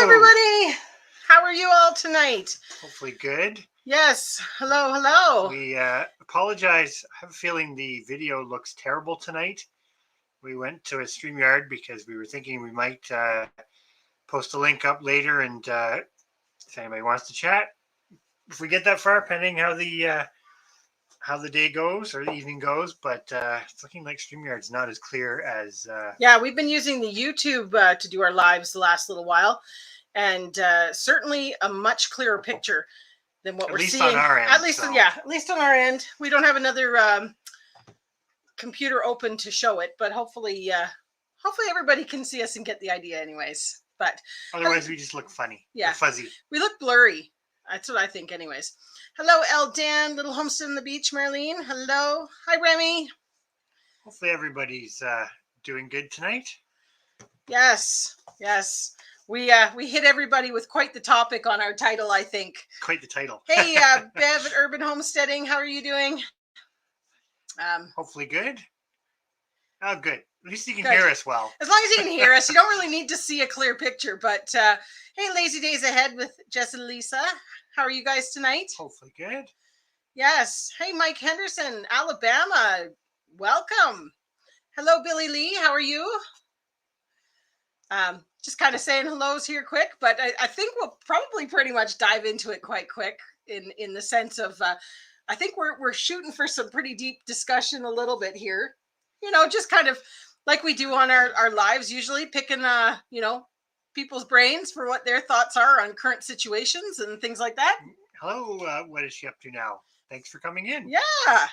everybody. How are you all tonight? Hopefully good. Yes. Hello. We apologize. I have a feeling the video looks terrible tonight. We went to a StreamYard because we were thinking we might post a link up later, and if anybody wants to chat, if we get that far, pending how the day goes or the evening goes. But it's looking like StreamYard's not as clear as. Yeah, we've been using the YouTube to do our lives the last little while, and certainly a much clearer picture than what we're seeing. On our end, at least on our end. We don't have another computer open to show it, but hopefully everybody can see us and get the idea anyways. But otherwise we just look funny. Yeah, fuzzy. We look blurry. That's what I think anyways. Hello, El Dan, Little Homestead on the Beach, Marlene. Hello. Hi, Remy. Hopefully everybody's doing good tonight. Yes. We hit everybody with quite the topic on our title, I think. Quite the title. Hey, Bev at Urban Homesteading, how are you doing? Hopefully good. Oh, good. At least you can hear us well. As long as you can hear us, you don't really need to see a clear picture. But hey, Lazy Days Ahead with Jess and Lisa. How are you guys tonight? Hopefully good. Yes. Hey, Mike Henderson, Alabama. Welcome. Hello, Billy Lee. How are you? Just kind of saying hellos here quick, but I think we'll probably pretty much dive into it quite quick in the sense of I think we're shooting for some pretty deep discussion a little bit here. You know, just kind of like we do on our lives, usually picking people's brains for what their thoughts are on current situations and things like that. Hello, what is she up to now? Thanks for coming in. Yeah.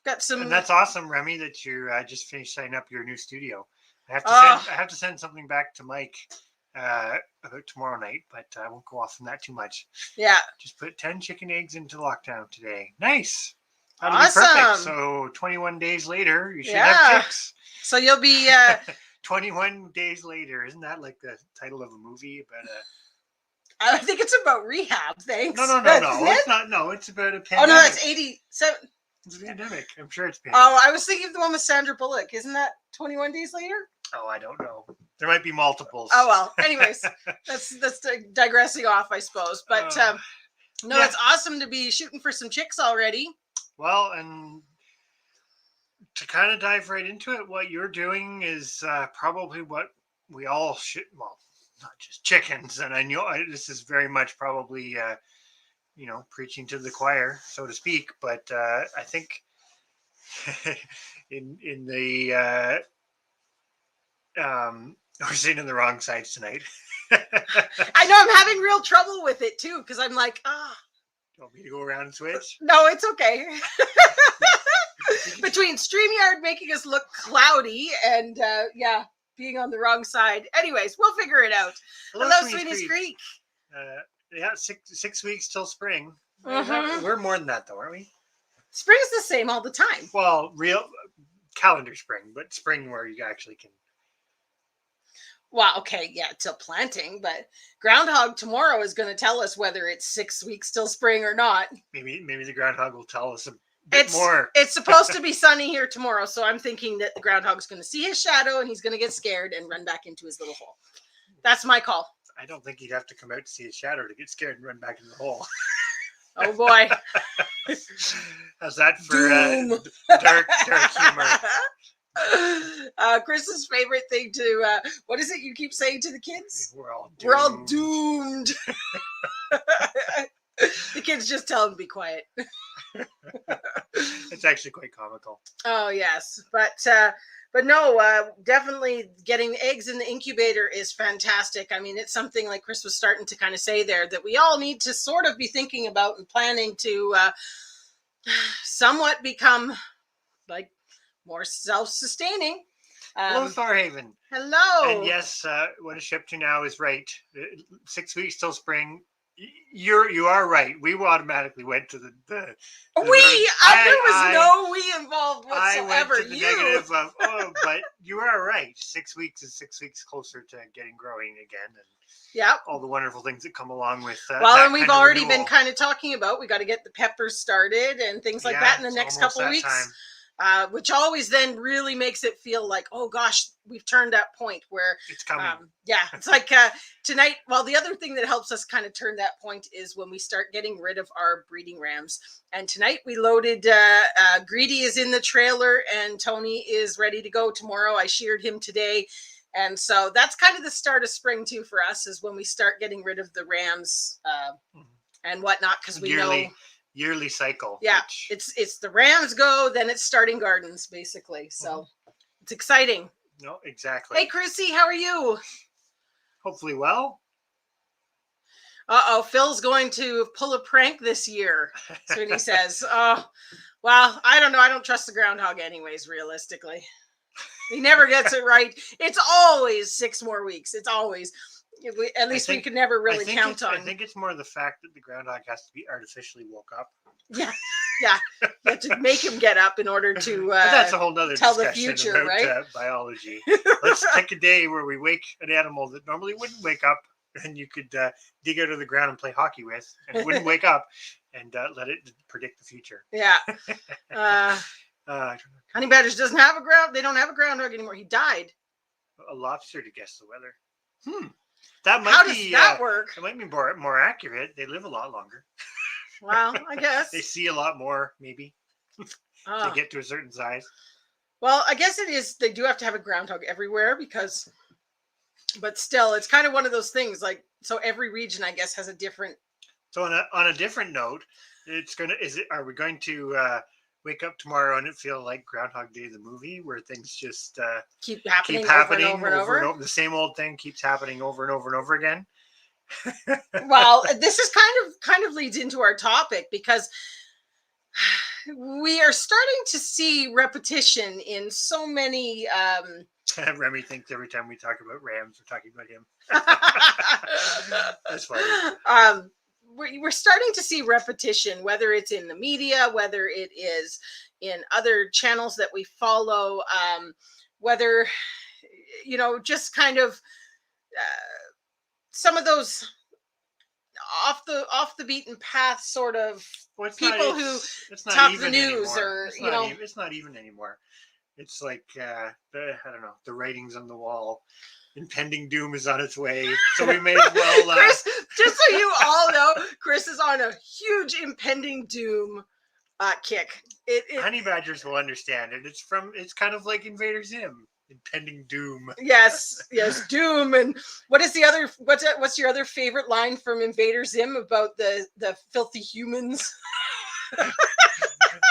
Got some. And that's awesome, Remy, that you just finished setting up your new studio. I have to send something back to Mike about tomorrow night, but I won't go off on that too much. Yeah. Just put 10 chicken eggs into lockdown today. Nice. That'll be perfect. So 21 days later, you should have chicks. So you'll be 21 days later. Isn't that like the title of a movie about a? I think it's about rehab. Thanks. No. It's not. No, it's about a pandemic. Oh no, that's 87. It's a pandemic. I'm sure it's pandemic. Oh, I was thinking of the one with Sandra Bullock. Isn't that 21 Days Later? Oh, I don't know. There might be multiples. Oh well. Anyways, that's digressing off, I suppose. But it's awesome to be shooting for some chicks already. Well, and to kind of dive right into it, what you're doing is probably what we all should. Well, not just chickens, and I know this is very much probably preaching to the choir, so to speak. But I think in the we're sitting on the wrong sides tonight. I know I'm having real trouble with it too, because I'm like, You want me to go around and switch? No, it's okay. Between StreamYard making us look cloudy and being on the wrong side. Anyways, we'll figure it out. Hello Sweeney's Creek. 6 weeks till spring. Mm-hmm. We're more than that though, aren't we? Spring's the same all the time. Well, real calendar spring, but spring where you actually can. Well, okay, yeah, till planting, but Groundhog tomorrow is going to tell us whether it's 6 weeks till spring or not. Maybe the Groundhog will tell us a bit more. It's supposed to be sunny here tomorrow, so I'm thinking that the Groundhog's going to see his shadow and he's going to get scared and run back into his little hole. That's my call. I don't think he'd have to come out to see his shadow to get scared and run back in the hole. Oh boy. How's that for dark humor? Chris's favorite thing to what is it you keep saying to the kids? We're all doomed. The kids just tell them to be quiet. It's actually quite comical. Oh yes, but no, definitely getting eggs in the incubator is fantastic. I mean, it's something like Chris was starting to kind of say there that we all need to sort of be thinking about and planning to somewhat become like more self-sustaining. Hello, Farhaven. Hello. And yes, what is shipped to now is right. 6 weeks till spring. You are right. We automatically went to the there was no we involved whatsoever. I went to the negative of but you are right. 6 weeks is 6 weeks closer to getting growing again, and all the wonderful things that come along with and we've already been kind of talking about we got to get the peppers started and things like that in the next couple of weeks. which always then really makes it feel like, oh gosh, we've turned that point where It's coming. yeah, it's like tonight. Well, the other thing that helps us kind of turn that point is when we start getting rid of our breeding rams. And tonight we loaded, Greedy is in the trailer and Tony is ready to go tomorrow. I sheared him today. And so that's kind of the start of spring too for us, is when we start getting rid of the rams and whatnot, because we know yearly cycle. Yeah, it's the rams go, then it's starting gardens basically. So it's exciting. No, exactly. Hey Chrissy, how are you? Hopefully well. Phil's going to pull a prank this year. That's what he says. Oh, well, I don't know. I don't trust the groundhog anyways, realistically. He never gets it right. It's always 6 more weeks. It's always. At least we could never really count on. I think it's more the fact that the groundhog has to be artificially woke up. Yeah. You have to make him get up in order to but that's a whole nother tell discussion the future, about, right? Biology. Let's take a day where we wake an animal that normally wouldn't wake up, and you could dig out of the ground and play hockey with, and it wouldn't wake up, and let it predict the future. Yeah. Honey Badgers doesn't have a ground. They don't have a groundhog anymore. He died. A lobster to guess the weather. That might How does that work? It might be more accurate. They live a lot longer. Well, I guess. They see a lot more, maybe, to get to a certain size. Well, I guess it is. They do have to have a groundhog everywhere but still, it's kind of one of those things. Like, so every region, I guess, has a different. So on a different note, are we going to wake up tomorrow and it feel like Groundhog Day, the movie, where things just keep happening over and over? The same old thing keeps happening over and over and over again. Well, this is kind of leads into our topic, because we are starting to see repetition in so many. Remy thinks every time we talk about Rams, we're talking about him. That's funny. We're starting to see repetition, whether it's in the media, whether it is in other channels that we follow, whether, just kind of some of those off the beaten path sort of people who talk the news anymore. It's not even anymore. It's like I don't know, the writings on the wall. Impending doom is on its way, so we may as well. Chris, just so you all know, Chris is on a huge impending doom kick. Honey Badgers will understand it. It's kind of like Invader Zim. Impending doom. Yes, doom. And what's your other favorite line from Invader Zim about the filthy humans?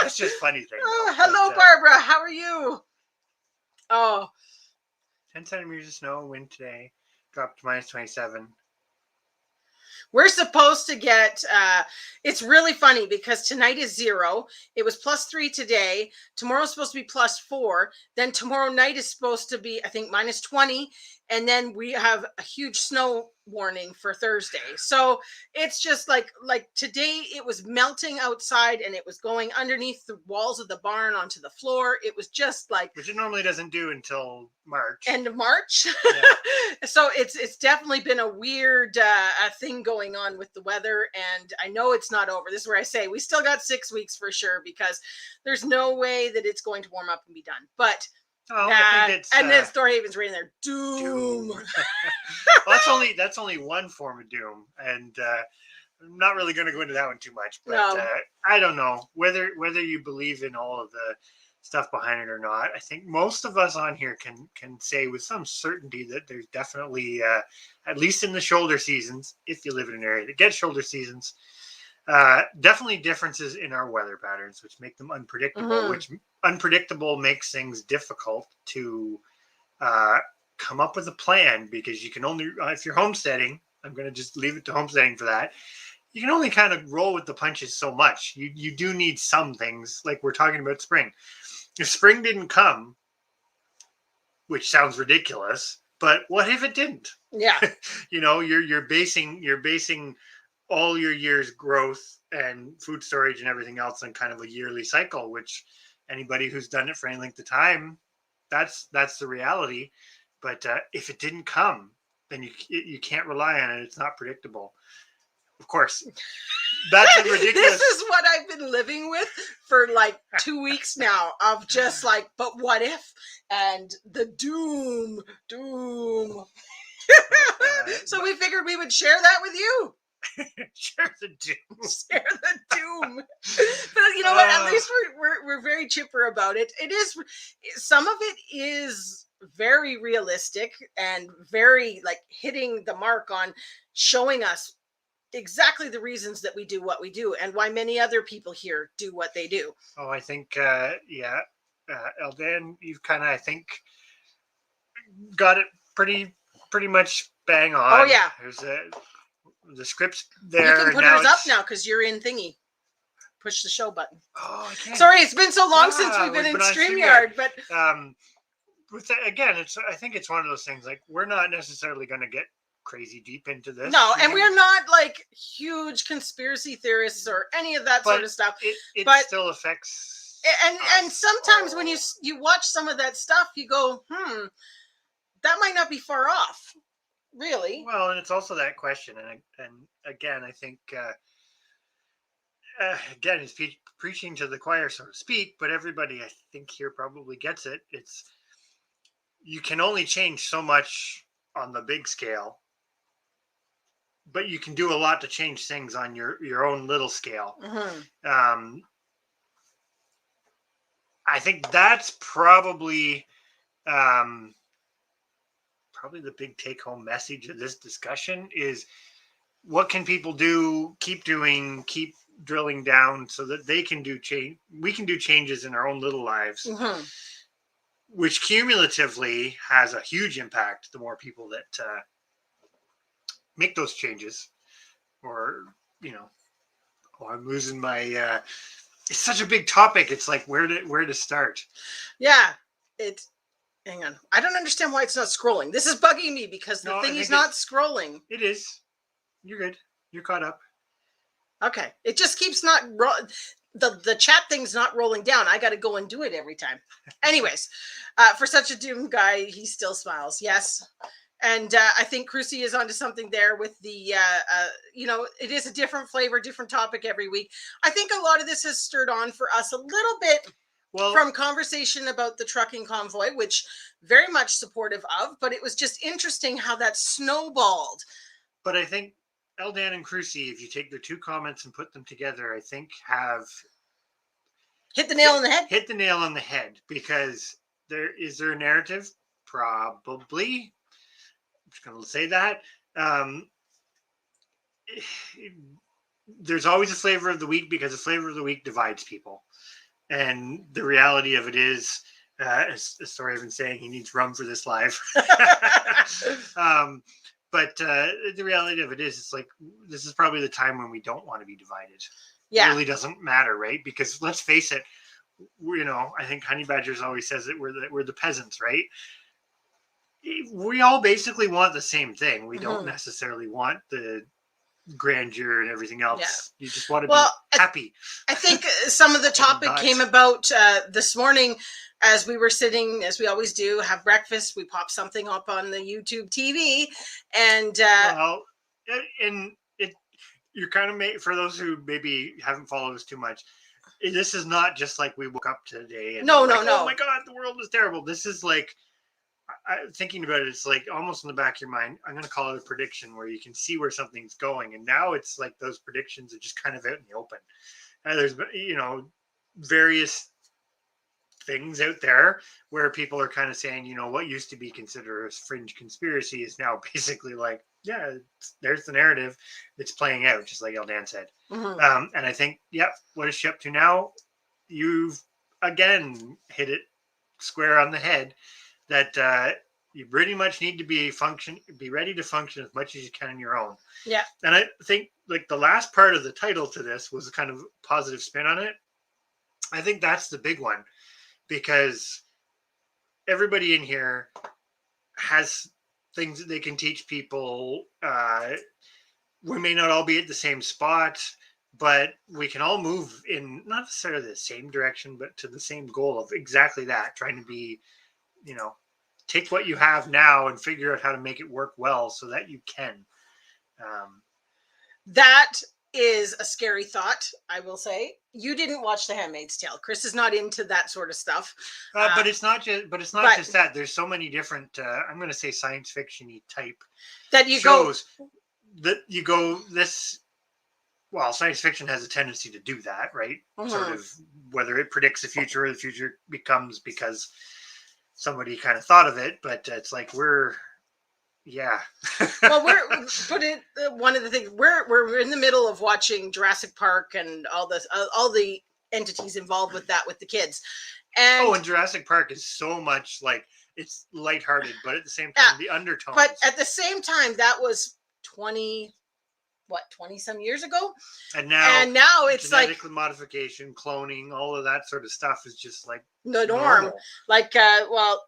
That's just funny thing. Hello, Barbara. How are you? 10 centimeters of snow, wind today, dropped to -27. We're supposed to get, it's really funny because tonight is 0. It was +3 today. Tomorrow's supposed to be +4. Then tomorrow night is supposed to be, I think, -20. And then we have a huge snow warning for Thursday. So it's just like today it was melting outside and it was going underneath the walls of the barn onto the floor. It was just like, which it normally doesn't do until March. End of March. Yeah. So it's definitely been a weird thing going on with the weather, and I know it's not over. This is where I say we still got 6 weeks for sure, because there's no way that it's going to warm up and be done. But I think it's, and then Storehaven's right in there. Doom. Well, that's only one form of doom, and I'm not really going to go into that one too much. But no. I don't know whether you believe in all of the stuff behind it or not. I think most of us on here can say with some certainty that there's definitely, at least in the shoulder seasons, if you live in an area that gets shoulder seasons, definitely differences in our weather patterns, which make them unpredictable, which unpredictable makes things difficult to come up with a plan, because you can only, if you're homesteading, I'm going to just leave it to homesteading for that. You can only kind of roll with the punches so much. You do need some things, like we're talking about spring. If spring didn't come, which sounds ridiculous, but what if it didn't? Yeah. You're basing all your year's growth and food storage and everything else on kind of a yearly cycle, which anybody who's done it for any length of time, that's the reality. But if it didn't come, then you can't rely on it. It's not predictable. Of course, That's a This ridiculous. is what I've been living with for like 2 weeks now, of just like, but what if, and the doom. So we figured we would share that with you. Sure the do. Share the doom. But you know what? At least we're very chipper about it. It is, some of it is very realistic and very like hitting the mark on showing us exactly the reasons that we do what we do and why many other people here do what they do. Oh, I think, yeah, Eldan, you've kind of, I think, got it pretty much bang on. Oh yeah. There's the script's You there. can put Now yours up it's, now because you're in thingy. Push the show button. oh, I can't. Sorry, it's been so long since we've been in on StreamYard, but with that, again, I think it's one of those things, like, we're not necessarily going to get crazy deep into this. no, and we're not like huge conspiracy theorists or any of that sort of stuff. It but still affects. And sometimes when you watch some of that stuff, you go, that might not be far off, really. Well, and it's also that question, and again, I think, again, it's preaching to the choir, so to speak. But everybody, I think, here probably gets it. It's, you can only change so much on the big scale, but you can do a lot to change things on your own little scale. I think that's probably the big take-home message of this discussion is, what can people do, keep doing, keep drilling down, so that they can do change. We can do changes in our own little lives, which cumulatively has a huge impact. The more people that make those changes, or I'm losing my. It's such a big topic. It's like, where to start? Yeah, hang on. I don't understand why it's not scrolling. This is bugging me because the thing is not scrolling. It is. You're good. You're caught up. Okay. It just keeps not the chat thing's not rolling down. I got to go and do it every time. Anyways, for such a doom guy, he still smiles. Yes. And I think Crucy is onto something there with the, it is a different flavor, different topic every week. I think a lot of this has stirred on for us a little bit from conversation about the trucking convoy, which very much supportive of, but it was just interesting how that snowballed. But I think Eldan and Crucy, if you take their two comments and put them together, I think have hit the nail on the head. Hit the nail on the head, because is there a narrative? Probably. I'm just going to say that. There's always a flavor of the week, because the flavor of the week divides people. And the reality of it is, as sorry, I've been saying he needs rum for this live. But the reality of it is, it's like, this is probably the time when we don't want to be divided. Yeah. It really doesn't matter, right? Because let's face it, I think Honey Badgers always says that we're the peasants, right? We all basically want the same thing. We don't necessarily want the grandeur and everything else. Yeah. You just want to be happy. I think some of the topic came about this morning as we were sitting, as we always do, have breakfast. We pop something up on the YouTube TV, and you're kind of for those who maybe haven't followed us too much. This is not just like we woke up today and no. Oh my God, the world is terrible. This is like, thinking about it, it's like almost in the back of your mind. I'm going to call it a prediction, where you can see where something's going. And now it's like those predictions are just kind of out in the open. And there's, various things out there where people are kind of saying, what used to be considered a fringe conspiracy is now basically like, yeah, there's the narrative that's playing out, just like Eldan said. And I think, what is she up to now? You've again hit it square on the head. That you pretty much need to be ready to function as much as you can on your own. Yeah. And I think, like, the last part of the title to this was a kind of positive spin on it. I think that's the big one, because everybody in here has things that they can teach people. We may not all be at the same spot, but we can all move in not necessarily the same direction, but to the same goal of exactly that, trying to be, take what you have now and figure out how to make it work well so that you can. That is a scary thought, I will say. You didn't watch The Handmaid's Tale. Chris is not into that sort of stuff. But it's not just. But it's not But just that. There's so many different. I'm going to say science fiction-y type that you go, shows that you go this. Well, science fiction has a tendency to do that, right? Sort mhm. of whether it predicts the future or the future becomes because somebody kind of thought of it. But it's like yeah. Well, one of the things we're in the middle of watching Jurassic Park and all the entities involved with that with the kids, Oh, and and Jurassic Park is so much like it's lighthearted, but at the same yeah, time, the but undertones. at the same time, that was 20 some years ago, And now and now it's like genetic modification, cloning, all of that sort of stuff is just like the norm. normal. Like, well,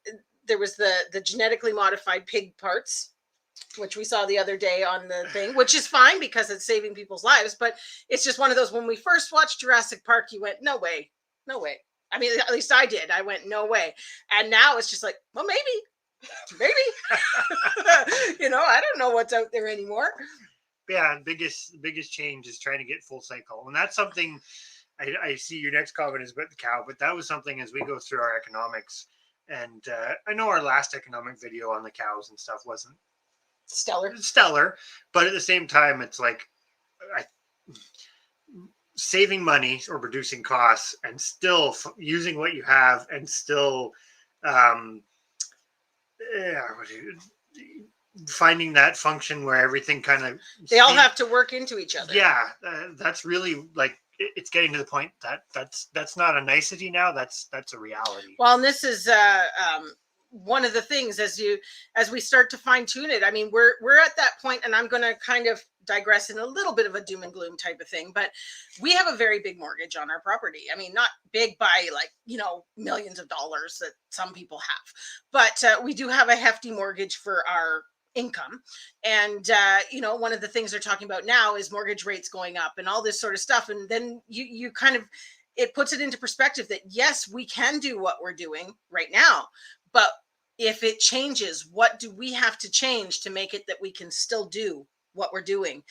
there was the genetically modified pig parts, which we saw the other day on the thing, which is fine because it's saving people's lives. But it's just one of those, when we first watched Jurassic Park, you went, no way, no way. I mean, at least I did. I went, no way. And now it's just like, well, maybe, I don't know what's out there anymore. Yeah, biggest change is trying to get full cycle, and that's something. I see your next comment is about the cow, but that was something as we go through our economics, and I know our last economic video on the cows and stuff wasn't stellar, but at the same time, it's like I, saving money or reducing costs and still using what you have and still um, yeah, finding that function where everything kind of They all have to work into each other. yeah, that's really like it's getting to the point that that's not a nicety now, that's a reality. Well, and this is one of the things as we start to fine tune it. I mean, we're at that point, and I'm going to kind of digress in a little bit of a doom and gloom type of thing, but we have a very big mortgage on our property. I mean, not big by like, millions of dollars that some people have, but we do have a hefty mortgage for our income. And one of the things they're talking about now is mortgage rates going up and all this sort of stuff. And then you kind of, it puts it into perspective that yes, we can do what we're doing right now, but if it changes, what do we have to change to make it that we can still do what we're doing?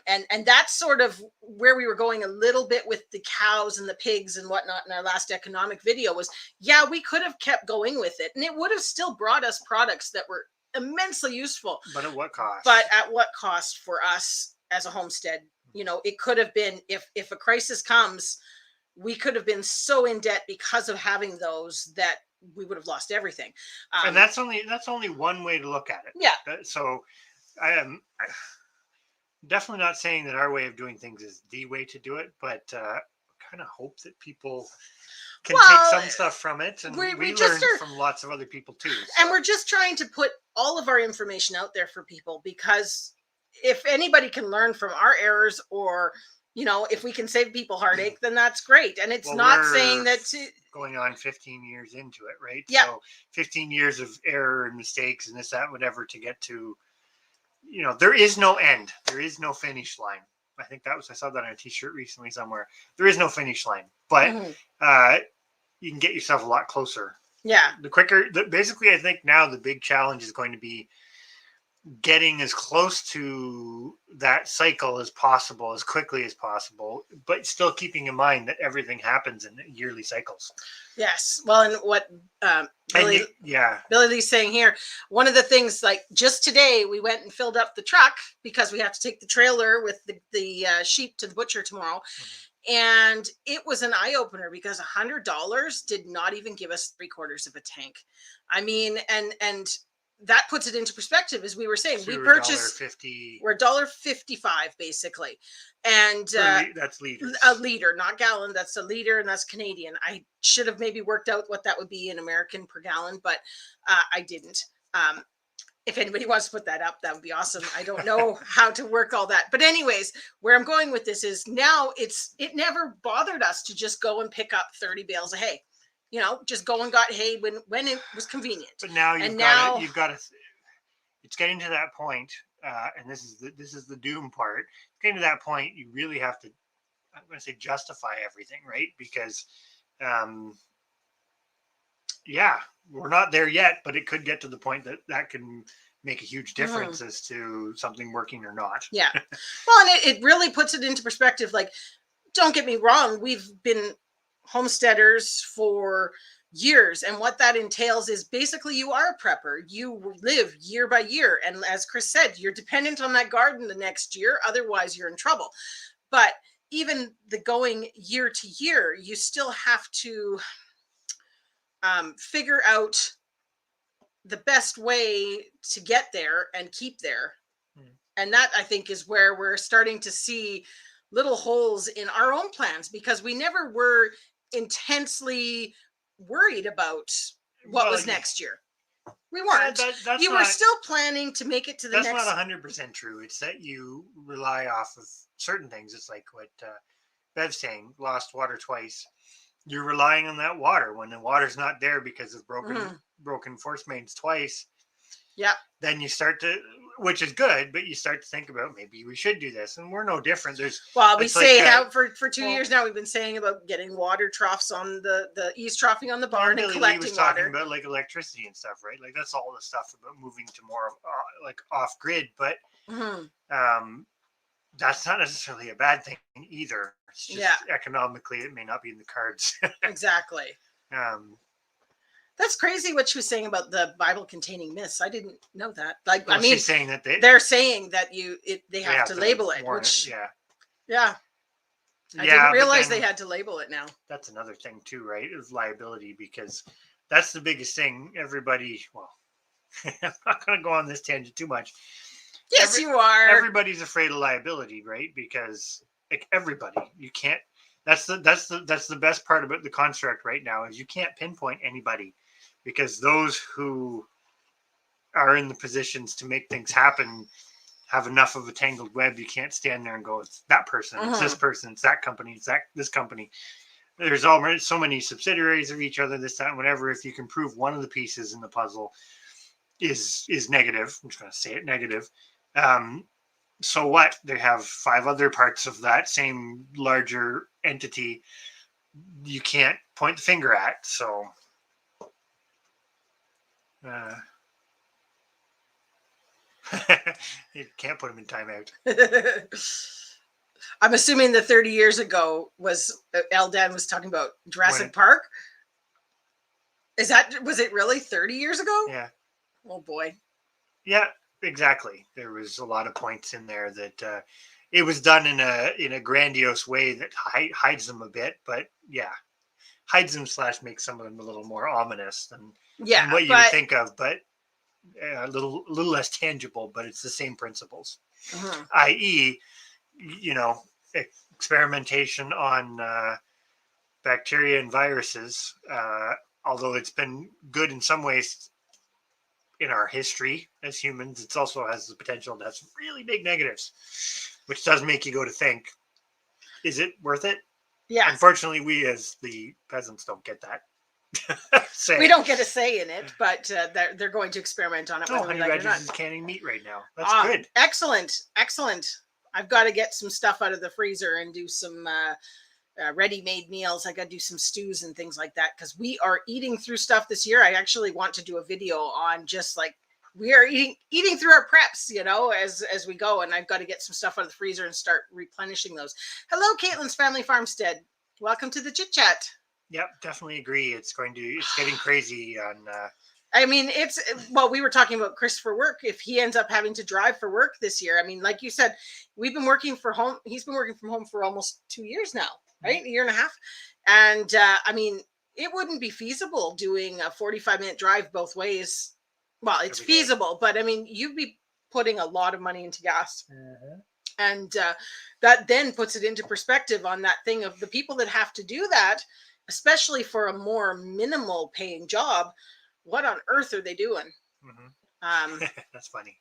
And that's sort of where we were going a little bit with the cows and the pigs and whatnot in our last economic video was, yeah, we could have kept going with it and it would have still brought us products that were immensely useful. But at what cost? But at what cost for us as a homestead? It could have been, if a crisis comes, we could have been so in debt because of having those that we would have lost everything. And that's only one way to look at it. Yeah. So I am definitely not saying that our way of doing things is the way to do it, but kind of hope that people can take some stuff from it, and we learned from lots of other people too. So. And we're just trying to put all of our information out there for people, because if anybody can learn from our errors, or if we can save people heartache, then that's great. And it's not saying that going on 15 years into it, right? Yeah. So 15 years of error and mistakes and this, that, whatever to get to, there is no end. There is no finish line. I think I saw that on a t-shirt recently somewhere. There is no finish line, but you can get yourself a lot closer. Yeah. Basically, I think now the big challenge is going to be getting as close to that cycle as possible, as quickly as possible, but still keeping in mind that everything happens in yearly cycles. Yes. Well, and what Billy's saying here, one of the things, like just today, we went and filled up the truck because we have to take the trailer with the sheep to the butcher tomorrow. Mm-hmm. And it was an eye-opener because $100 did not even give us 3/4 of a tank. I mean, and that puts it into perspective. As we were saying, so we purchased we're $1.55 basically, and that's liters. A liter, not gallon. That's a liter, and that's Canadian. I should have maybe worked out what that would be in American per gallon, but I didn't. If anybody wants to put that up, that would be awesome. I don't know how to work all that, but anyways, where I'm going with this is now it never bothered us to just go and pick up 30 bales of hay. Just go and got hay when it was convenient. But now you've got to. It's getting to that point, and this is the doom part. It's getting to that point. You really have to. I'm going to say justify everything, right? Because, we're not there yet, but it could get to the point that can make a huge Mhm. difference as to something working or not. Yeah. Well, and it really puts it into perspective. Like, don't get me wrong, we've been homesteaders for years. And what that entails is basically you are a prepper. You live year by year. And as Chris said, you're dependent on that garden the next year. Otherwise, you're in trouble. But even the going year to year, you still have to figure out the best way to get there and keep there. Mm. And that, I think, is where we're starting to see little holes in our own plans, because we never were intensely worried about what Well, was next year. We yeah, weren't. that's You were not still planning to make it to the that's not next. 100% true. It's that you rely off of certain things. It's like what Bev's saying, lost water twice. You're relying on that water. When the water's not there because of Mhm. broken force mains twice, Yeah. then you start to, which is good, but you start to think about maybe we should do this, and we're no different. There's, Well, we it's like, say how for 2 years well, now we've been saying about getting water troughs on the east troughing on the well, barn and Billy Lee was collecting talking water. about like electricity and stuff, right? Like that's all the stuff about moving to more like off grid, but Mhm. um, that's not necessarily a bad thing either. It's Yeah, just economically, it may not be in the cards. exactly. um, That's crazy what she was saying about the Bible containing myths. I didn't know that. Like, I well, mean, she's saying that they're saying that they they have have to to label it, warn it. which, Yeah, yeah, I didn't yeah, but realize they then had to label it now. that's another thing too, right? Is liability, because that's the biggest thing. Everybody, well, I'm not going to go on this tangent too much. Yes, Every you are. everybody's afraid of liability, right? Because like everybody, you can't. That's the best part about the construct right now is you can't pinpoint anybody, because those who are in the positions to make things happen have enough of a tangled web. You can't stand there and go, it's that person, it's this Mhm. person, it's that company, it's that this company. There's already so many subsidiaries of each other, this, that, and whatever. If you can prove one of the pieces in the puzzle is negative, I'm just going to say it, negative. Um, so what? They have five other parts of that same larger entity you can't point the finger at. So uh, you can't put them in timeout. I'm assuming the 30 years ago was Eldan was talking about When Jurassic it, Park. Was it really 30 years ago? yeah, Oh boy. yeah, exactly. There was a lot of points in there that it was done in a grandiose way that hides them a bit, but yeah, hides them slash makes some of them a little more ominous Yeah, than what you would but think of, but a little less tangible. But it's the same principles, mhm. i.e., you know, experimentation on bacteria and viruses. Although it's been good in some ways in our history as humans, it also has the potential to have some really big negatives, which does make you go to think, is it worth it? Yeah, Unfortunately, we as the peasants don't get that we say. don't get a say in it, but they're going to experiment on it Oh, whether we Honey like it or Badgers not. is canning meat right now. That's Ah, good. excellent, excellent. I've got to get some stuff out of the freezer and do some ready-made meals. I got to do some stews and things like that because we are eating through stuff this year. I actually want to do a video on just like we are eating through our preps, as we go. And I've got to get some stuff out of the freezer and start replenishing those. Hello, Caitlin's Family Farmstead. Welcome to the chit chat. Yep, definitely agree. It's getting crazy on. I mean, well, we were talking about Chris for work. If he ends up having to drive for work this year, I mean, like you said, we've been working from home. He's been working from home for almost 2 years now, right? A year and a half. And I mean, it wouldn't be feasible doing a 45-minute drive both ways. Well, it's Every day. feasible, but I mean, you'd be putting a lot of money into gas. Uh-huh. And that then puts it into perspective on that thing of the people that have to do that, especially for a more minimal paying job. What on earth are they doing? Um, That's funny.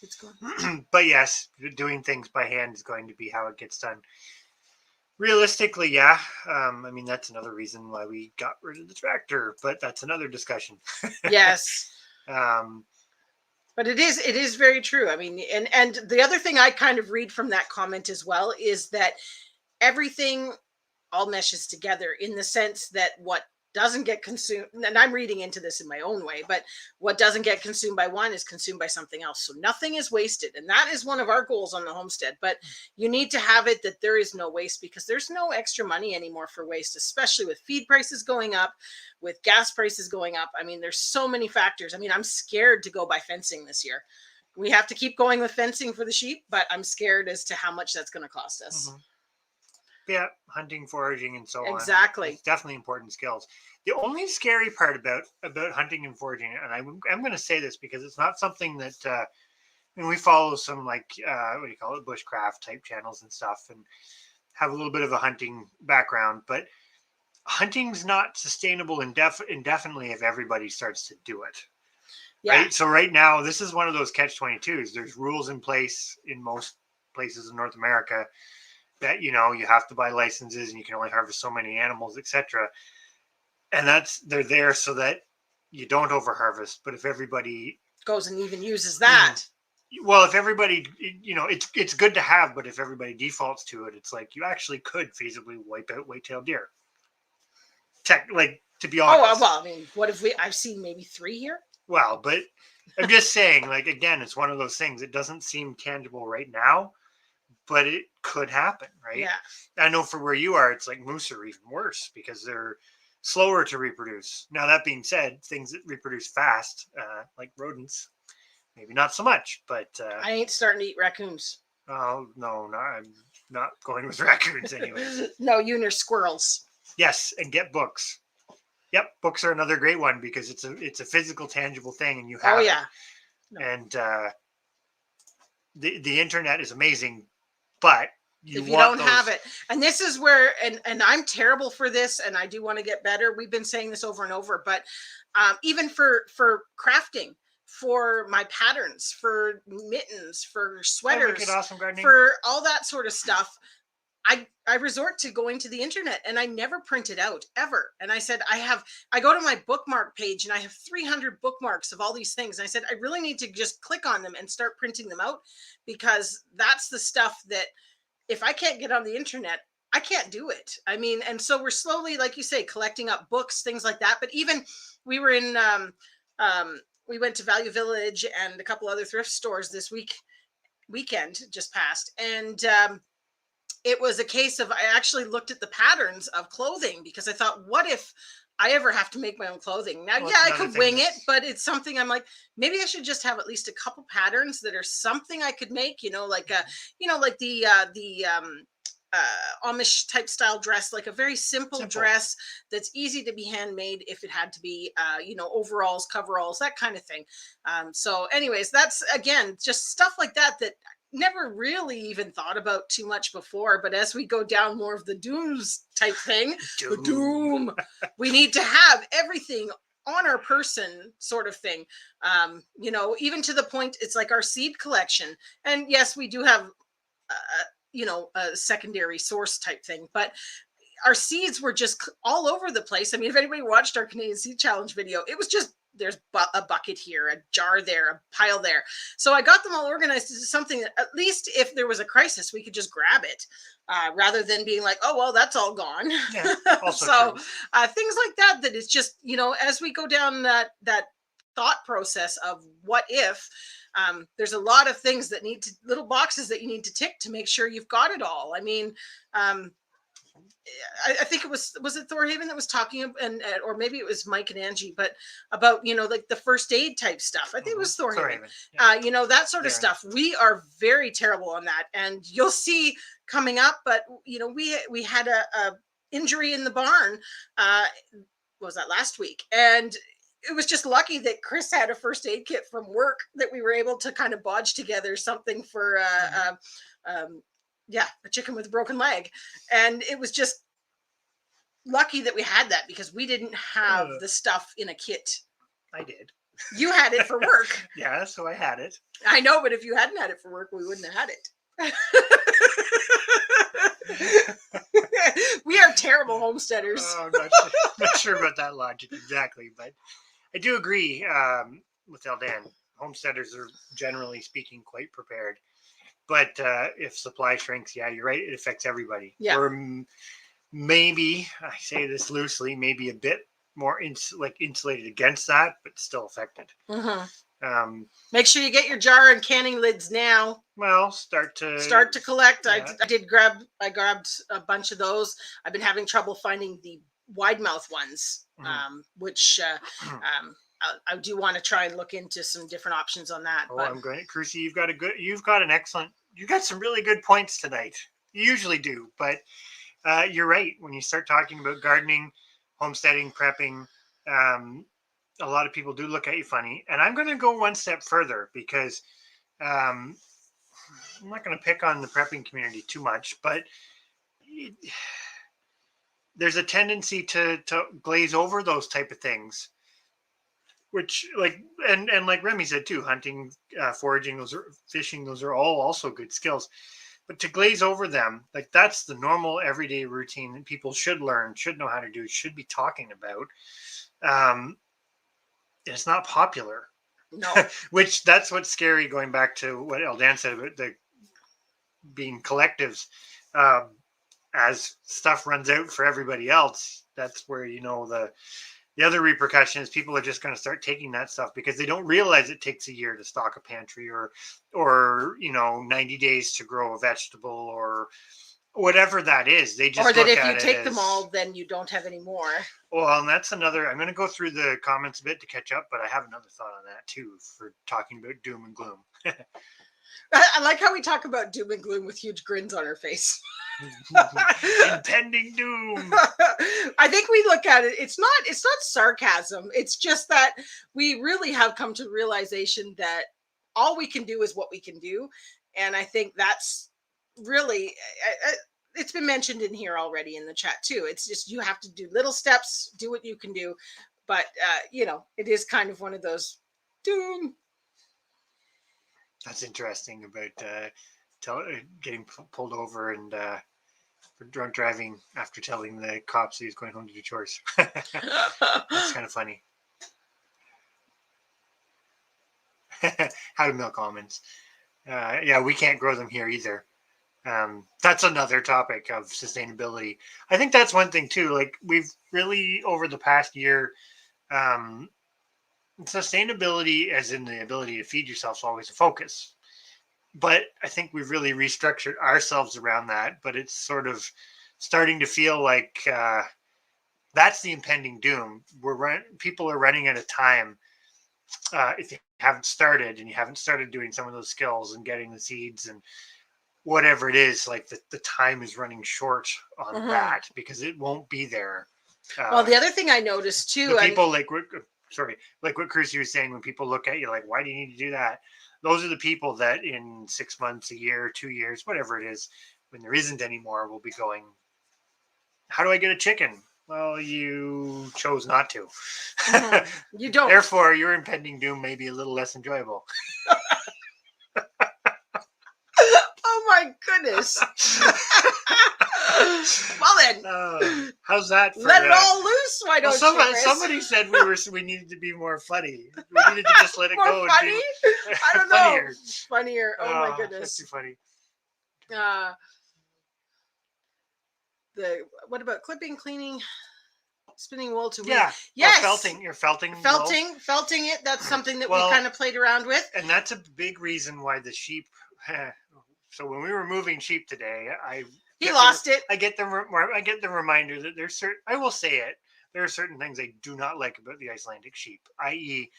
it's going. But yes, doing things by hand is going to be how it gets done. Realistically, yeah. I mean, that's another reason why we got rid of the tractor, but that's another discussion. Yes, um, but it is very true. I mean, and the other thing I kind of read from that comment as well is that everything all meshes together in the sense that what doesn't get consumed, and I'm reading into this in my own way, but what doesn't get consumed by one is consumed by something else. So nothing is wasted. And that is one of our goals on the homestead. But you need to have it that there is no waste, because there's no extra money anymore for waste, especially with feed prices going up, with gas prices going up. I mean, there's so many factors. I mean, I'm scared to go buy fencing this year. We have to keep going with fencing for the sheep, but I'm scared as to how much that's going to cost us. Mm-hmm. Yeah, hunting, foraging, and so on. Exactly. It's definitely important skills. The only scary part about hunting and foraging, and I'm going to say this because it's not something that I mean, we follow some like what do you call it, bushcraft type channels and stuff, and have a little bit of a hunting background, but hunting's not sustainable indefinitely if everybody starts to do it. Yeah. Right. So right now, this is one of those catch-22s. There's rules in place in most places in North America that you have to buy licenses and you can only harvest so many animals, etc. And they're there so that you don't overharvest. But if everybody goes and even uses that, well, if everybody, it's good to have, but if everybody defaults to it, it's like you actually could feasibly wipe out white-tailed deer. Like, to be honest. Oh well, I mean, what if I've seen maybe 3 here. Well, but I'm just saying, like, again, it's one of those things. It doesn't seem tangible right now, but it could happen, right? Yeah. I know for where you are, it's like moose are even worse because they're slower to reproduce. Now, that being said, things that reproduce fast, like rodents, maybe not so much, but... I ain't starting to eat raccoons. Oh, no, I'm not going with raccoons anyways. No, you and your squirrels. Yes, and get books. Yep, books are another great one because it's a physical, tangible thing, and you have it. No. And the internet is amazing, but if you don't have it, and this is where, and I'm terrible for this, and I do want to get better. We've been saying this over and over, but even for crafting, for my patterns, for mittens, for sweaters, awesome gardening, for all that sort of stuff, I resort to going to the internet, and I never print it out ever. And I said, I go to my bookmark page and I have 300 bookmarks of all these things. And I said, I really need to just click on them and start printing them out, because that's the stuff that if I can't get on the internet, I can't do it. I mean, and so we're slowly, like you say, collecting up books, things like that. But even we were in, we went to Value Village and a couple other thrift stores this weekend just passed. And, it was a case of, I actually looked at the patterns of clothing because I thought, what if I ever have to make my own clothing? Now, I could wing it, but it's something I'm like, maybe I should just have at least a couple patterns that are something I could make, like the Amish type style dress, like a very simple dress that's easy to be handmade if it had to be, overalls, coveralls, that kind of thing. So anyways, that's, again, just stuff like that never really even thought about too much before, but as we go down more of the dooms type thing, the doom, we need to have everything on our person sort of thing. Even to the point, it's like our seed collection. And yes, we do have, a secondary source type thing, but our seeds were just all over the place. I mean, if anybody watched our Canadian Seed Challenge video, it was just, there's a bucket here, a jar there, a pile there. So I got them all organized into something that at least if there was a crisis, we could just grab it, rather than being like, oh, well, that's all gone. Yeah, so things like that it's just, as we go down that thought process of what if, there's a lot of things that little boxes that you need to tick to make sure you've got it all. I mean, I think it was it Thorhaven that was talking, or maybe it was Mike and Angie, but about, like the first aid type stuff. I think it was Thorhaven. Yeah. That sort of stuff. We are very terrible on that, and you'll see coming up. But we had a injury in the barn. What was that, last week? And it was just lucky that Chris had a first aid kit from work that we were able to kind of bodge together something for a chicken with a broken leg. And it was just lucky that we had that, because we didn't have the stuff in a kit. I did. You had it for work. Yeah, so I had it. I know, but if you hadn't had it for work, we wouldn't have had it. We are terrible homesteaders. I'm not sure about that logic exactly, but I do agree with Eldan. Homesteaders are, generally speaking, quite prepared. But if supply shrinks, yeah, you're right, it affects everybody. Yeah. Or maybe, I say this loosely, maybe a bit more insulated against that, but still affected. Mm-hmm. Um, Make sure you get your jar and canning lids now. well, Start to collect. Yeah. I grabbed a bunch of those. I've been having trouble finding the wide mouth ones, which I do want to try and look into some different options on that. Oh, But I'm going, Crucy. You've got some really good points tonight. You usually do, but you're right. When you start talking about gardening, homesteading, prepping, a lot of people do look at you funny. And I'm going to go one step further because I'm not going to pick on the prepping community too much, but there's a tendency to glaze over those type of things, which and like Remy said too, hunting, foraging, those are fishing, those are all also good skills. But to glaze over them, like that's the normal everyday routine that people should learn, should know how to do, should be talking about. It's not popular. no. Which that's what's scary, going back to what Eldan said about the being collectives. Um, as stuff runs out for everybody else, that's where the other repercussion is people are just going to start taking that stuff because they don't realize it takes a year to stock a pantry, or 90 days to grow a vegetable, or whatever that is. They just Or that look if at you it take as, them all, then you don't have any more. well, and that's another. I'm going to go through the comments a bit to catch up, but I have another thought on that too for talking about doom and gloom. I like how we talk about doom and gloom with huge grins on our face. Impending doom. I think we look at it. It's not sarcasm. It's just that we really have come to realization that all we can do is what we can do, and I think that's really. It's been mentioned in here already in the chat too. It's just you have to do little steps, do what you can do, but it is kind of one of those doom. That's interesting about getting pulled over and for drunk driving after telling the cops he's going home to do chores. That's kind of funny. How to milk almonds. Yeah, we can't grow them here either. That's another topic of sustainability. I think that's one thing too. Like we've really over the past year, sustainability, as in the ability to feed yourself, is always a focus. But I think we've really restructured ourselves around that. But it's sort of starting to feel like that's the impending doom. People are running out of time. If you haven't started and you haven't started doing some of those skills and getting the seeds and whatever it is, like the time is running short on that because it won't be there. Well, the other thing I noticed too, the people like what Chrissy was saying, when people look at you like, why do you need to do that? Those are the people that in 6 months, a year, 2 years, whatever it is, when there isn't anymore, will be going, how do I get a chicken? Well, you chose not to. You don't. Therefore, your impending doom may be a little less enjoyable. Oh my goodness. Well then, how's that? Let it all loose. Why don't you? Somebody said we needed to be more funny. We needed to just let it more go. Funny? And I don't know. Funnier. Oh my goodness. That's too funny. What about clipping, cleaning, spinning wool to weave? Yeah. Yes. You're felting it. That's something that we kind of played around with. And that's a big reason why the sheep. So when we were moving sheep today, he lost it. I get the reminder that there's certain. I will say it. There are certain things I do not like about the Icelandic sheep, i.e.,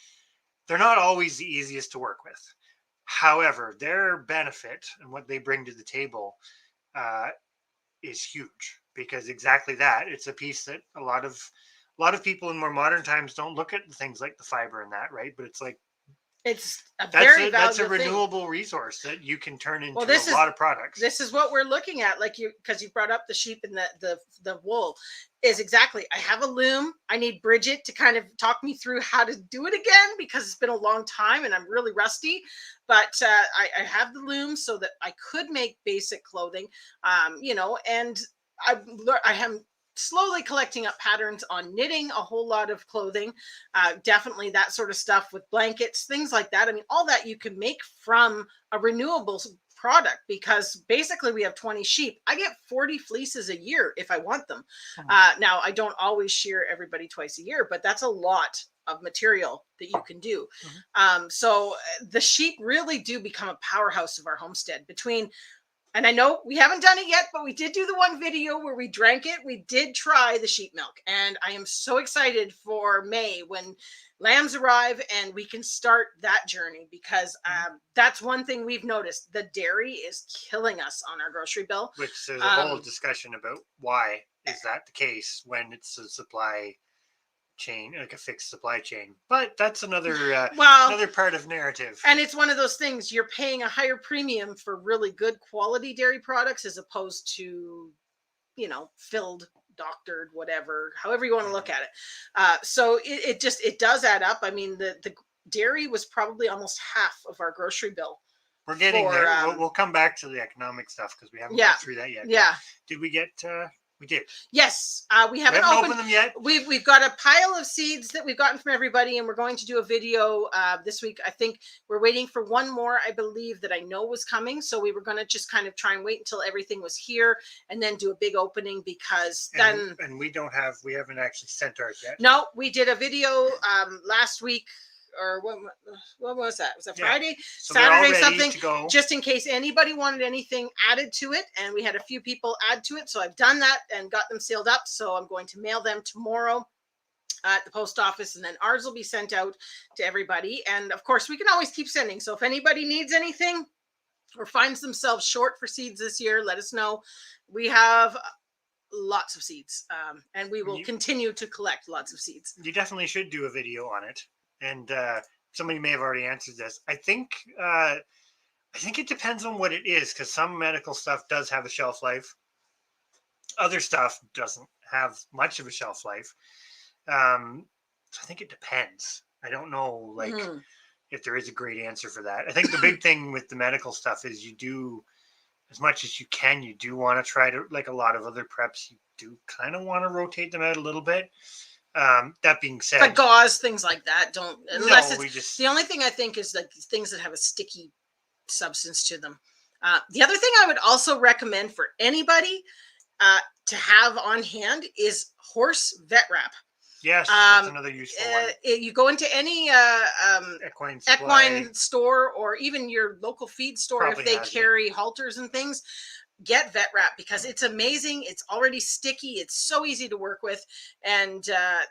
they're not always the easiest to work with. However, their benefit and what they bring to the table is huge, because exactly that. It's a piece that a lot of people in more modern times don't look at things like the fiber and that, right? But it's like, it's that's a renewable resource that you can turn into a lot of products. This is what we're looking at, like because you brought up the sheep and the wool. Is exactly. I have a loom. I need Bridget to kind of talk me through how to do it again, because it's been a long time and I'm really rusty. But I have the loom so that I could make basic clothing. And I am slowly collecting up patterns on knitting a whole lot of clothing, definitely that sort of stuff with blankets, things like that. I mean, all that you can make from a renewable product, because basically we have 20 sheep. I get 40 fleeces a year if I want them. Now, I don't always shear everybody twice a year, but that's a lot of material that you can do. So the sheep really do become a powerhouse of our homestead. And I know we haven't done it yet, but we did do the one video where we drank it. We did try the sheep milk, and I am so excited for May when lambs arrive and we can start that journey, because that's one thing we've noticed. The dairy is killing us on our grocery bill. Which there's a whole discussion about why is that the case when it's a supply chain, like a fixed supply chain. But that's another another part of narrative. And it's one of those things, you're paying a higher premium for really good quality dairy products as opposed to, filled, doctored, whatever, however you want to look at it. So it does add up. I mean, the dairy was probably almost half of our grocery bill. We're getting there. We'll come back to the economic stuff because we haven't gone through that yet. Yeah. Did we get? We did. Yes, we haven't opened them yet. We've got a pile of seeds that we've gotten from everybody, and we're going to do a video this week. I think we're waiting for one more, I believe, that I know was coming. So we were going to just kind of try and wait until everything was here and then do a big opening, because we haven't actually sent ours yet. No, we did a video last week. Or what was that? Was that Friday? So Saturday something, just in case anybody wanted anything added to it. And we had a few people add to it. So I've done that and got them sealed up. So I'm going to mail them tomorrow at the post office, and then ours will be sent out to everybody. And of course, we can always keep sending. So if anybody needs anything or finds themselves short for seeds this year, let us know. We have lots of seeds, and we will continue to collect lots of seeds. You definitely should do a video on it. And somebody may have already answered this. I think it depends on what it is, because some medical stuff does have a shelf life. Other stuff doesn't have much of a shelf life. So I think it depends. I don't know, if there is a great answer for that. I think the big thing with the medical stuff is you do, as much as you can, you do want to try to, like a lot of other preps, you do kind of want to rotate them out a little bit. That being said, but gauze, things like that, don't, unless the only thing I think is like things that have a sticky substance to them. The other thing I would also recommend for anybody to have on hand is horse vet wrap. Yes, that's another useful one. You go into any equine store, or even your local feed store, probably if they carry halters and things. Get vet wrap, because it's amazing. It's already sticky. It's so easy to work with. And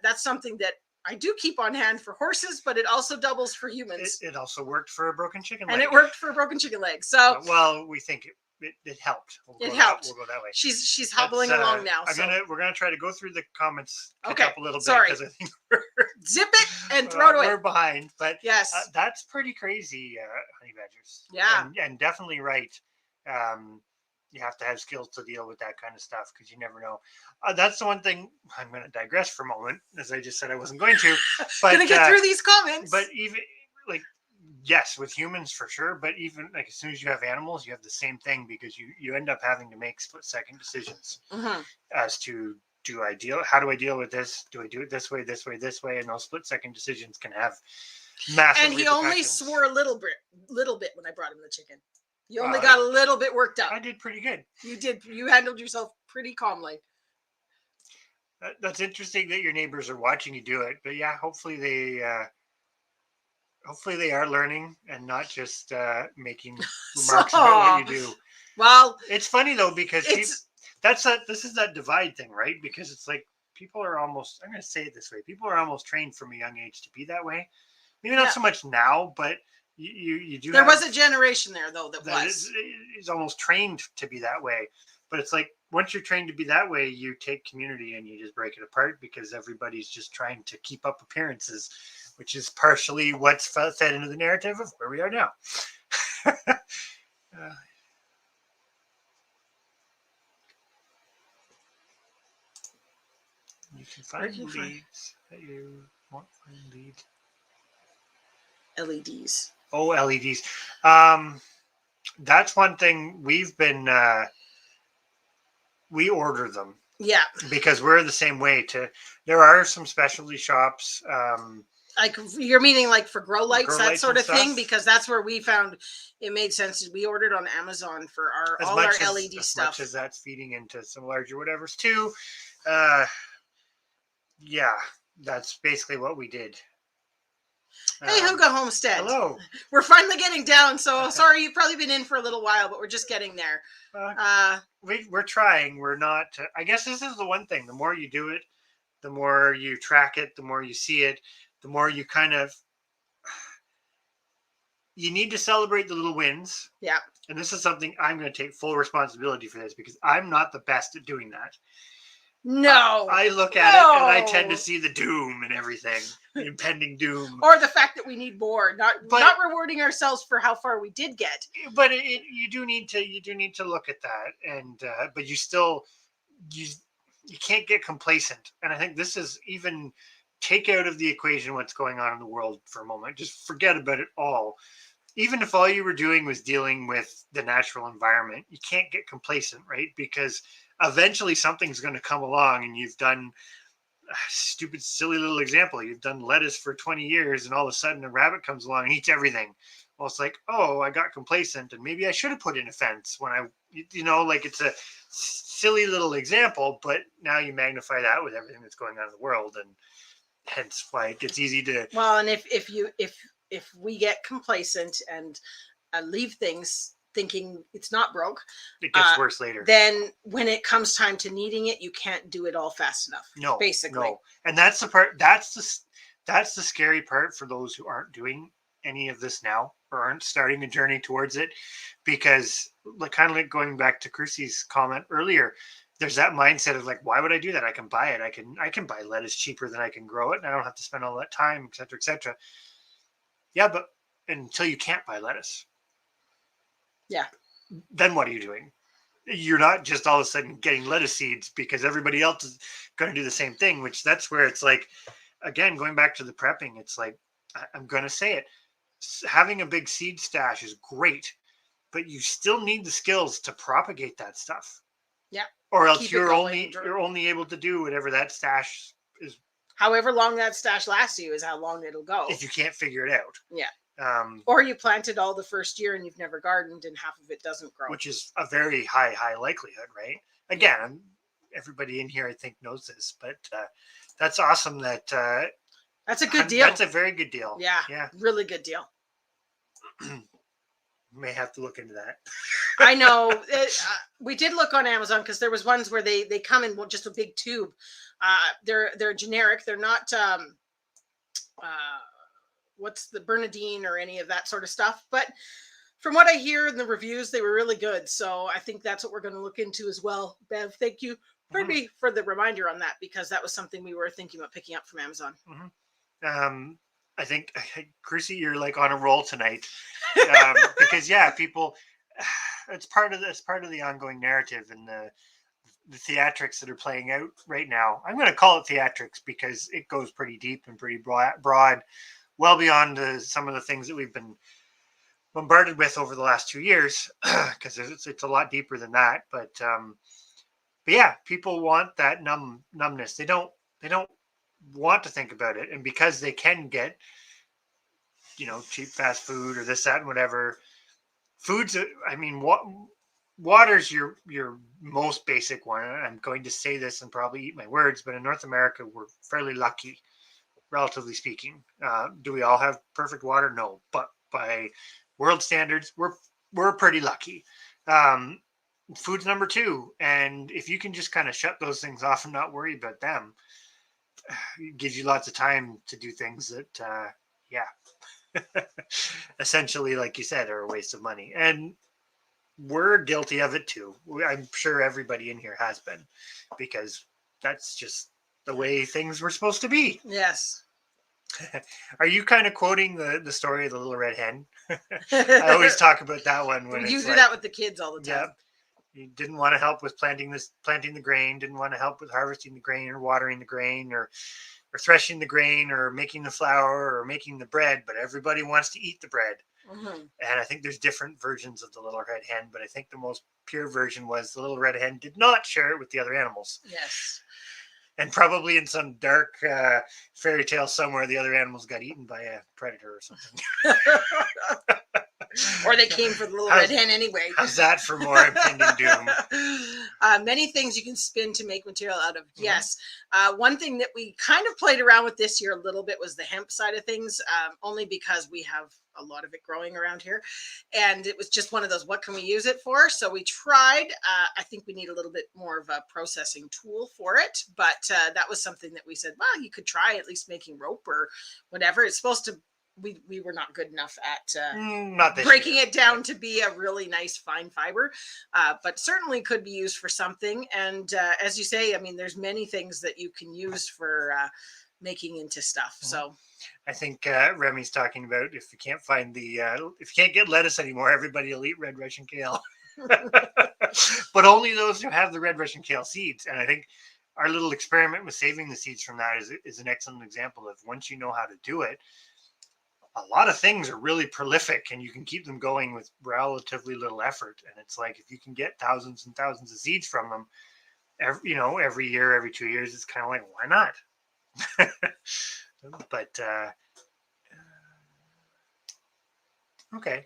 that's something that I do keep on hand for horses, but it also doubles for humans. It also worked for a broken chicken leg. And it worked for a broken chicken leg. So, well, we think it helped. It helped. We'll go that way. She's hobbling along now. We're gonna try to go through the comments up a little bit, because I think zip it and throw it away. We're behind, but yes, that's pretty crazy, honey badgers. Yeah, and definitely right. You have to have skills to deal with that kind of stuff, because you never know. That's the one thing. I'm going to digress for a moment, as I just said I wasn't going to. But going to get through these comments. But even yes, with humans for sure. But even as soon as you have animals, you have the same thing, because you end up having to make split-second decisions as to how do I deal with this? Do I do it this way, this way, this way? And those split-second decisions can have massive. And he only swore a little bit when I brought him the chicken. You only got a little bit worked up. I did pretty good. You did. You handled yourself pretty calmly. That's interesting that your neighbors are watching you do it. But yeah, hopefully they are learning and not just making remarks about what you do. Well, it's funny though, because this is that divide thing, right? Because it's like people are almost, I'm going to say it this way, people are almost trained from a young age to be that way. Maybe not so much now, but you do. There was a generation there though that is almost trained to be that way. But it's like, once you're trained to be that way, you take community and you just break it apart, because everybody's just trying to keep up appearances, which is partially what's fed into the narrative of where we are now. You can find leads that you want to find leads. LEDs. Oh, LEDs. That's one thing we've been, we order them. Yeah. Because we're the same way there are some specialty shops Like you're meaning like for grow lights, Grow that lights sort and of thing, stuff. because that's where we found it made sense. We ordered on Amazon for our As all our much as LED as much stuff. as that's feeding into some larger whatevers too. Uh, yeah, that's basically what we did. Hey, Huga Homestead, Hello. we're finally getting down. So sorry, you've probably been in for a little while, but we're just getting there. Uh, Uh, we're trying. We're not. I guess this is the one thing. The more you do it, the more you track it, the more you see it, the more you kind of. You need to celebrate the little wins. yeah. And this is something I'm going to take full responsibility for this because I'm not the best at doing that. No. I look at it and I tend to No. see the doom and everything, the impending doom. Or the fact that we need more, not But rewarding ourselves for how far we did get. you do need to look at that, and but you still you you can't get complacent. And I think this is even take out of the equation what's going on in the world for a moment. Just forget about it all. Even if all you were doing was dealing with the natural environment, you can't get complacent, right? Because eventually something's going to come along and you've done a stupid, silly little example. You've done lettuce for 20 years and all of a sudden a rabbit comes along and eats everything. Well, it's like, oh, I got complacent and maybe I should have put in a fence when like it's a silly little example, but now you magnify that with everything that's going on in the world. And hence why it gets easy to. Well, and if we get complacent and leave things thinking it's not broke, It gets worse later. then when it comes time to needing it, you can't do it all fast enough. No, basically. no. And that's the part. That's the scary part for those who aren't doing any of this now or aren't starting a journey towards it, because like kind of like going back to Crucy's comment earlier, there's that mindset of like, why would I do that? I can buy it. I can buy lettuce cheaper than I can grow it, and I don't have to spend all that time, et cetera, et cetera. Yeah, but until you can't buy lettuce, Yeah. then what are you doing? You're not just all of a sudden getting lettuce seeds because everybody else is going to do the same thing, which that's where it's like, again, going back to the prepping, it's like, I'm going to say it. Having a big seed stash is great, but you still need the skills to propagate that stuff. Yeah. Or else Keep it you're going. only able to do whatever that stash is. However long that stash lasts you is how long it'll go. If you can't figure it out. Yeah. Or you planted all the first year and you've never gardened and half of it doesn't grow. Which is a very high likelihood, right? Again, everybody in here I think knows this, but that's awesome. That's a good deal. That's a very good deal. Yeah. Really good deal. May have to look into that. I know. We did look on Amazon because there was ones where they come in just a big tube. They're generic. They're not what's the Bernadine or any of that sort of stuff. But from what I hear in the reviews, they were really good. So I think that's what we're going to look into as well. Bev, thank you for the reminder on that, because that was something we were thinking about picking up from Amazon. I think, Chrissy, you're like on a roll tonight, because people, it's part of the ongoing narrative and the theatrics that are playing out right now. I'm going to call it theatrics because it goes pretty deep and pretty broad, well beyond some of the things that we've been bombarded with over the last 2 years, because it's a lot deeper than that. But yeah, people want that numbness. They don't want to think about it, and because they can get cheap fast food or this, that, and whatever foods. I mean, water's your most basic one. I'm going to say this and probably eat my words, but in North America, we're fairly lucky, relatively speaking. Do we all have perfect water? No, but by world standards, we're pretty lucky. Food's number 2, and if you can just kind of shut those things off and not worry about them, it gives you lots of time to do things that, essentially, like you said, are a waste of money. And we're guilty of it too. I'm sure everybody in here has been, because that's just the way things were supposed to be. Yes. Are you kind of quoting the story of the little red hen? I always talk about that one when you do that with the kids all the time. Yeah. You didn't want to help with planting the grain, didn't want to help with harvesting the grain or watering the grain or threshing the grain or making the flour or making the bread, but everybody wants to eat the bread. And I think there's different versions of the little red hen, but I think the most pure version was the little red hen did not share it with the other animals. Yes. And probably in some dark fairy tale somewhere, the other animals got eaten by a predator or something. Or they came for the little red hen anyway. How's that for more impending doom? Many things you can spin to make material out of. Yes. One thing that we kind of played around with this year a little bit was the hemp side of things, only because we have a lot of it growing around here. And it was just one of those, what can we use it for? So we tried. I think we need a little bit more of a processing tool for it. But that was something that we said, well, you could try at least making rope or whatever. It's supposed to we were not good enough at not breaking it down to be a really nice fine fiber, but certainly could be used for something. And as you say, I mean, there's many things that you can use for making into stuff. So I think Remy's talking about if you can't find the if you can't get lettuce anymore, everybody will eat red Russian kale. But only those who have the red Russian kale seeds. And I think our little experiment with saving the seeds from that is an excellent example of, once you know how to do it, a lot of things are really prolific and you can keep them going with relatively little effort. And it's like, if you can get thousands and thousands of seeds from them every year, every 2 years, it's kind of like, why not? But okay.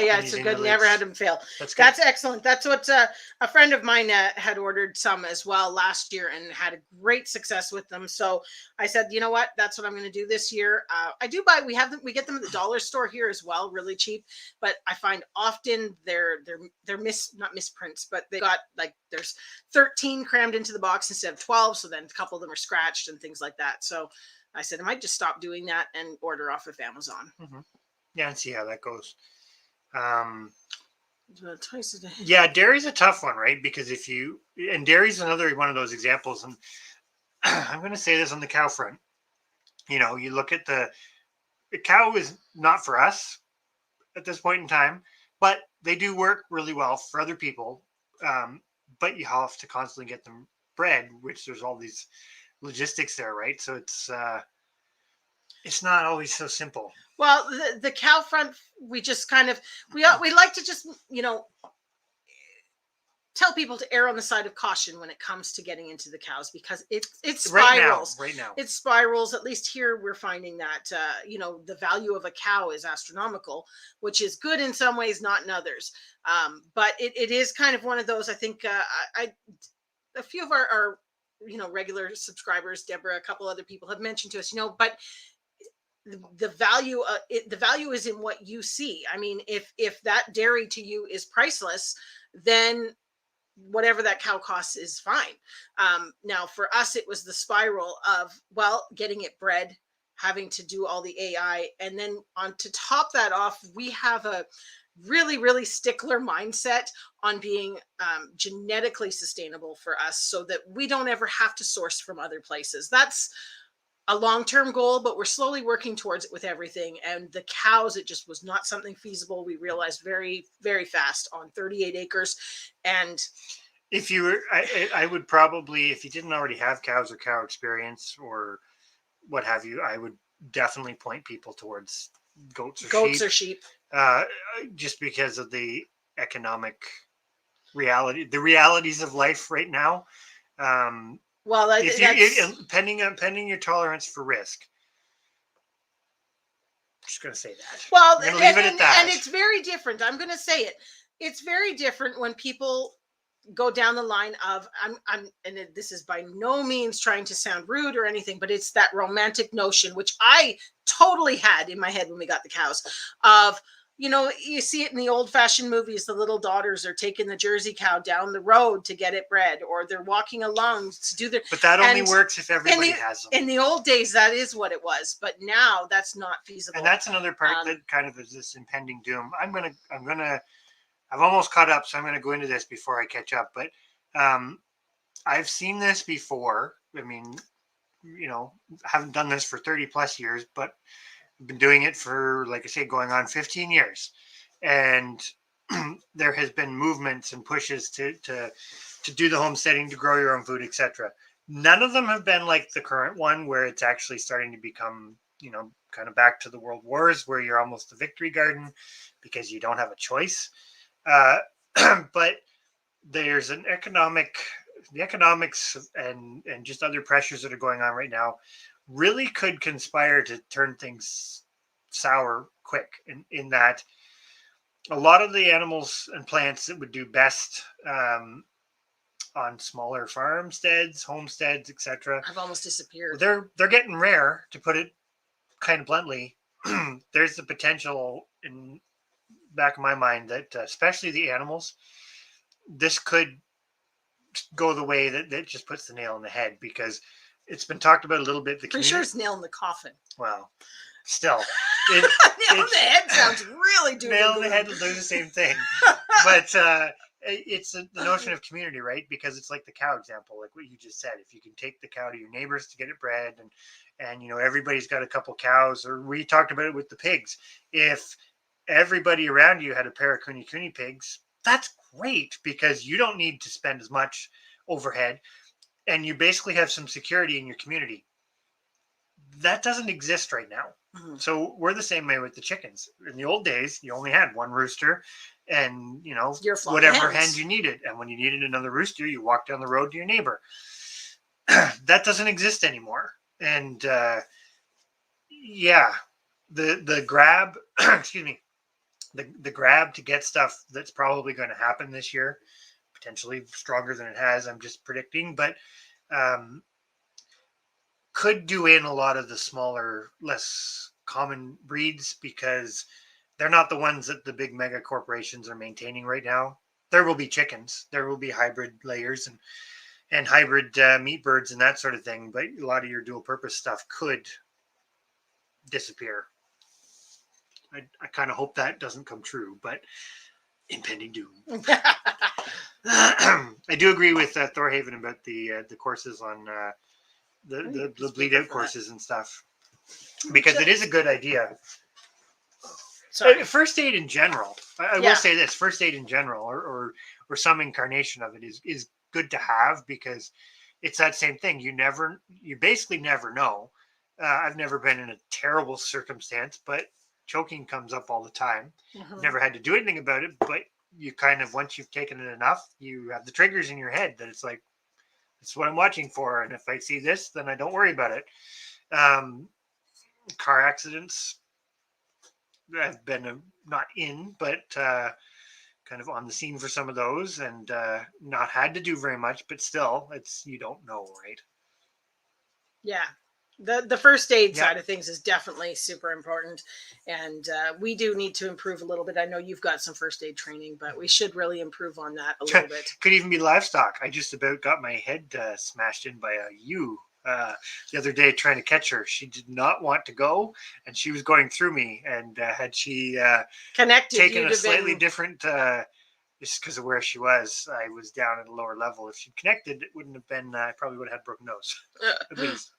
Yeah, it's a good. Never had them fail. That's excellent. That's what a friend of mine had ordered some as well last year and had a great success with them. So I said, you know what, that's what I'm going to do this year. I do buy. We get them at the dollar store here as well, really cheap. But I find often they're not misprints, but they got like there's 13 crammed into the box instead of 12. So then a couple of them are scratched and things like that. So I said I might just stop doing that and order off of Amazon. Yeah, and see how that goes. Yeah, dairy's a tough one, right? Because dairy's another one of those examples, and I'm going to say this on the cow front. You look at the cow is not for us at this point in time, but they do work really well for other people. But you have to constantly get them bred, which there's all these logistics there, right? So it's not always so simple. Well, the cow front, we just kind of we like to just tell people to err on the side of caution when it comes to getting into the cows, because it spirals. Right now, it spirals. At least here, we're finding that the value of a cow is astronomical, which is good in some ways, not in others. But it is kind of one of those. I think a few of our regular subscribers, Deborah, a couple other people have mentioned to us, but the value is in what you see. I mean, if that dairy to you is priceless, then whatever that cow costs is fine. Now for us, it was the spiral of, well, getting it bred, having to do all the AI, and then on to top that off, we have a really, really stickler mindset on being genetically sustainable for us, so that we don't ever have to source from other places. That's a long-term goal, but we're slowly working towards it with everything. And the cows, it just was not something feasible. We realized very, very fast on 38 acres. And if you were, I would probably, if you didn't already have cows or cow experience or what have you, I would definitely point people towards goats or sheep. Just because of the economic the realities of life right now. Well, pending your tolerance for risk. I'm just going to say that. Well, I'm leave it at that. And it's very different. I'm going to say it. It's very different when people go down the line of and this is by no means trying to sound rude or anything, but it's that romantic notion, which I totally had in my head when we got the cows, of, you see it in the old-fashioned movies. The little daughters are taking the Jersey cow down the road to get it bred, or they're walking along to do their. But that only works if everybody has them. In the old days, that is what it was. But now that's not feasible. And that's another part that kind of is this impending doom. I've almost caught up, so I'm going to go into this before I catch up. But I've seen this before. I mean, haven't done this for 30 plus years, but been doing it for, like I say, going on 15 years, and there has been movements and pushes to do the homesteading, to grow your own food, etc. None of them have been like the current one, where it's actually starting to become, kind of back to the world wars, where you're almost the victory garden because you don't have a choice. But there's an economic the economics and just other pressures that are going on right now really could conspire to turn things sour quick in that a lot of the animals and plants that would do best on smaller farmsteads, homesteads, etc. I've almost disappeared. They're getting rare, to put it kind of bluntly. There's the potential in back of my mind that especially the animals, this could go the way that just puts the nail in the head, because it's been talked about a little bit. The Pretty sure community, it's nail in the coffin. well, still, it, Nail in the head sounds really doom nail and in the gloom. head will do the same thing. But it's the notion of community, right? Because it's like the cow example, like what you just said. If you can take the cow to your neighbors to get it bred, and everybody's got a couple cows, or we talked about it with the pigs. If everybody around you had a pair of kuni pigs, that's great, because you don't need to spend as much overhead, and you basically have some security in your community. That doesn't exist right now. Mhm. So we're the same way with the chickens. In the old days, you only had one rooster and, Your flock of whatever hens. hen you needed. And when you needed another rooster, you walked down the road to your neighbor. That doesn't exist anymore. And yeah, the grab, excuse me, the grab to get stuff that's probably going to happen this year, potentially stronger than it has, I'm just predicting, but um, could do in a lot of the smaller, less common breeds, because they're not the ones that the big mega corporations are maintaining right now. There will be chickens, there will be hybrid layers and hybrid meat birds and that sort of thing, but a lot of your dual purpose stuff could disappear. I kind of hope that doesn't come true, but impending doom. I do agree with Thorhaven about the courses on the bleed out courses and stuff, because it is a good idea. Sorry. First aid in general, I Yeah. will say this: first aid in general, or some incarnation of it is good to have, because it's that same thing. You basically never know. I've never been in a terrible circumstance, but choking comes up all the time. Mhm. Never had to do anything about it, but you kind of, once you've taken it enough, you have the triggers in your head that it's like, that's what I'm watching for, and if I see this, then I don't worry about it. Car accidents, I've been not in, but kind of on the scene for some of those, and not had to do very much, but still, you don't know, right? Yeah. The first aid Yep. side of things is definitely super important, and we do need to improve a little bit. I know you've got some first aid training, but we should really improve on that a little bit. Could even be livestock. I just about got my head smashed in by a ewe the other day trying to catch her. She did not want to go, and she was going through me, and had she Connected, taken you'd a have slightly been different, just because of where she was, I was down at a lower level. If she'd connected, it wouldn't have been, I probably would have had broken nose, at least.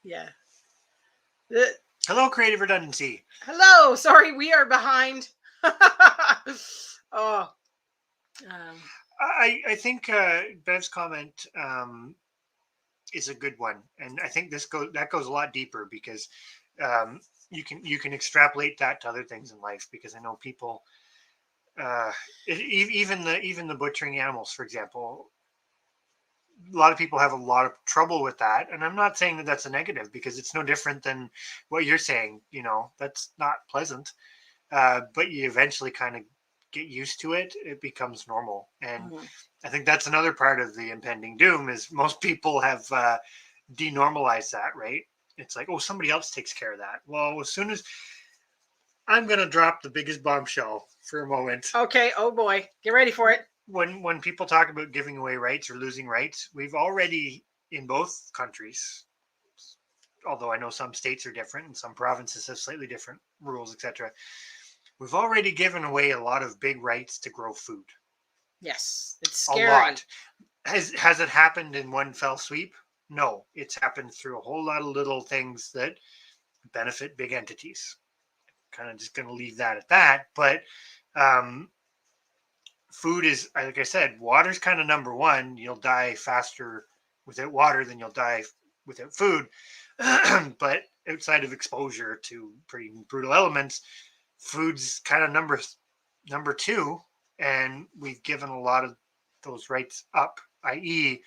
yeah. Hello, creative redundancy. Hello. Sorry, we are behind. Oh. I think Bev's comment is a good one, and I think that goes a lot deeper, because you can extrapolate that to other things in life, because I know people, even the butchering animals, for example. A lot of people have a lot of trouble with that, and I'm not saying that that's a negative, because it's no different than what you're saying. That's not pleasant, but you eventually kind of get used to it. It becomes normal, and I think that's another part of the impending doom, is most people have denormalized that, right? It's like, oh, somebody else takes care of that. Well, as soon as I'm going to drop the biggest bombshell for a moment. Okay. Oh boy, get ready for it. When people talk about giving away rights or losing rights, we've already, in both countries, although I know some states are different and some provinces have slightly different rules, etc. We've already given away a lot of big rights to grow food. Yes, it's scary. A lot. Has it happened in one fell sweep? No, it's happened through a whole lot of little things that benefit big entities. Kind of just going to leave that at that. But food is, like I said, water's kind of number one. You'll die faster without water than you'll die without food. But outside of exposure to pretty brutal elements, food's kind of number two, and we've given a lot of those rights up, i.e.,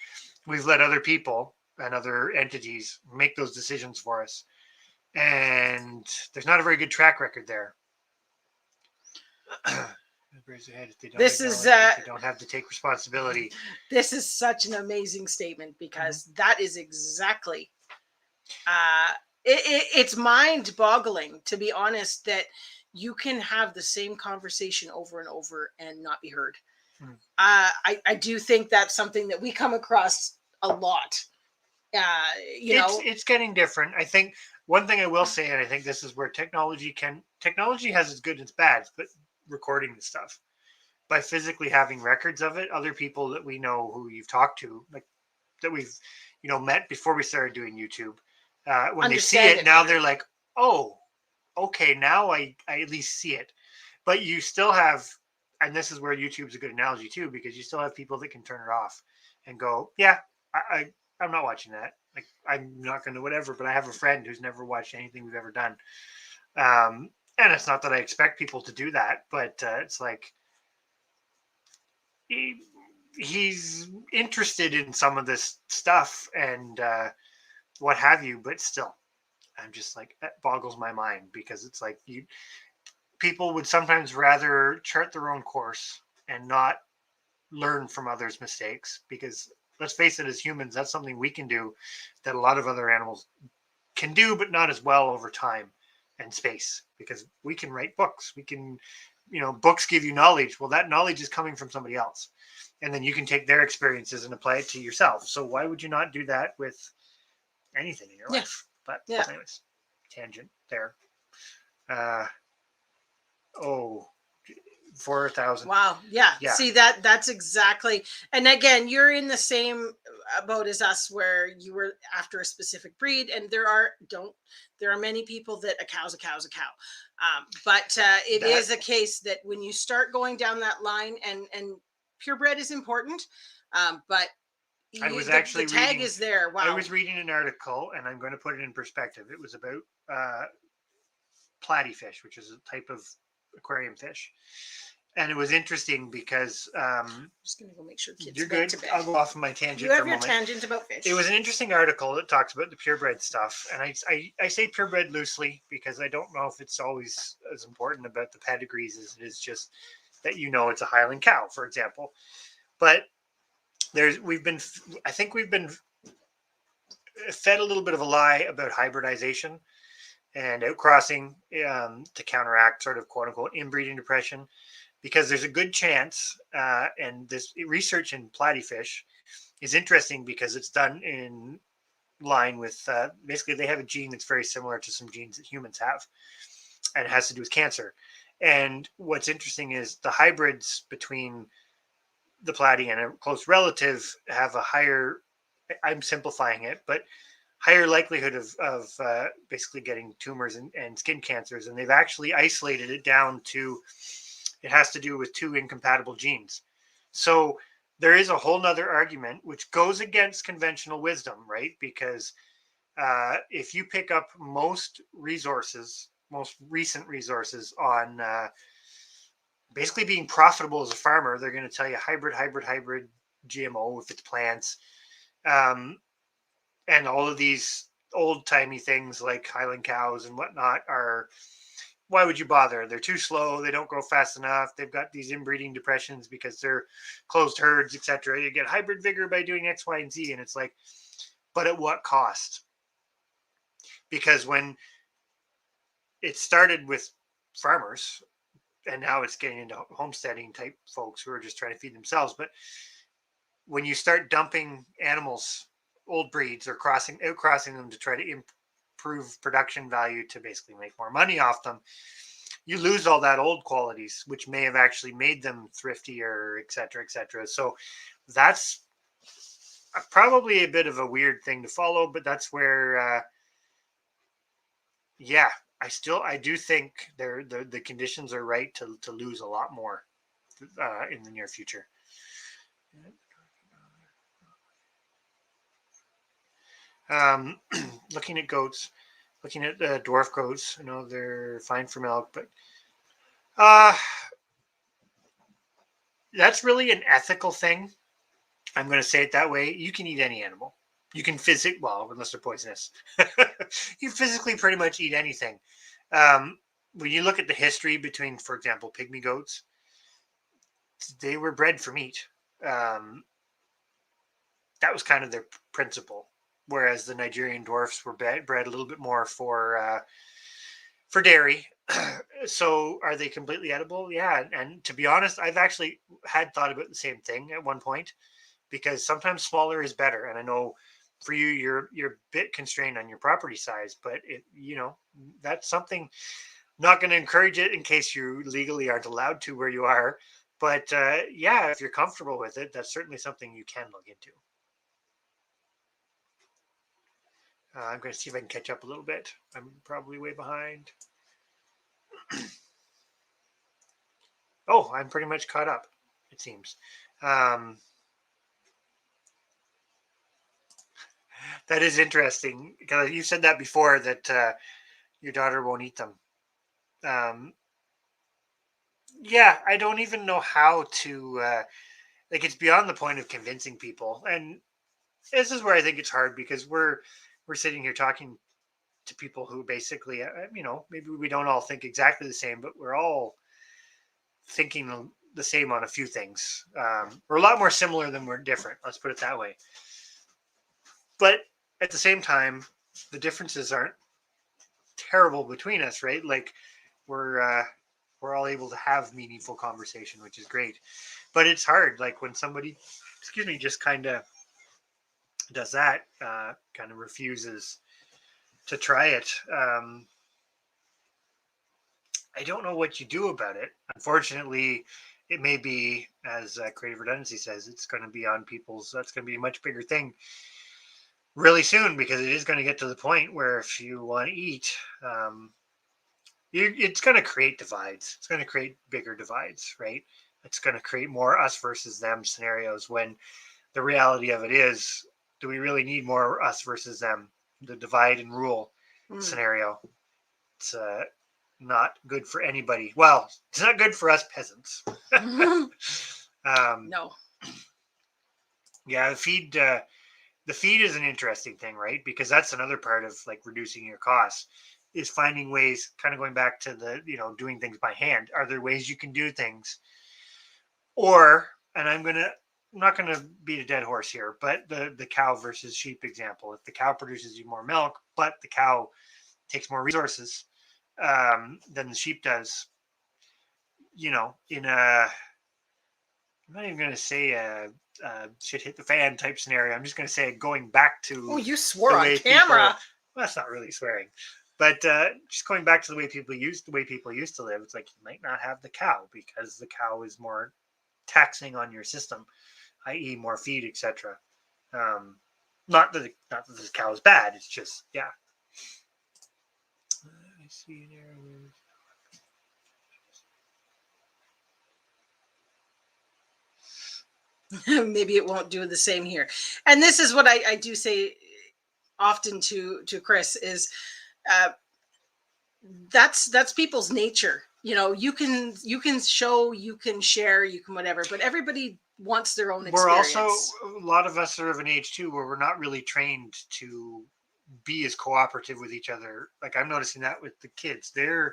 we've let other people and other entities make those decisions for us. And there's not a very good track record there. Raise their head if they don't This is acknowledge it, they don't have to take responsibility. this is such an amazing statement, because that is exactly it's mind-boggling, to be honest, that you can have the same conversation over and over and not be heard. I do think that's something that we come across a lot. It's getting different. I think one thing I will say, and I think this is where technology has its good and its bad, but recording the stuff by physically having records of it, other people that we know who you've talked to, like that we've met before we started doing YouTube, when they see it now, they're like, oh, okay, now I at least see it. But you still have, and this is where YouTube's a good analogy too, because you still have people that can turn it off and go, yeah, I'm not watching that. Like, I'm not going to whatever, but I have a friend who's never watched anything we've ever done. And it's not that I expect people to do that, but it's like he's interested in some of this stuff and what have you, but still, I'm just like, that boggles my mind, because it's like people would sometimes rather chart their own course and not learn from others' mistakes, because let's face it, as humans, that's something we can do that a lot of other animals can do, but not as well over time and space, because we can write books. We can, books give you knowledge. Well, that knowledge is coming from somebody else. And then you can take their experiences and apply it to yourself. So why would you not do that with anything in your life? But anyways, tangent there. 4,000. Wow. Yeah. See, that's exactly. And again, you're in the same boat as us, where you were after a specific breed, and there are many people that a cow's a cow's a cow. But it is a case that when you start going down that line, and purebred is important, but I was actually the tag reading, is there. Wow. I was reading an article, and I'm going to put it in perspective. It was about platyfish, which is a type of aquarium fish. And it was interesting because I'm just going to go make sure kids you're good. To bed. I'll go off of my tangent. You have your tangent about fish. It was an interesting article that talks about the purebred stuff, and I say purebred loosely because I don't know if it's always as important about the pedigrees as it is just that it's a Highland cow, for example. But we've been fed a little bit of a lie about hybridization and outcrossing to counteract sort of quote unquote inbreeding depression, because there's a good chance, and this research in platyfish is interesting because it's done in line with basically they have a gene that's very similar to some genes that humans have, and it has to do with cancer. And what's interesting is the hybrids between the platy and a close relative have a higher, I'm simplifying it, but higher likelihood of basically getting tumors and skin cancers. And they've actually isolated it down to, it has to do with two incompatible genes. So there is a whole nother argument which goes against conventional wisdom, right? Because if you pick up most recent resources on basically being profitable as a farmer, they're going to tell you hybrid, GMO if it's plants. And all of these old timey things like Highland cows and whatnot are, why would you bother? They're too slow. They don't grow fast enough. They've got these inbreeding depressions because they're closed herds, etc. You get hybrid vigor by doing X, Y, and Z. And it's like, but at what cost? Because when it started with farmers, and now it's getting into homesteading type folks who are just trying to feed themselves. But when you start dumping animals, old breeds, or outcrossing them to try to improve production value to basically make more money off them, you lose all that old qualities, which may have actually made them thriftier, et cetera, et cetera. So that's probably a bit of a weird thing to follow, but that's where, I do think the conditions are right to lose a lot more in the near future. Looking at goats, looking at the dwarf goats. They're fine for milk, but uh, that's really an ethical thing. I'm going to say it that way. You can eat any animal. You can well, unless they're poisonous. You physically pretty much eat anything. Um, when you look at the history between, for example, pygmy goats, they were bred for meat. Um, that was kind of their principle. Whereas the Nigerian dwarfs were bred a little bit more for dairy. So are they completely edible? Yeah. And to be honest, I've actually had thought about the same thing at one point, because sometimes smaller is better. And I know for you, you're a bit constrained on your property size, but that's something. Not going to encourage it in case you legally aren't allowed to where you are. But yeah, if you're comfortable with it, that's certainly something you can look into. I'm going to see if I can catch up a little bit. I'm probably way behind. Oh, I'm pretty much caught up, it seems. Um, that is interesting, because you said that before, that your daughter won't eat them. Um, yeah, I don't even know how to. Like, it's beyond the point of convincing people, and this is where I think it's hard, because we're sitting here talking to people who basically, maybe we don't all think exactly the same, but we're all thinking the same on a few things. We're a lot more similar than we're different. Let's put it that way. But at the same time, the differences aren't terrible between us, right? Like, we're uh, we're all able to have meaningful conversation, which is great. But it's hard, like when somebody, excuse me, just kind of does that, kind of refuses to try it. I don't know what you do about it. Unfortunately, it may be, as Creative Redundancy says, it's going to be on people's. That's going to be a much bigger thing really soon, because it is going to get to the point where if you want to eat, it's going to create divides. It's going to create bigger divides, right? It's going to create more us versus them scenarios, when the reality of it is, do we really need more us versus them? The divide and rule scenario. It's not good for anybody. Well, it's not good for us peasants. No. Yeah, the feed is an interesting thing, right? Because that's another part of, like, reducing your costs, is finding ways, kind of going back to the, doing things by hand. Are there ways you can do things? Or, and I'm not gonna beat a dead horse here, but the cow versus sheep example. If the cow produces you more milk, but the cow takes more resources than the sheep does, in a, I'm not even going to say a shit hit the fan type scenario. I'm just going to say, going back Oh, to you swore the on way people. camera. Well, that's not really swearing, but just going back to the way people used to live. It's like, you might not have the cow because the cow is more taxing on your system, i.e., more feed, etc. Not that this cow is bad. It's just, yeah. I see there. Maybe it won't do the same here. And this is what I do say often to Chris is, uh, that's people's nature. You can show, you can share, you can whatever, but everybody wants their own We're also, experience. a lot of us are of an age too where we're not really trained to be as cooperative with each other. Like, I'm noticing that with the kids. I'm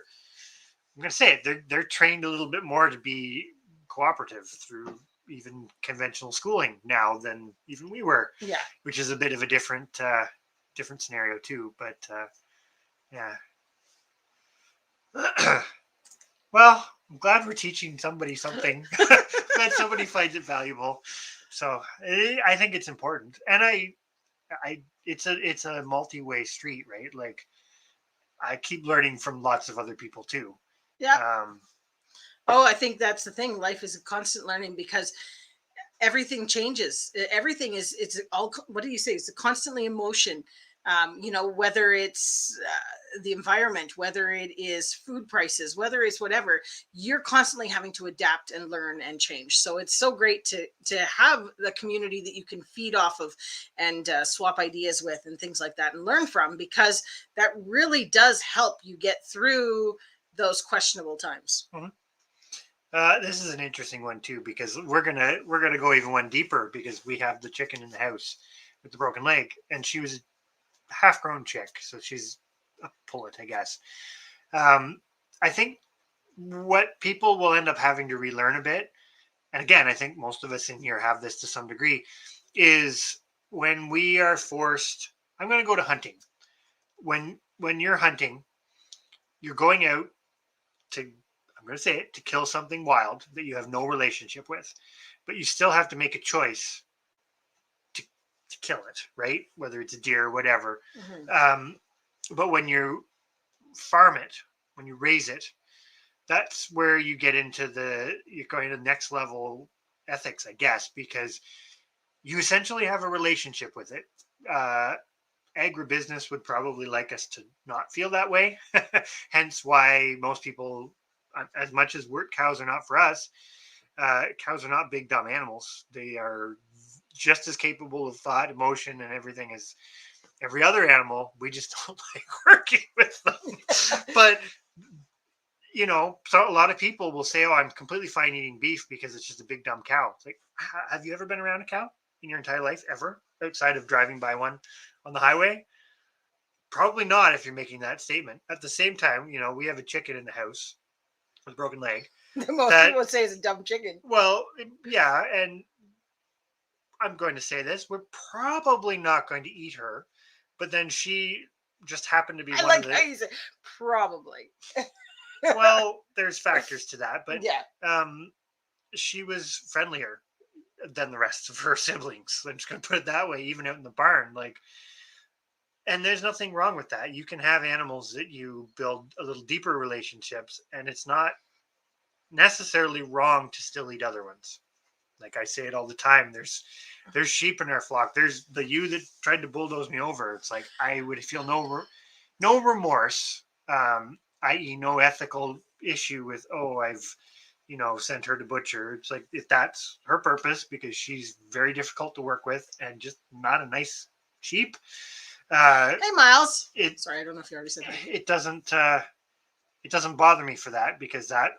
gonna say it, they're trained a little bit more to be cooperative through even conventional schooling now than even we were, Yeah. which is a bit of a different scenario too. But yeah. Well, I'm glad we're teaching somebody something. Glad somebody finds it valuable. So I think it's important, and it's a multi-way street, right? Like, I keep learning from lots of other people too. Yeah. Um, Oh, I think that's the thing. Life is a constant learning, because everything changes. Everything is, it's all, what do you say? It's constantly in motion. Whether it's the environment, whether it is food prices, whether it's whatever, you're constantly having to adapt and learn and change. So it's so great to have the community that you can feed off of and swap ideas with and things like that and learn from, because that really does help you get through those questionable times. Mhm. This is an interesting one too, because we're gonna go even one deeper, because we have the chicken in the house with the broken leg, and she was a half-grown chick, so she's a pullet, I guess. Um, I think what people will end up having to relearn a bit, and again, I think most of us in here have this to some degree, is when we are forced. I'm going to go to hunting. When you're hunting, you're going out to, I'm going to say it, to kill something wild that you have no relationship with, but you still have to make a choice to, to kill it, right? Whether it's a deer or whatever. Mm-hmm. But when you farm it, when you raise it, that's where you get into you're going to the next level ethics, I guess, because you essentially have a relationship with it. Uh, Agribusiness would probably like us to not feel that way. Hence why most people, as much as cows are not for us, cows are not big dumb animals. They are just as capable of thought, emotion, and everything as every other animal. We just don't like working with them. But so a lot of people will say, "Oh, I'm completely fine eating beef because it's just a big dumb cow." It's like, have you ever been around a cow in your entire life, ever, outside of driving by one on the highway? Probably not if you're making that statement. At the same time, we have a chicken in the house with a broken leg. Most That people would say it's a dumb chicken. Well, yeah, and I'm going to say this: we're probably not going to eat her, but then she just happened to be I one of like the. how you say probably. Well, there's factors to that, but Yeah. she was friendlier than the rest of her siblings. I'm just going to put it that way, even out in the barn. And there's nothing wrong with that. You can have animals that you build a little deeper relationships, and it's not necessarily wrong to still eat other ones. Like I say it all the time. There's sheep in our flock. There's the ewe that tried to bulldoze me over. It's like I would feel no remorse, i.e., no ethical issue with, oh, I've sent her to butcher. It's like, if that's her purpose, because she's very difficult to work with and just not a nice sheep. Hey, Miles. It Sorry, I don't know if you already said that. it doesn't bother me for that, because that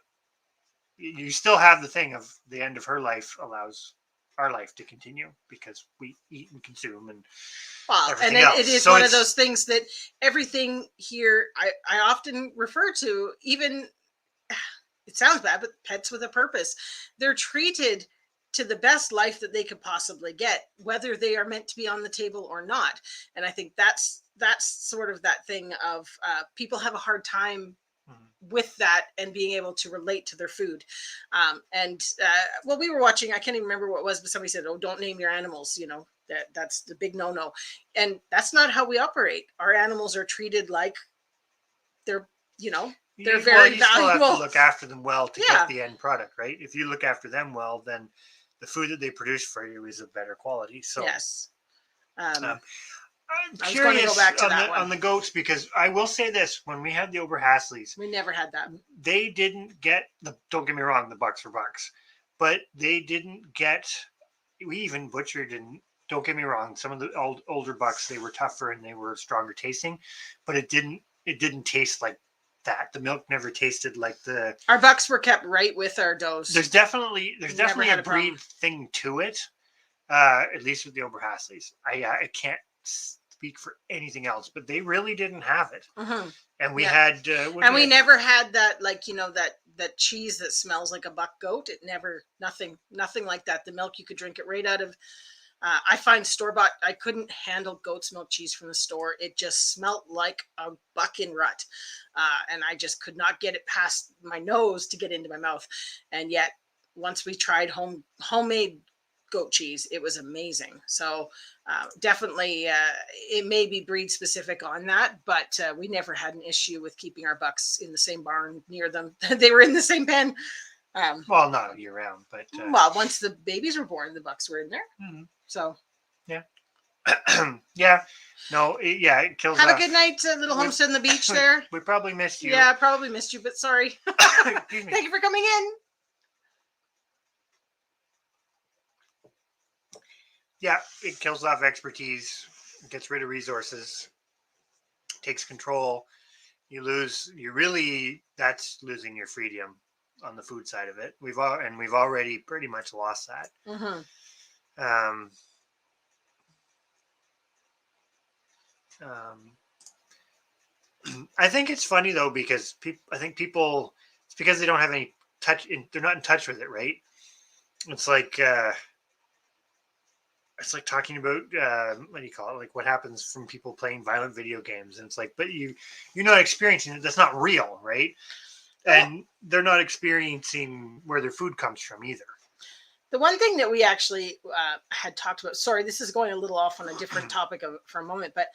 you still have the thing of the end of her life allows our life to continue, because we eat and consume and Well, and everything else. it is So one of it's those things that everything here I often refer to, even it sounds bad, but pets with a purpose. They're treated to the best life that they could possibly get, whether they are meant to be on the table or not. And I think that's sort of that thing of people have a hard time with that and being able to relate to their food. Well, we were watching, I can't even remember what it was, but somebody said, "Oh, don't name your animals," that's the big no-no. And that's not how we operate. Our animals are treated like they're they're very you still have to valuable. look after them well to Yeah. get the end product, right? If you look after them well, then the food that they produce for you is of better quality. So Yes. um, I'm I was going to go curious back to on that the one. goats, because I will say this: when we had the Oberhasleys, We never had that. they didn't get the. Don't get me wrong, the bucks were bucks, but they didn't get. We even butchered, and don't get me wrong, some of the older bucks, they were tougher and they were stronger tasting, but it didn't taste like that. The milk never tasted like the. Our bucks were kept right with our does. There's definitely Never had a a breed problem. thing to it. At least with the Oberhasleys, I can't speak for anything else, but they really didn't have it. Mm-hmm. And we Yeah. had, And we never had that, like, that cheese that smells like a buck goat. It never, nothing like that. The milk, you could drink it right out of. I find store-bought, I couldn't handle goat's milk cheese from the store. It just smelt like a bucking rut. And I just could not get it past my nose to get into my mouth. And yet, once we tried homemade goat cheese, it was amazing. So definitely, it may be breed specific on that, but we never had an issue with keeping our bucks in the same barn near them. They were in the same pen. well, not year round, but Well, once the babies were born, the bucks were in there. mm-hmm. So Yeah. Yeah, no, it kills Have a off. good night, little We, homestead on the beach there. we probably missed you. Yeah, probably missed you, but sorry. Excuse me. Thank you for coming in. Yeah, it kills off expertise, gets rid of resources, takes control. That's losing your freedom on the food side of it. We've already pretty much lost that. Mm-hmm. Um, um, I think it's funny though because I think people, it's because they don't have any they're not in touch with it, right? It's like talking about what do you call it? Like what happens from people playing violent video games, and it's like, but you're not experiencing it. That's not real, right? And they're not experiencing where their food comes from either. The one thing that we actually had talked about, sorry, this is going a little off on a different topic for a moment, but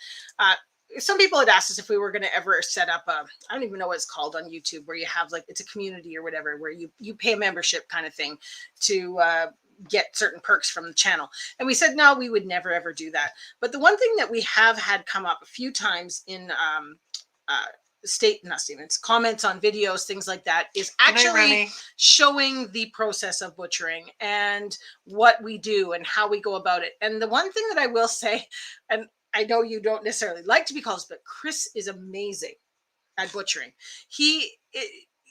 some people had asked us if we were going to ever set up I don't even know what it's called on YouTube, where you have like, it's a community or whatever, where you pay a membership kind of thing to get certain perks from the channel. And we said, no, we would never, ever do that. But the one thing that we have had come up a few times in not statements, comments on videos, things like that, is actually showing the process of butchering and what we do and how we go about it. And the one thing that I will say, and I know you don't necessarily like to be called, but Chris is amazing at butchering.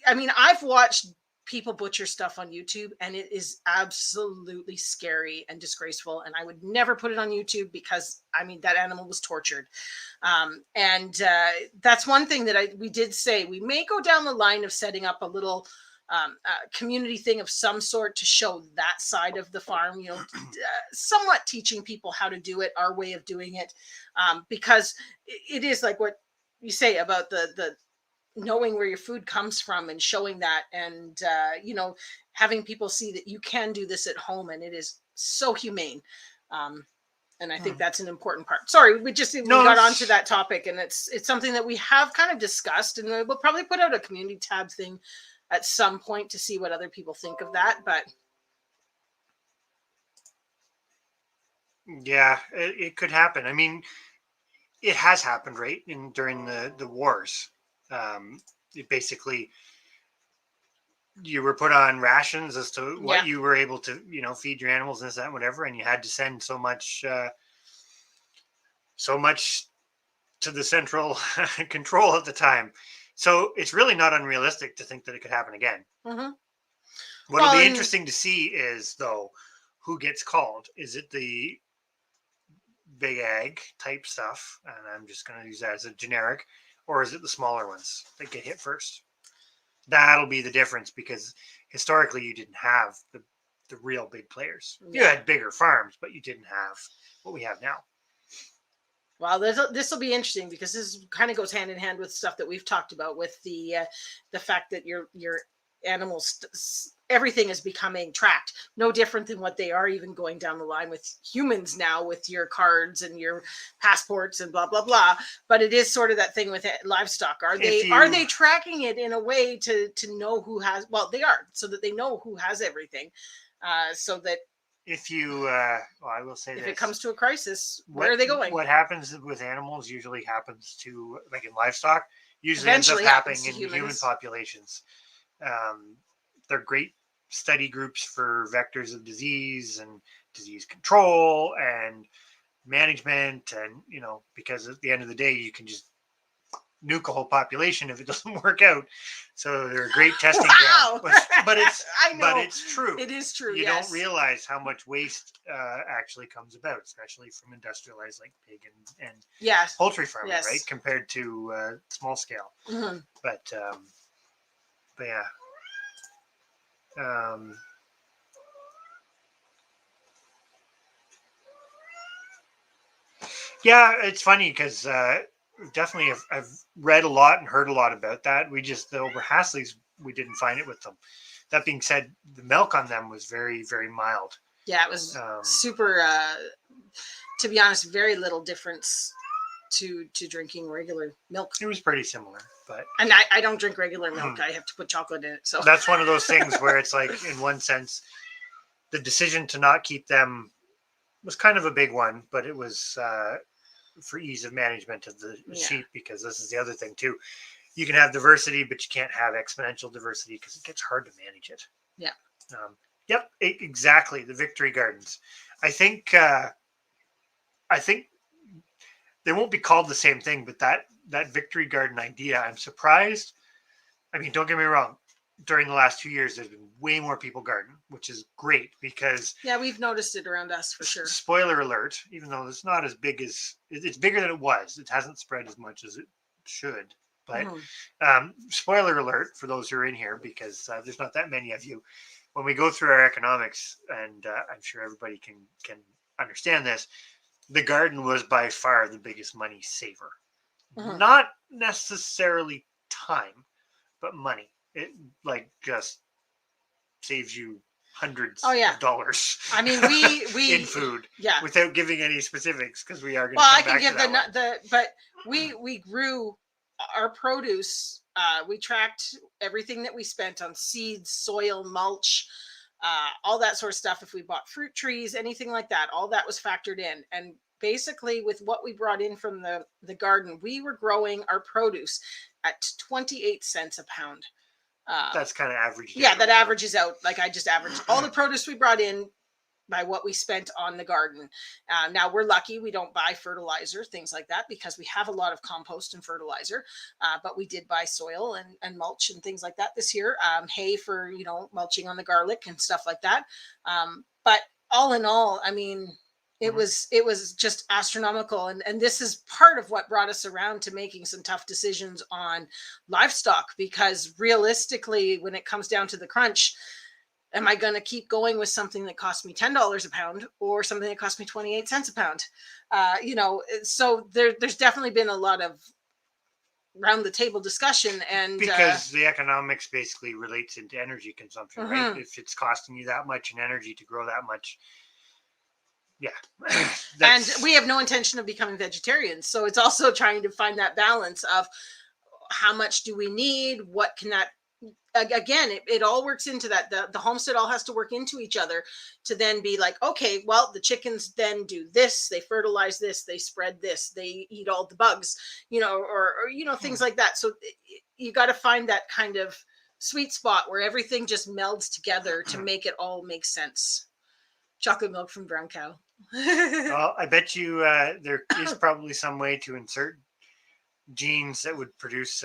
I've watched people butcher stuff on YouTube, and it is absolutely scary and disgraceful. And I would never put it on YouTube because, that animal was tortured. And that's one thing that we did say. We may go down the line of setting up a little community thing of some sort to show that side of the farm, somewhat teaching people how to do it, our way of doing it, because it is like what you say about the knowing where your food comes from and showing that, and having people see that you can do this at home, and it is so humane. And I think that's an important part. Sorry, we got onto that topic, and it's something that we have kind of discussed, and we'll probably put out a community tab thing at some point to see what other people think of that. But yeah, it could happen. It has happened, right? During the wars, it basically, you were put on rations as to what you were able to, feed your animals and this, that, and whatever, and you had to send so much to the central control at the time. So it's really not unrealistic to think that it could happen again. Mm-hmm. What'll be interesting to see is, though, who gets called. Is it the big ag type stuff, and I'm just going to use that as a generic, or is it the smaller ones that get hit first? That'll be the difference, because historically you didn't have the real big players. You had bigger farms, but you didn't have what we have now. Well, this will be interesting, because this kind of goes hand in hand with stuff that we've talked about with the fact that your animals, everything is becoming tracked, no different than what they are even going down the line with humans now, with your cards and your passports and blah blah blah. But it is sort of that thing with livestock. Are they tracking it in a way to know who has? Well, they are, so that they know who has everything, so that if you I will say if it comes to a crisis, where are they going? What happens with animals usually happens to, like in livestock, usually ends up happening in human populations. They're great study groups for vectors of disease and disease control and management, and because at the end of the day you can just nuke a whole population if it doesn't work out. So they're a great testing ground. But it's but it's true. It is true. You don't realize how much waste actually comes about, especially from industrialized, like pig and poultry farming, right? Compared to small scale. Mm-hmm. But yeah. Yeah, it's funny because definitely I've read a lot and heard a lot about that. The over Hasleys, we didn't find it with them. That being said, the milk on them was very, very mild. Yeah, it was super, to be honest, very little difference to drinking regular milk. It was pretty similar, but... And I don't drink regular milk. I have to put chocolate in it. So that's one of those things where it's like, in one sense, the decision to not keep them was kind of a big one, but it was for ease of management of the Yeah. sheep, because this is the other thing too. You can have diversity, but you can't have exponential diversity because it gets hard to manage it. Yeah. Yep, exactly. The victory gardens. I think uh, I think they won't be called the same thing, but that victory garden idea, I'm surprised. I mean, don't get me wrong. During the last 2 years, there's been way more people garden, which is great because Yeah, we've noticed it around us for sure. spoiler alert, even though it's not as big as it's bigger than it was, it hasn't spread as much as it should. But Mhm. spoiler alert for those who are in here, because there's not that many of you. When we go through our economics, and I'm sure everybody can understand this, the garden was by far the biggest money saver. Mhm. Not necessarily time, but money. It like just saves you Oh hundreds yeah. of dollars I mean, in we food, yeah. without giving any specifics, because we are going to Well, I come can back to give that one. but we grew our produce. We tracked everything that we spent on seeds, soil, mulch, all that sort of stuff. If we bought fruit trees, anything like that, all that was factored in. And basically, with what we brought in from the garden, we were growing our produce at 28 cents a pound. Um, That's kind of averaged yeah, out that over. averages out. Like I just averaged all the produce we brought in by what we spent on the garden. Now we're lucky we don't buy fertilizer, things like that, because we have a lot of compost and fertilizer. But we did buy soil and mulch and things like that this year. Hay for mulching on the garlic and stuff like that. But all in all, I mean, Mhm. it was just astronomical, and this is part of what brought us around to making some tough decisions on livestock, because realistically, when it comes down to the crunch, am I going to keep going with something that cost me $10 a pound or something that cost me 28 cents a pound? So there's definitely been a lot of round the table discussion, and Because the economics basically relates into energy consumption, right? mhm. If it's costing you that much in energy to grow that much, yeah, And that's we have no intention of becoming vegetarians. So it's also trying to find that balance of how much do we need? What can that again, it all works into that. The homestead all has to work into each other to then be like, okay, well, the chickens then do this, they fertilize this, they spread this, they eat all the bugs, or things like that. So you got to find that kind of sweet spot where everything just melds together to make it all make sense. Chocolate milk from brown cow. well, I bet you there is probably some way to insert genes that would produce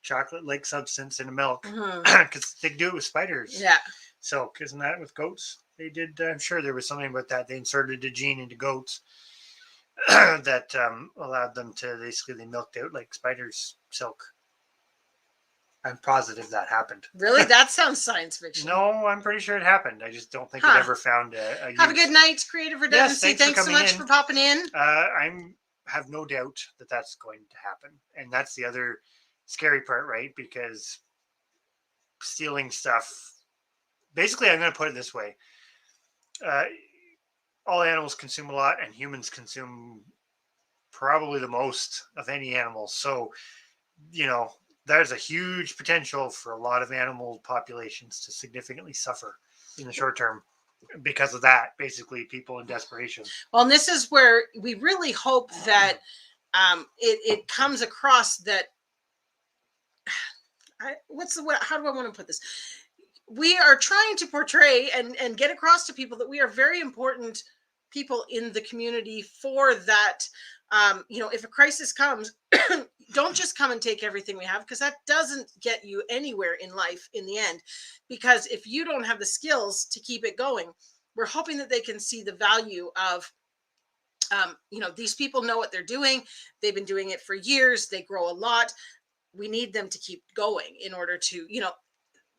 chocolate-like substance in the milk, Mhm. because they do it with spiders. Yeah. Silk, isn't that with goats? They did. I'm sure there was something about that. They inserted a gene into goats that allowed them to basically they milked out like spiders' silk. I'm positive that happened. Really? That sounds science fiction. No, I'm pretty sure it happened. I just don't think it Huh. ever found a Have a good use. night, Creative Yes, Redundancy. thanks for Thanks so coming much in. for popping in. I'm have no doubt that that's going to happen, and that's the other scary part, right? Because stealing stuff. Basically, I'm going to put it this way: uh, all animals consume a lot, and humans consume probably the most of any animal. So, you know, there's a huge potential for a lot of animal populations to significantly suffer in the short term because of that. Basically, people in desperation. Well, and this is where we really hope that it comes across that how do I want to put this? We are trying to portray and get across to people that we are very important people in the community for that. If a crisis comes, don't just come and take everything we have, because that doesn't get you anywhere in life in the end. Because if you don't have the skills to keep it going, we're hoping that they can see the value of these people know what they're doing. They've been doing it for years. They grow a lot. We need them to keep going in order to,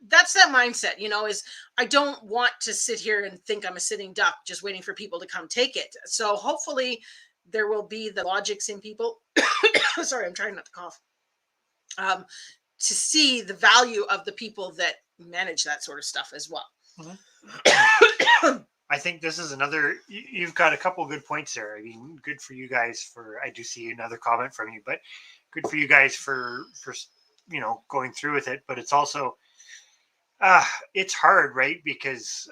that's that mindset, is I don't want to sit here and think I'm a sitting duck just waiting for people to come take it. So hopefully there will be the logics in people. Sorry, I'm trying not to cough. Um, to see the value of the people that manage that sort of stuff as well. I think this is another. You've got a couple of good points there. I mean, good for you guys for. I do see another comment from you, but good for you guys for going through with it. But it's also it's hard, right? Because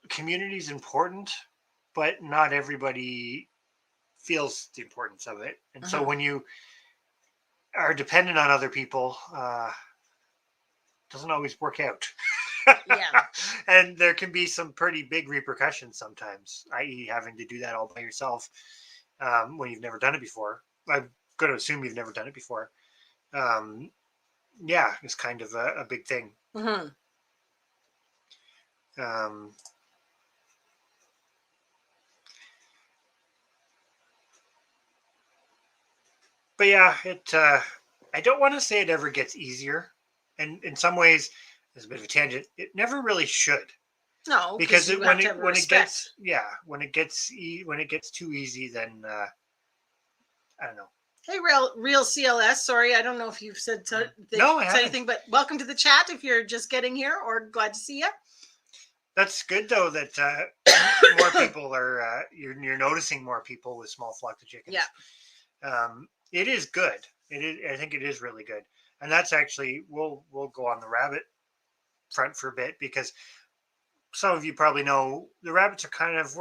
community is important, but not everybody feels the importance of it. And so Mhm. when you are dependent on other people, doesn't always work out. Yeah. And there can be some pretty big repercussions sometimes, i.e., having to do that all by yourself when you've never done it before. I'm going to assume you've never done it before. Um, yeah, it's kind of a big thing. Mhm. Um, but yeah, it. I don't want to say it ever gets easier, and in some ways, there's a bit of a tangent. It never really should, No, because because you have to have a when it gets respect. when it gets too easy, then I don't know. Hey, real CLS. Sorry, I don't know if you've No, I said haven't. anything, but welcome to the chat. If you're just getting here, or glad to see you. That's good though that more people are you're noticing more people with small flocks of Yeah. chickens. It is good. It is. I think it is really good, and that's actually we'll go on the rabbit front for a bit because some of you probably know the rabbits are kind of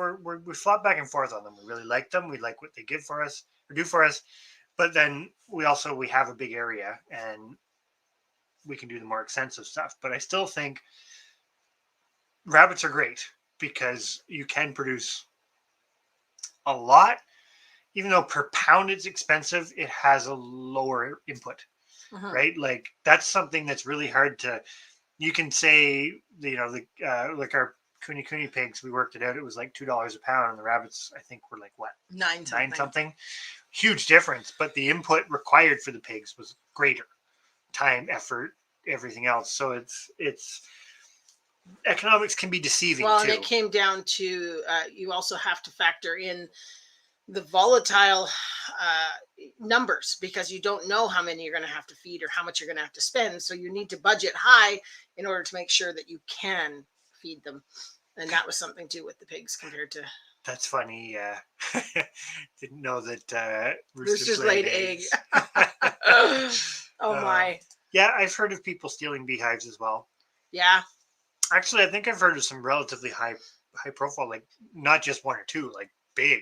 we flop back and forth on them. We really like them. We like what they give for us or do for us, but then we have a big area and we can do the more extensive stuff. But I still think rabbits are great because you can produce a lot. Even though per pound it's expensive, it has a lower input, Mhm. right? Like that's something that's really hard to. You can say, like our kuni pigs, we worked it out. It was like $2 a pound, and the rabbits, I think, were like what, Nine nine something. something. Huge difference, but the input required for the pigs was greater. Time, effort, everything else. So it's economics can be deceiving Well, and it too. came down to you also have to factor in the volatile numbers because you don't know how many you're going to have to feed or how much you're going to have to spend. So you need to budget high in order to make sure that you can feed them. And that was something too with the pigs compared to That's funny. Didn't know that roosters roosters laid laid egg. eggs. Oh uh, my. yeah, I've heard of people stealing beehives as well. Yeah. Actually, I think I've heard of some relatively high profile, like not just one or two, like big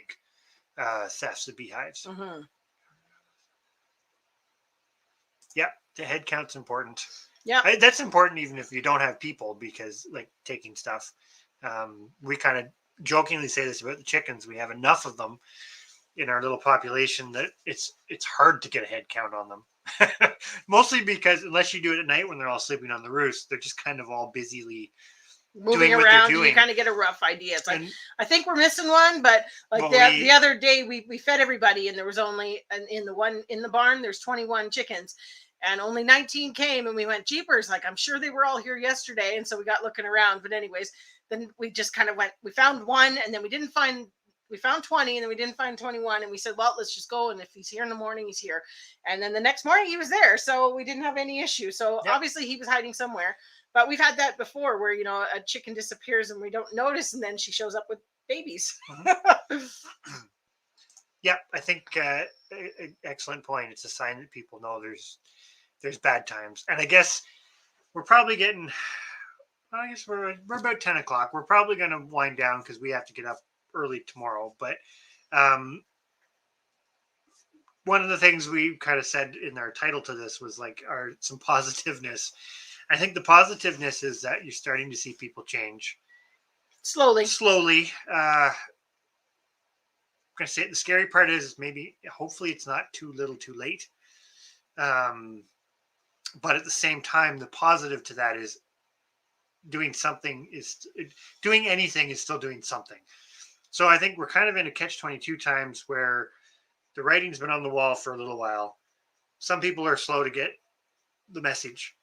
thefts of beehives. Hmm. Yeah, the head count's important. Yep. That's important even if you don't have people because like taking stuff. We kind of jokingly say this about the chickens. We have enough of them in our little population that it's hard to get a head count on them. Mostly because unless you do it at night when they're all sleeping on the roost, they're just kind of all busily Moving doing what they're around and you doing. kind of get a rough idea. It's like And I think we're missing one, but like well, the we other day we fed everybody and there was only in the one in the barn there's 21 chickens and only 19 came and we went jeepers, like I'm sure they were all here yesterday, and so we got looking around. But anyways, then we just kind of went, we found one and then we found 20 and then we didn't find 21 and we said, well, let's just go, and if he's here in the morning he's here. And then the next morning he was there, so we didn't have any issue. So yep. obviously he was hiding somewhere, but we've had that before where, a chicken disappears and we don't notice, and then she shows up with babies. Mhm. Yep, I think excellent point. It's a sign that people know there's bad times, and I guess we're probably getting. I guess we're about 10 o'clock. We're probably going to wind down because we have to get up early tomorrow. But um, one of the things we kind of said in our title to this was like some positiveness. I think the positiveness is that you're starting to see people change Slowly. slowly. I'm gonna say the scary part is maybe hopefully it's not too little too late. Um, but at the same time, the positive to that is doing something is doing anything is still doing something. So I think we're kind of in a catch-22 times where the writing's been on the wall for a little while. Some people are slow to get the message.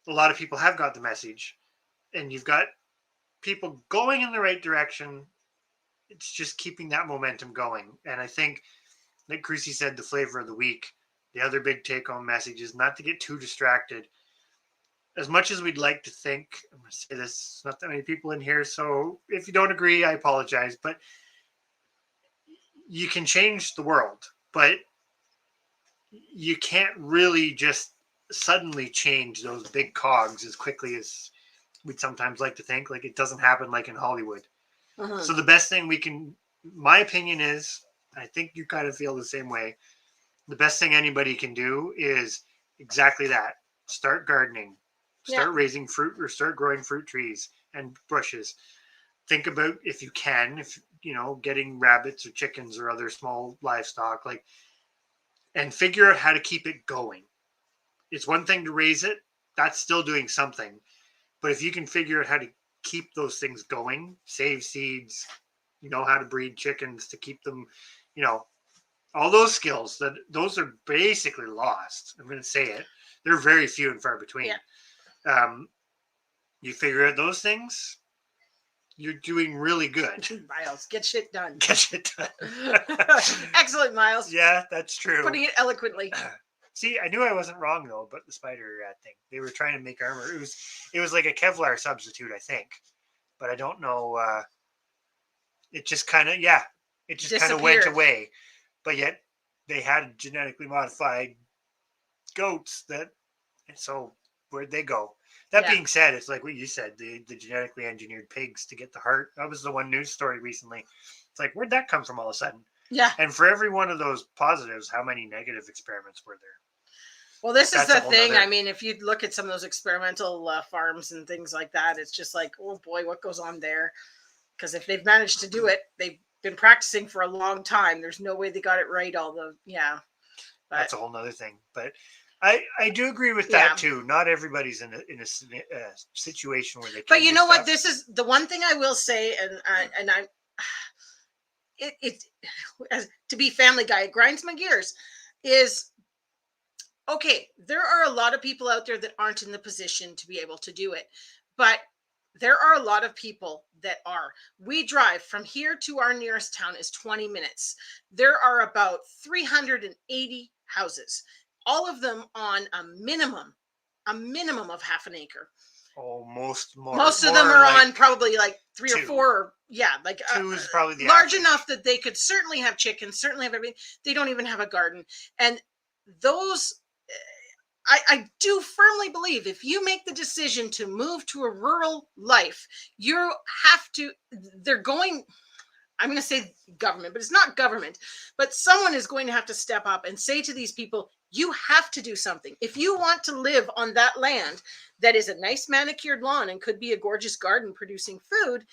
A lot of people have got the message, and you've got people going in the right direction. It's just keeping that momentum going. And I think, like Chrissy said, the flavor of the week, the other big take-home message is not to get too distracted. As much as we'd like to think, I'm going to say this, not that many people in here, so if you don't agree, I apologize, but you can change the world, but you can't really just suddenly change those big cogs as quickly as we'd sometimes like to think like it doesn't happen like in Hollywood. Mhm. So the best thing we can, my opinion is, I think you kind of feel the same way. The best thing anybody can do is exactly that. Start gardening, Yeah. start raising fruit or start growing fruit trees and bushes. Think about if you can, if getting rabbits or chickens or other small livestock, like, and figure out how to keep it going. It's one thing to raise it, that's still doing something. But if you can figure out how to keep those things going, save seeds, know how to breed chickens to keep them, you know, all those skills that those are basically lost. I'm going to say it. They're very few and far between. Yeah. Um, you figure out those things, you're doing really good. Miles, get shit done. Get shit done. Excellent, Miles. Yeah, that's true. Putting it eloquently. See, I knew I wasn't wrong though about the spider thing. They were trying to make armor. It was like a Kevlar substitute, I think, but I don't know. It just kind of it just kind of went Disappeared. away. But yet they had genetically modified goats that, and so where'd they go? That Yeah. being said, it's like what you said, the genetically engineered pigs to get the heart. That was the one news story recently. It's like, where'd that come from all of a sudden? Yeah. And for every one of those positives, how many negative experiments were there? Well, this is That's a the whole thing. nother- I mean, if you look at some of those experimental farms and things like that, it's just like, oh boy, what goes on there? Because if they've managed to do it, they've been practicing for a long time. There's no way they got it right. But That's a whole nother thing. But I do agree with Yeah. that too. Not everybody's in a situation where they can. But you do know what? stuff. This is the one thing I will say, and I it as to be Family Guy, it grinds my gears. Is okay. There are a lot of people out there that aren't in the position to be able to do it, but there are a lot of people that are. We drive from here to our nearest town is 20 minutes. There are about 380 houses, all of them on a minimum of half an acre. Oh, most of them are like on probably like three or two. four. Yeah, like two is probably the large average. enough that they could certainly have chickens, certainly have everything. They don't even have a garden, and those I do firmly believe if you make the decision to move to a rural life, you have to. They're going. I'm going to say government, but it's not government. But someone is going to have to step up and say to these people, you have to do something. If you want to live on that land that is a nice manicured lawn and could be a gorgeous garden producing food,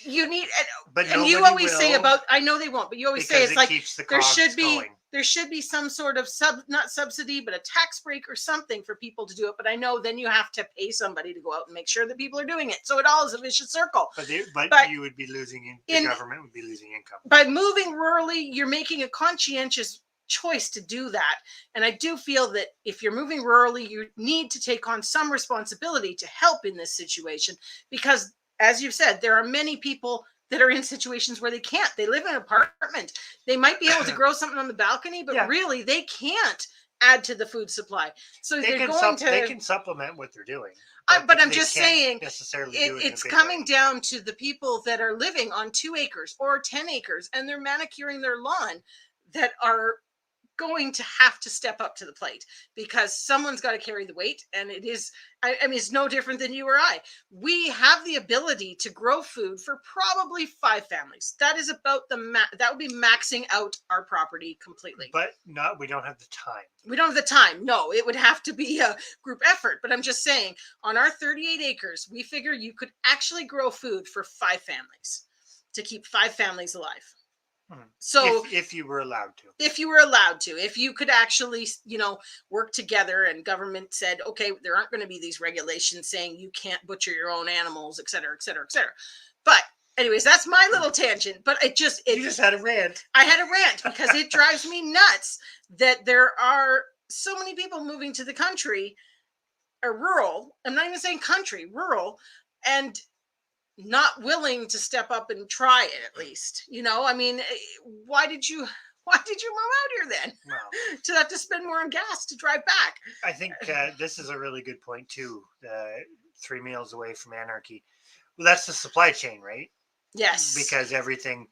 you need. But And you nobody always say will, about, I know they won't, but you always say because it's it like keeps the there cogs should be going. there should be some sort of not subsidy, but a tax break or something for people to do it. But I know then you have to pay somebody to go out and make sure that people are doing it. So it all is a vicious circle. But you would be losing the government would be losing income. By moving rurally, you're making a conscientious choice to do that. And I do feel that if you're moving rurally, you need to take on some responsibility to help in this situation. Because as you've said, there are many people that are in situations where they can't. They live in an apartment. They might be able to grow something on the balcony, but really they can't add to the food supply. So they can supplement what they're doing. But I'm just saying, necessarily it's coming down to the people that are living on 2 acres or 10 acres and they're manicuring their lawn that are going to have to step up to the plate because someone's got to carry the weight. And it is, I mean, it's no different than you or I. We have the ability to grow food for probably 5 families. That is about that would be maxing out our property completely. But we don't have the time. We don't have the time. No, it would have to be a group effort. But I'm just saying, on our 38 acres, we figure you could actually grow food for 5 families to keep 5 families alive. So if you were allowed to, if you could actually, work together and government said, okay, there aren't going to be these regulations saying you can't butcher your own animals, et cetera, et cetera, et cetera. But anyways, that's my little tangent. But you just had a rant. I had a rant because it drives me nuts that there are so many people moving to the country or rural. I'm not even saying country, rural, and not willing to step up and try it at least. I mean, why did you move out here then? Well, to have to spend more on gas to drive back. I think this is a really good point too. 3 meals away from anarchy. Well, that's the supply chain, right? Yes. Because everything,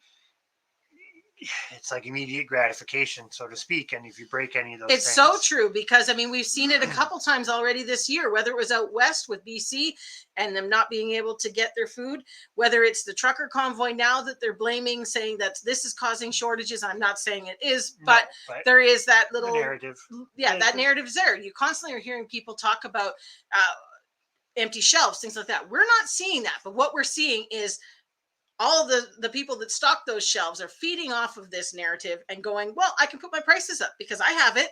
it's like immediate gratification, so to speak. And if you break any of those It's so things, true, because I mean, we've seen it a couple times already this year, whether it was out west with BC and them not being able to get their food, whether it's the trucker convoy now that they're blaming, saying that this is causing shortages. I'm not saying it is, no, but but there is that the little, narrative, yeah, that narrative is there. You constantly are hearing people talk about empty shelves, things like that. We're not seeing that, but what we're seeing is all of the people that stock those shelves are feeding off of this narrative and going, well, I can put my prices up because I have it.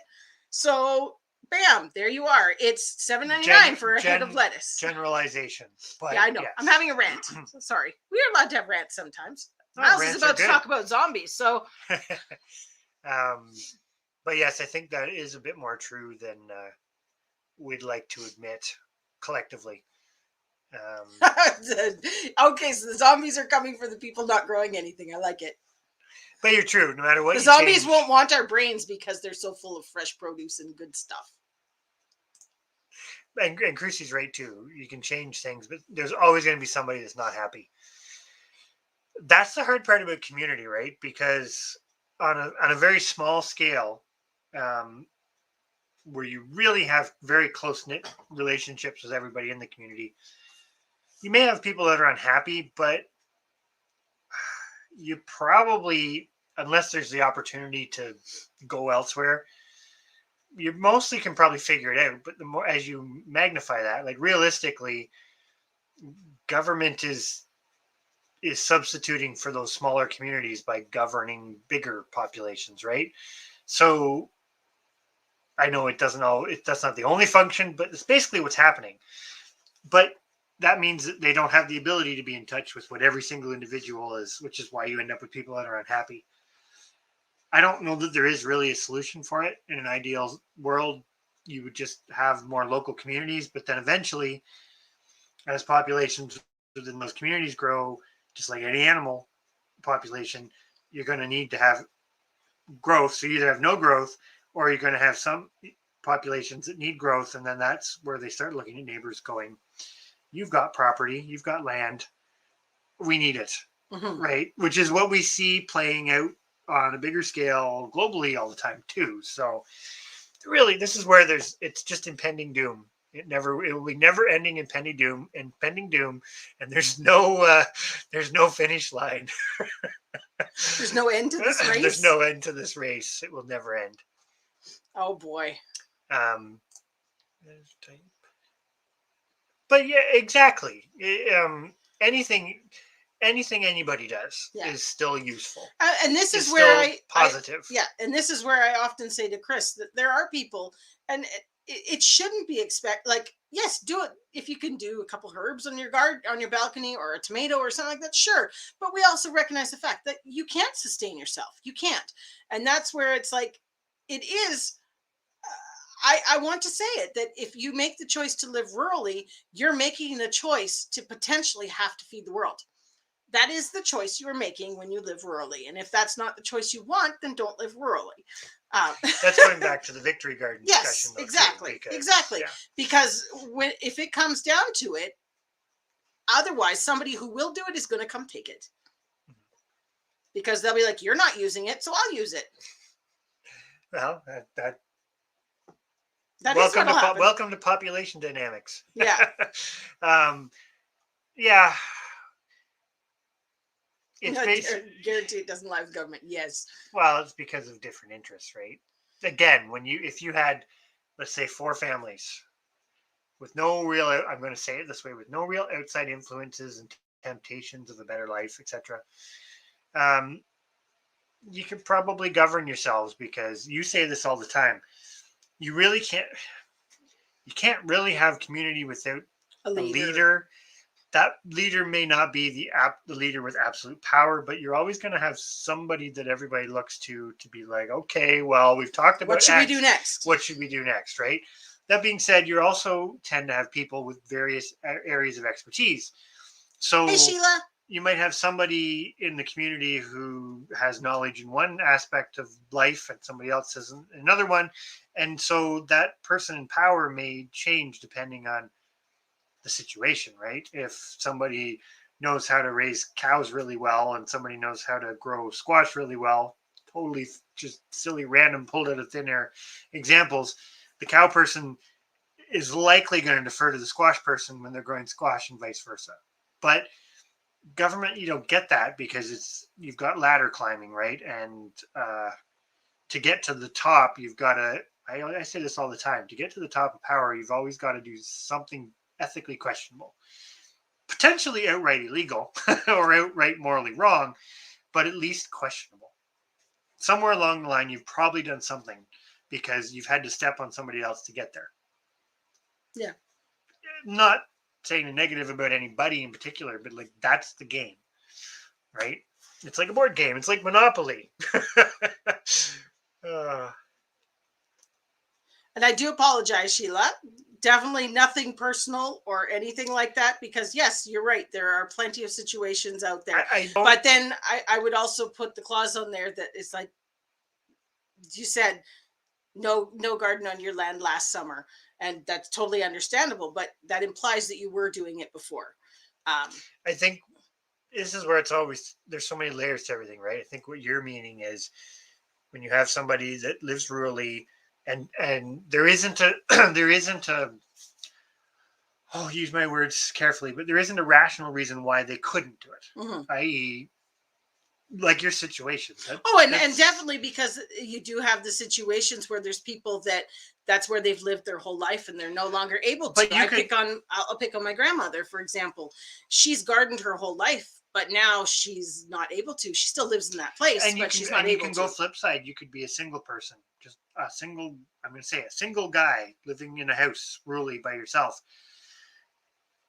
So bam, there you are. It's $7.99 for a head of lettuce. Generalization. But yeah, I know. yes. I'm having a rant. So sorry. We are allowed to have rants sometimes. No, Miles is rants about are to good. talk about zombies. So but yes, I think that is a bit more true than we'd like to admit collectively. okay, so the zombies are coming for the people not growing anything. I like it. But you're true. No matter what, The you zombies change, won't want our brains because they're so full of fresh produce and good stuff. and Chrissy's right too. You can change things, but there's always going to be somebody that's not happy. That's the hard part about community, right? Because on a very small scale, um, where you really have very close knit relationships with everybody in the community, you may have people that are unhappy, but you probably, unless there's the opportunity to go elsewhere, you mostly can probably figure it out. But the more as you magnify that, like realistically, government is substituting for those smaller communities by governing bigger populations, right? So I know that's not the only function, but it's basically what's happening. But that means that they don't have the ability to be in touch with what every single individual is, which is why you end up with people that are unhappy. I don't know that there is really a solution for it. In an ideal world, you would just have more local communities, but then eventually, as populations within those communities grow, just like any animal population, you're going to need to have growth. So you either have no growth, or you're going to have some populations that need growth, and then that's where they start looking at neighbors going, you've got property, you've got land, we need it. Mm-hmm. Right? Which is what we see playing out on a bigger scale globally all the time too. So really, this is where it's just impending doom. It will be never ending impending doom, and there's no finish line. There's no end to this race. There's no end to this race. It will never end. Oh boy. But yeah, exactly. Anything anybody does is still useful. And this is where positive. And this is where I often say to Chris that there are people, and it shouldn't be yes, do it if you can do a couple herbs on your garden, on your balcony, or a tomato or something like that, sure. But we also recognize the fact that you can't sustain yourself. You can't. And that's where it's like, it is, I want to say it, that if you make the choice to live rurally, you're making the choice to potentially have to feed the world. That is the choice you are making when you live rurally. And if that's not the choice you want, then don't live rurally. That's going back to the victory garden discussion. Yes, exactly. Because if it comes down to it, otherwise somebody who will do it is going to come take it. Because they'll be like, you're not using it, so I'll use it. Well, welcome to population dynamics. Yeah. Yeah. Guarantee it doesn't lie with government. Yes. Well, it's because of different interests, right? Again, if you had, let's say, 4 families with no real, I'm going to say it this way, with no real outside influences and temptations of a better life, etc. You could probably govern yourselves, because you say this all the time. You can't really have community without a leader. That leader may not be the leader with absolute power, but you're always going to have somebody that everybody looks to be like, okay, well, we've talked about what should we do next? What should we do next, right? That being said, you also tend to have people with various areas of expertise. So hey, Sheila. You might have somebody in the community who has knowledge in one aspect of life and somebody else has another one. And so that person in power may change depending on the situation, right? If somebody knows how to raise cows really well and somebody knows how to grow squash really well, totally just silly, random, pulled out of thin air examples, the cow person is likely going to defer to the squash person when they're growing squash and vice versa. But government, you don't get that because you've got ladder climbing, right? And to get to the top, you've got to. I say this all the time. To get to the top of power, you've always got to do something ethically questionable, potentially outright illegal or outright morally wrong, but at least questionable. Somewhere along the line, you've probably done something because you've had to step on somebody else to get there. Yeah. Not saying a negative about anybody in particular, but like that's the game, right? It's like a board game. It's like Monopoly. And I do apologize, Sheila. Definitely nothing personal or anything like that, because yes, you're right. There are plenty of situations out there. But then I would also put the clause on there that it's like you said, no garden on your land last summer. And that's totally understandable, but that implies that you were doing it before. I think this is where it's always, there's so many layers to everything, right? I think what you're meaning is when you have somebody that lives rurally and there isn't a there isn't a oh, use my words carefully, but there isn't a rational reason why they couldn't do it. Mhm. I.e., like your situation. And definitely because you do have the situations where there's people that's where they've lived their whole life and they're no longer able to. But I'll pick on my grandmother, for example. She's gardened her whole life, but now she's not able to. She still lives in that place, but she's not able to. You can go flip side. You could be a single person, just a single, I'm going to say a single guy living in a house rurally by yourself.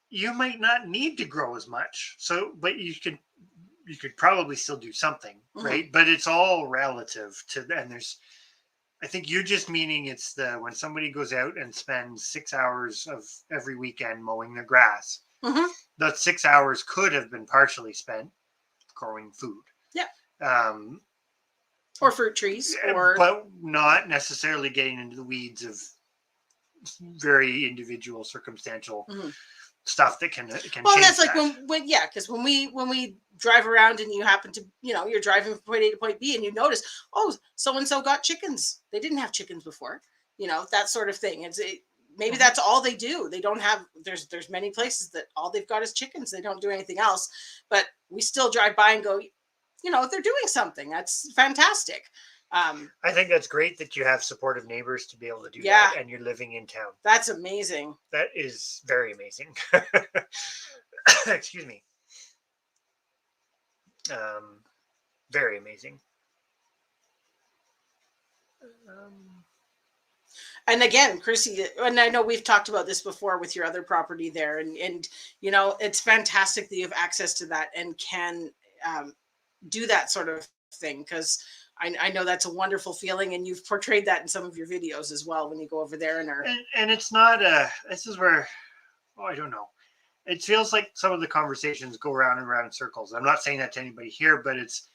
You might not need to grow as much. So, but you could probably still do something, right? But it's all relative to, and I think you're just meaning it's when somebody goes out and spends 6 hours of every weekend mowing their grass, that 6 hours could have been partially spent growing food. Yeah. Or fruit trees, but not necessarily getting into the weeds of very individual circumstantial stuff that can well, that's like when yeah, because when we drive around and you happen to, you're driving from point A to point B and you notice, oh, so and so got chickens, they didn't have chickens before, that sort of thing. Maybe that's all they do. They don't have, there's many places that all they've got is chickens, they don't do anything else, but we still drive by and go, they're doing something. That's fantastic. I think that's great that you have supportive neighbors to be able to do that, and you're living in town. That's amazing. That is very amazing. Excuse me. Very amazing. And again, Chrissy, and I know we've talked about this before with your other property there, and it's fantastic that you have access to that and can do that sort of thing, because I know that's a wonderful feeling, and you've portrayed that in some of your videos as well when you go over there and it's not this is where, I don't know. It feels like some of the conversations go around and around in circles. I'm not saying that to anybody here, but it's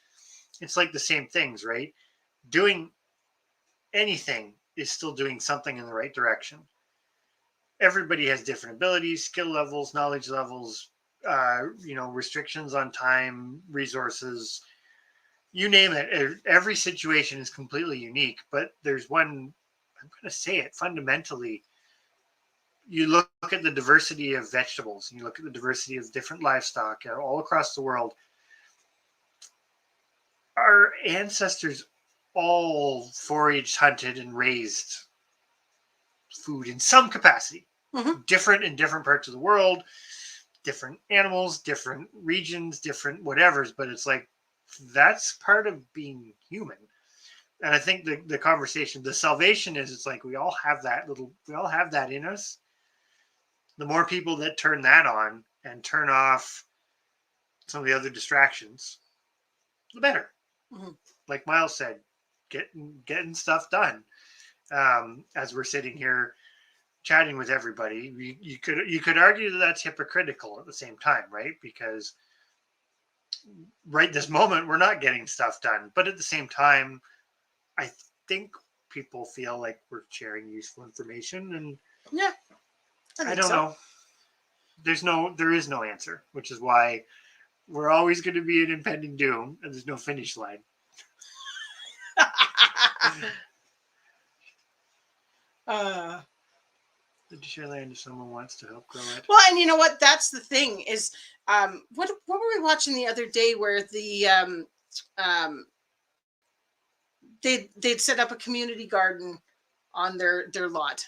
like the same things, right? Doing anything is still doing something in the right direction. Everybody has different abilities, skill levels, knowledge levels, restrictions on time, resources, you name it. Every situation is completely unique, but there's one, I'm going to say it fundamentally. You look at the diversity of vegetables, and you look at the diversity of different livestock all across the world. Our ancestors all foraged, hunted, and raised food in some capacity, different in different parts of the world, different animals, different regions, different whatevers, but it's like, that's part of being human. And I think the conversation, the salvation is, it's like we all have that in us. The more people that turn that on and turn off some of the other distractions, the better. Like Miles said, getting stuff done. As we're sitting here chatting with everybody, you could argue that that's hypocritical at the same time, right? Because right this moment we're not getting stuff done, but at the same time, I think people feel like we're sharing useful information, and I don't know. There is no answer, which is why we're always going to be an impending doom, and there's no finish line. uh, Did you share land if someone wants to help grow it? well, and you know what? That's the thing is, what were we watching the other day where um, they'd set up a community garden on their lot.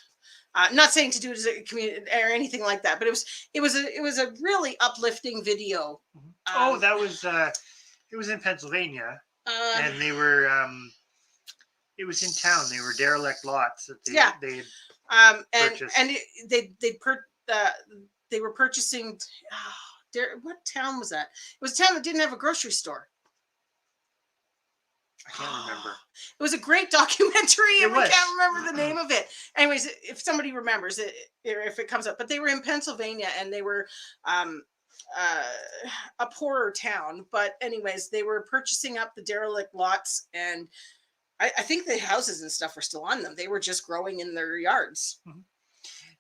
Not saying to do it as a community or anything like that, but it was a really uplifting video. Oh, Um, that was it was in Pennsylvania, uh, and they were it was in town. They were derelict lots that yeah, they had and purchased. they were purchasing. What town was that? It was a town that didn't have a grocery store. I can't remember. It was a great documentary, It and we was. can't remember the name of it. Anyways, if somebody remembers it, or if it comes up, but they were in Pennsylvania, and they were um, a poorer town. But anyways, they were purchasing up the derelict lots, and I think the houses and stuff were still on them. They were just growing in their yards.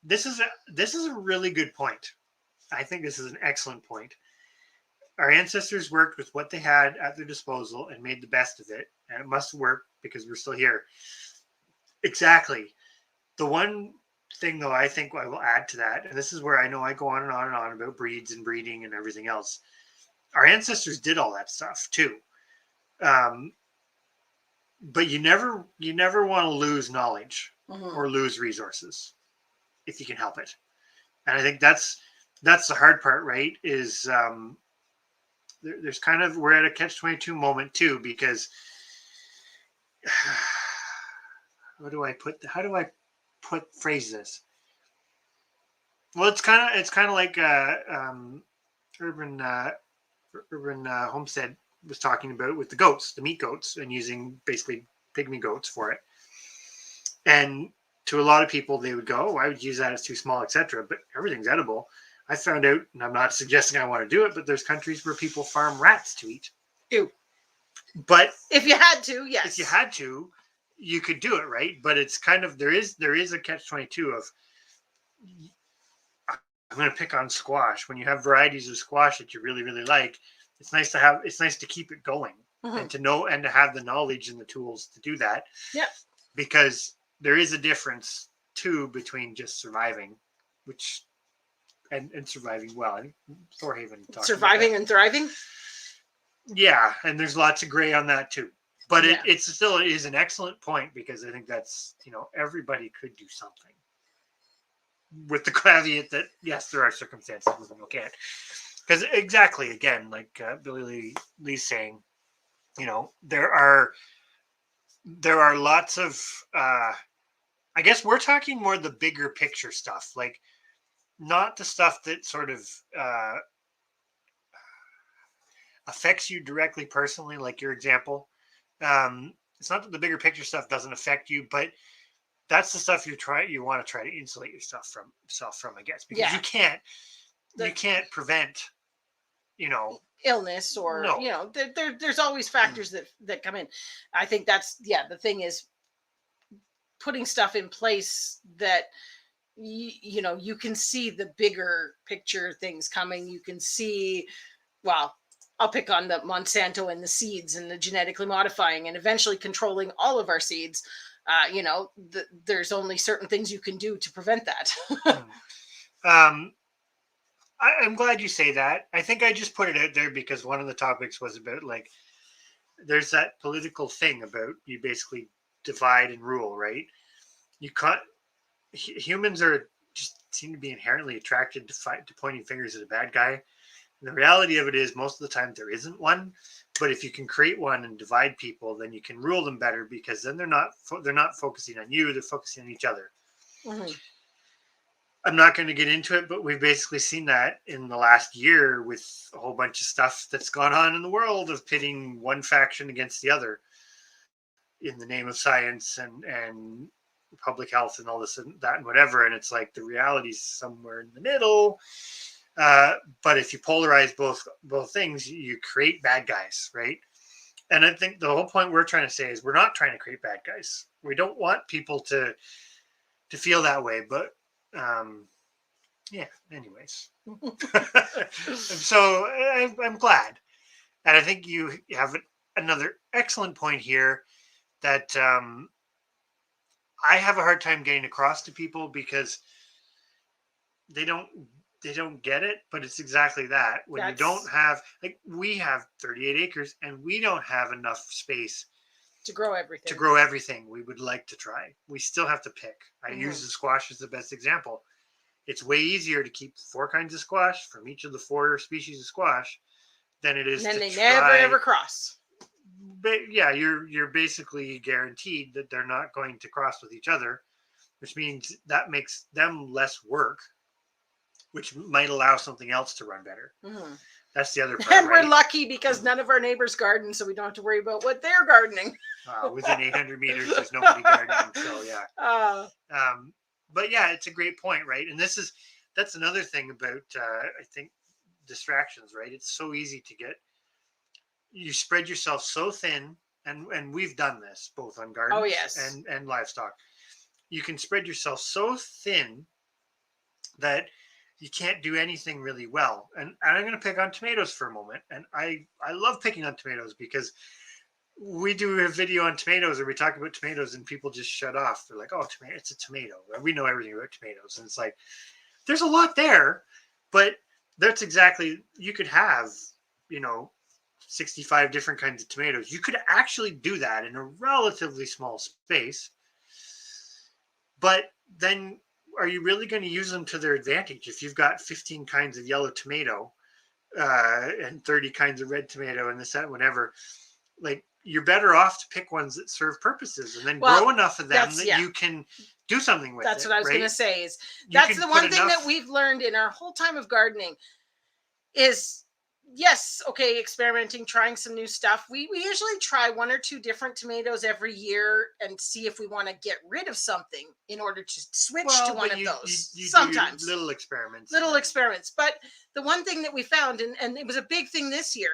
This is a really good point. I think this is an excellent point. Our ancestors worked with what they had at their disposal and made the best of it, and it must work because we're still here. Exactly. The one thing, though, I think I will add to that, and this is where I know I go on and on and on about breeds and breeding and everything else. Our ancestors did all that stuff too, but you never want to lose knowledge or lose resources if you can help it. And I think that's the hard part, right? Is there's kind of, we're at a catch-22 moment too, because how do I phrase this? Well, it's kind of like urban homestead was talking about with the goats, the meat goats, and using basically pygmy goats for it. And to a lot of people, they would go, oh, I would use that as too small, etc. But everything's edible. I found out, and I'm not suggesting I want to do it, but there's countries where people farm rats to eat. Ew. But if you had to, yes. If you had to, you could do it, right? But it's kind of, there is a catch-22 of, I'm going to pick on squash. When you have varieties of squash that you really, really like, it's nice to keep it going and to know and to have the knowledge and the tools to do that. Yeah. Because there is a difference too between just surviving, and surviving well. I think Thorhaven talked surviving and thriving. Yeah, and there's lots of gray on that too. But it is an excellent point, because I think that's, everybody could do something. With the caveat that, yes, there are circumstances where you can't. Because exactly, again, like Billy Lee's saying, there are lots of, I guess we're talking more the bigger picture stuff, like not the stuff that sort of affects you directly personally, like your example. It's not that the bigger picture stuff doesn't affect you, but that's the stuff you want to try to insulate yourself from, I guess, because you can't prevent, illness or there's always factors that come in. I think that's the thing is putting stuff in place that you can see the bigger picture things coming. You can see, well, I'll pick on the Monsanto and the seeds and the genetically modifying and eventually controlling all of our seeds. There's only certain things you can do to prevent that. I'm glad you say that. I think I just put it out there because one of the topics was about, like, there's that political thing about you basically divide and rule, right? You can't. Humans are just seem to be inherently attracted to pointing fingers at a bad guy. And the reality of it is, most of the time there isn't one. But if you can create one and divide people, then you can rule them better, because then they're not focusing on you; they're focusing on each other. Mm-hmm. I'm not going to get into it, but we've basically seen that in the last year with a whole bunch of stuff that's gone on in the world of pitting one faction against the other in the name of science and public health and all this and that and whatever. And it's like the reality's somewhere in the middle. But if you polarize both things, you create bad guys, right? And I think the whole point we're trying to say is we're not trying to create bad guys. We don't want people to feel that way, but anyways. So I'm glad. And I think you have another excellent point here that I have a hard time getting across to people because they don't get it, but it's exactly that. When you don't That's have, like, we have 38 acres and we don't have enough space to grow to everything. grow everything we would like to try. We still have to pick. I Mhm. use the squash as the best example. It's way easier to keep 4 kinds of squash from each of the 4 species of squash than it And is then to they never try. ever cross. But yeah, you're basically guaranteed that they're not going to cross with each other, which means that makes them less work, which might allow something else to run better. Mhm. That's the other part, And we're right? lucky because none of our neighbors garden, so we don't have to worry about what they're gardening. Within 800 meters, there's nobody gardening. So yeah. Uh, But yeah, it's a great point, right? And that's another thing about I think distractions, right? It's so easy to get, you spread yourself so thin, and we've done this both on oh gardens yes. and livestock. You can spread yourself so thin that you can't do anything really well. And I'm going to pick on tomatoes for a moment. And I love picking on tomatoes because we do a video on tomatoes or we talk about tomatoes and people just shut off. They're like, oh, tomato, it's a tomato. We know everything about tomatoes. And it's like, there's a lot there, but that's exactly, you could have, you know, 65 different kinds of tomatoes. You could actually do that in a relatively small space, but then are you really going to use them to their advantage if you've got 15 kinds of yellow tomato and 30 kinds of red tomato and this, that, whatever? Like, you're better off to pick ones that serve purposes and then Well, grow enough of them that's that yeah. you can do something with That's it, what I was going right? to say. Is You that's can the put one thing that enough. we've learned in our whole time of gardening is yes, okay, experimenting, trying some new stuff. We usually try 1 or 2 different tomatoes every year and see if we want to get rid of something in order to switch to Well, one but of you those. you do your Sometimes little experiments and little then experiments. But the one thing that we found, and it was a big thing this year,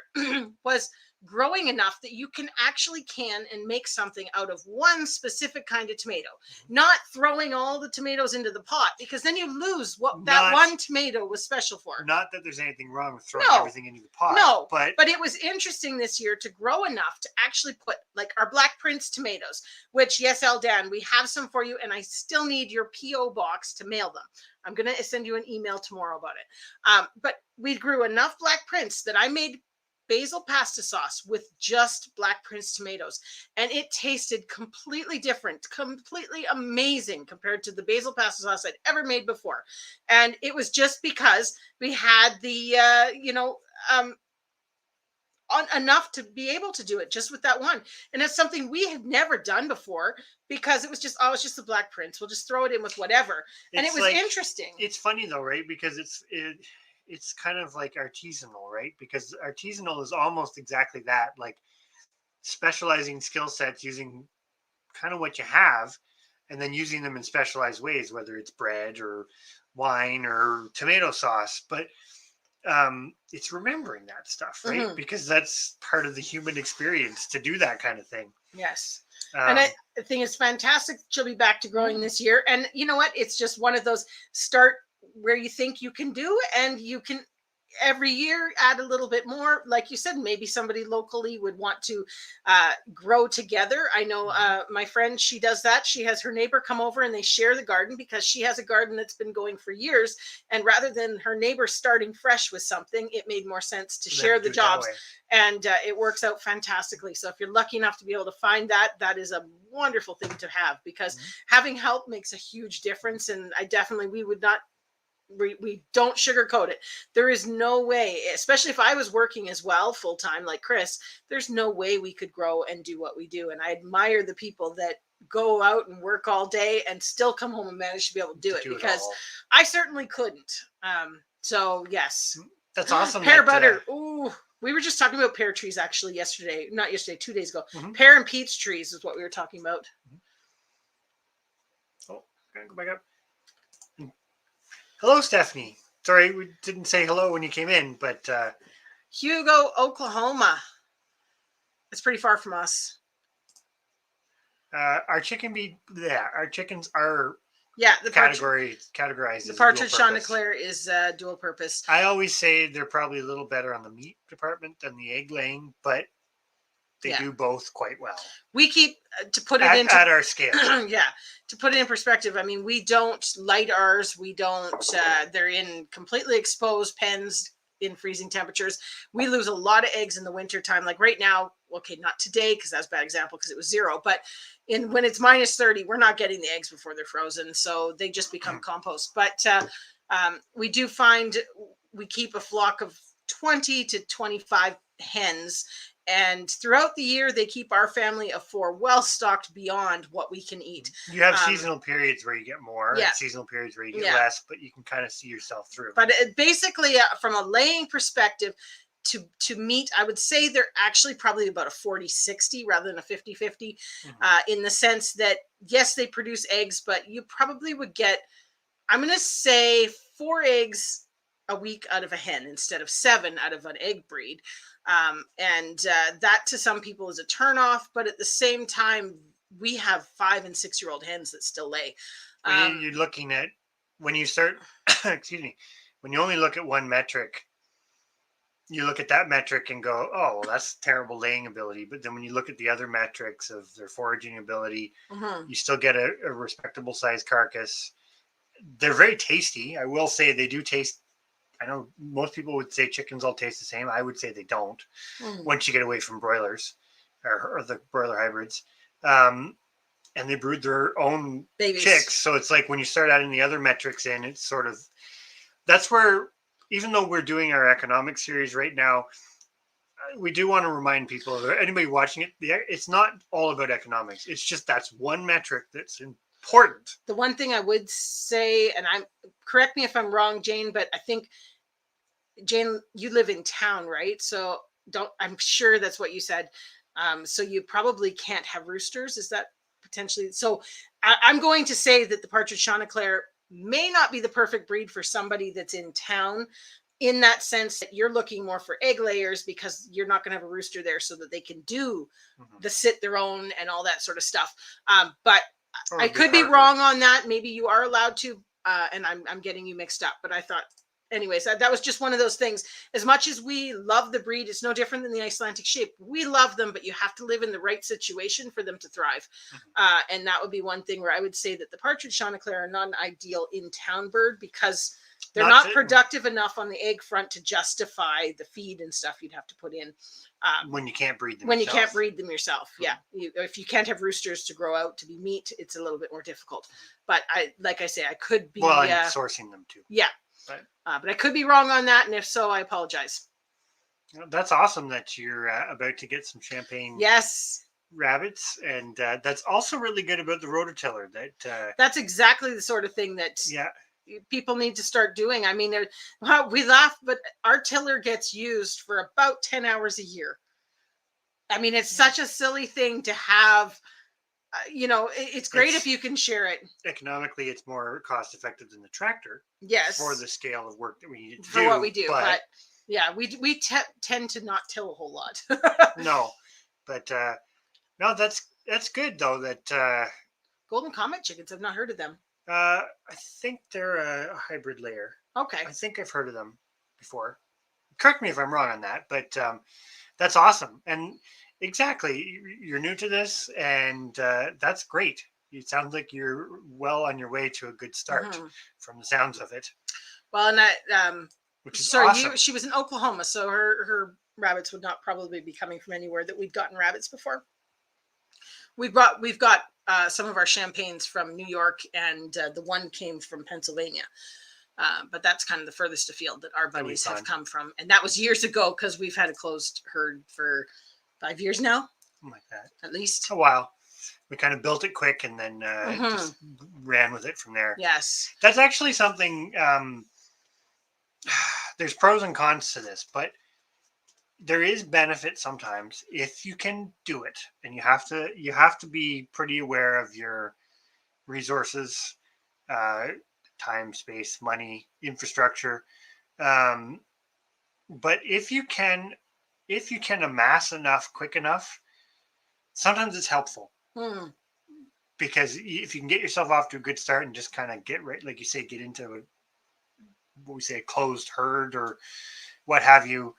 was growing enough that you can actually can and make something out of one specific kind of tomato, not throwing all the tomatoes into the pot because then you lose what that not one tomato was special for. not that there's anything wrong with throwing No, everything into the pot, no, but but it was interesting this year to grow enough to actually put like our Black Prince tomatoes, which yes, Eldan, we have some for you, and I still need your PO box to mail them. I'm gonna send you an email tomorrow about it. But we grew enough Black Prince that I made basil pasta sauce with just Black Prince tomatoes, and it tasted completely different, completely amazing compared to the basil pasta sauce I'd ever made before. And it was just because we had the um, enough to be able to do it just with that one. And it's something we had never done before because it was just, oh, it's just the Black Prince. We'll just throw it in with whatever. And it it's was like, interesting. it's funny though, right? Because it's kind of like artisanal, right? Because artisanal is almost exactly that, like specializing skill sets using kind of what you have and then using them in specialized ways, whether it's bread or wine or tomato sauce. But it's remembering that stuff, right? Mhm. Because that's part of the human experience to do that kind of thing. Yes. And Um, I think it's fantastic. She'll be back to growing mm, this year. And you know what? It's just one of those start where you think you can do, and you can every year add a little bit more. Like you said, maybe somebody locally would want to grow together. I know mhm. my friend, she does that. She has her neighbor come over and they share the garden because she has a garden that's been going for years. And rather than her neighbor starting fresh with something, it made more sense to For them share to the do it that jobs. way. And it works out fantastically. So if you're lucky enough to be able to find that, that is a wonderful thing to have because Mhm. having help makes a huge difference. And I definitely, we would not we don't sugarcoat it. There is no way, especially if I was working as well full time like Chris, there's no way we could grow and do what we do. And I admire the people that go out and work all day and still come home and manage to be able to do To it do it because all. I certainly couldn't. So yes. That's awesome. Pear That butter. Ooh, we were just talking about pear trees actually yesterday, not yesterday, 2 days ago. mhm. Pear and peach trees is what we were talking about. Oh, gotta go back up. Hello, Stephanie. Sorry, we didn't say hello when you came in, but Hugo, Oklahoma. It's pretty far from us. our our chickens are Yeah, categorized the as a dual partridge purpose. Chanticleer is dual purpose. I always say they're probably a little better on the meat department than the egg laying, but They do both quite well. We keep to put it into at our scale. Yeah, to put it in perspective, I mean, we don't light ours. We don't. They're in completely exposed pens in freezing temperatures. We lose a lot of eggs in the winter time. Like right now, okay, not today because that's a bad example because it was 0. But when it's -30, we're not getting the eggs before they're frozen, so they just become compost. But we do find we keep a flock of 20 to 25 hens, and throughout the year they keep our family of 4 well stocked beyond what we can eat. You have seasonal periods where you get more, and seasonal periods where you get less, but you can kind of see yourself through. But basically, from a laying perspective, to meat, I would say they're actually probably about a 40-60 rather than a 50-50, in the sense that yes, they produce eggs, but you probably would get, I'm going to say, 4 eggs a week out of a hen instead of 7 out of an egg breed. And that to some people is a turnoff, but at the same time, we have 5 and 6-year-old hens that still lay. You're looking at, when you start, excuse me, when you only look at one metric, you look at that metric and go, oh, well, that's terrible laying ability. But then when you look at the other metrics of their foraging ability, you still get a respectable sized carcass. They're very tasty. I will say they do taste. I know most people would say chickens all taste the same. I would say they don't once you get away from broilers or the broiler hybrids. And they brood their own babies. Chicks. So it's like when you start adding the other metrics in, it's sort of, that's where, even though we're doing our economic series right now, we do want to remind people, anybody watching it, it's not all about economics. It's just that's one metric that's important. The one thing I would say, and correct me if I'm wrong, Jane, but I think, Jane, you live in town, right? So I'm sure that's what you said. So you probably can't have roosters. Is that potentially? So I'm going to say that the partridge Chanticleer may not be the perfect breed for somebody that's in town, in that sense that you're looking more for egg layers because you're not going to have a rooster there so that they can do the sit their own and all that sort of stuff. But I could be wrong on that. Maybe you are allowed to, and I'm getting you mixed up. But I thought, anyways, that was just one of those things. As much as we love the breed, it's no different than the Icelandic sheep. We love them, but you have to live in the right situation for them to thrive. And that would be one thing where I would say that the partridge Chanticleer are not an ideal in-town bird because they're not productive enough on the egg front to justify the feed and stuff you'd have to put in. When you can't breed them yourself. You can't breed them yourself. Yeah. If you can't have roosters to grow out to be meat, it's a little bit more difficult. But like I say, I could be... Well, I'm sourcing them too. Yeah. Right. But I could be wrong on that. And if so, I apologize. That's awesome that you're about to get some champagne. Yes. Rabbits, and that's also really good about the rototiller. That's exactly the sort of thing that people need to start doing. I mean, we laugh, but our tiller gets used for about 10 hours a year. I mean, it's such a silly thing to have. It's great if you can share it. Economically, it's more cost effective than the tractor. Yes. For the scale of work that we need to do. For what we do. But yeah, we tend to not till a whole lot. No, but no, that's good though. That Golden Comet chickens, I've not heard of them. I think they're a hybrid layer. Okay. I think I've heard of them before. Correct me if I'm wrong on that, but that's awesome. And exactly, you're new to this, and that's great. It sounds like you're well on your way to a good start from the sounds of it. Well, and which is awesome. She was in Oklahoma, so her rabbits would not probably be coming from anywhere that we'd gotten rabbits before. We've got some of our champagnes from New York, and the one came from Pennsylvania. But that's kind of the furthest afield that our buddies have come from. And that was years ago because we've had a closed herd for 5 years now. Something like that. At least. A while. We kind of built it quick and then just ran with it from there. Yes. That's actually something, there's pros and cons to this, but there is benefit sometimes if you can do it. And you have to be pretty aware of your resources, time, space, money, infrastructure. But if you can amass enough quick enough, sometimes it's helpful. Because if you can get yourself off to a good start and just kind of get right, like you say, get into a closed herd or what have you,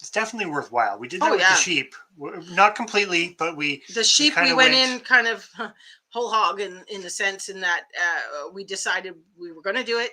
it's definitely worthwhile. We did that Oh with the yeah, sheep, not completely, but we the sheep kind we of went went. in kind of whole hog in the sense in that we decided we were going to do it.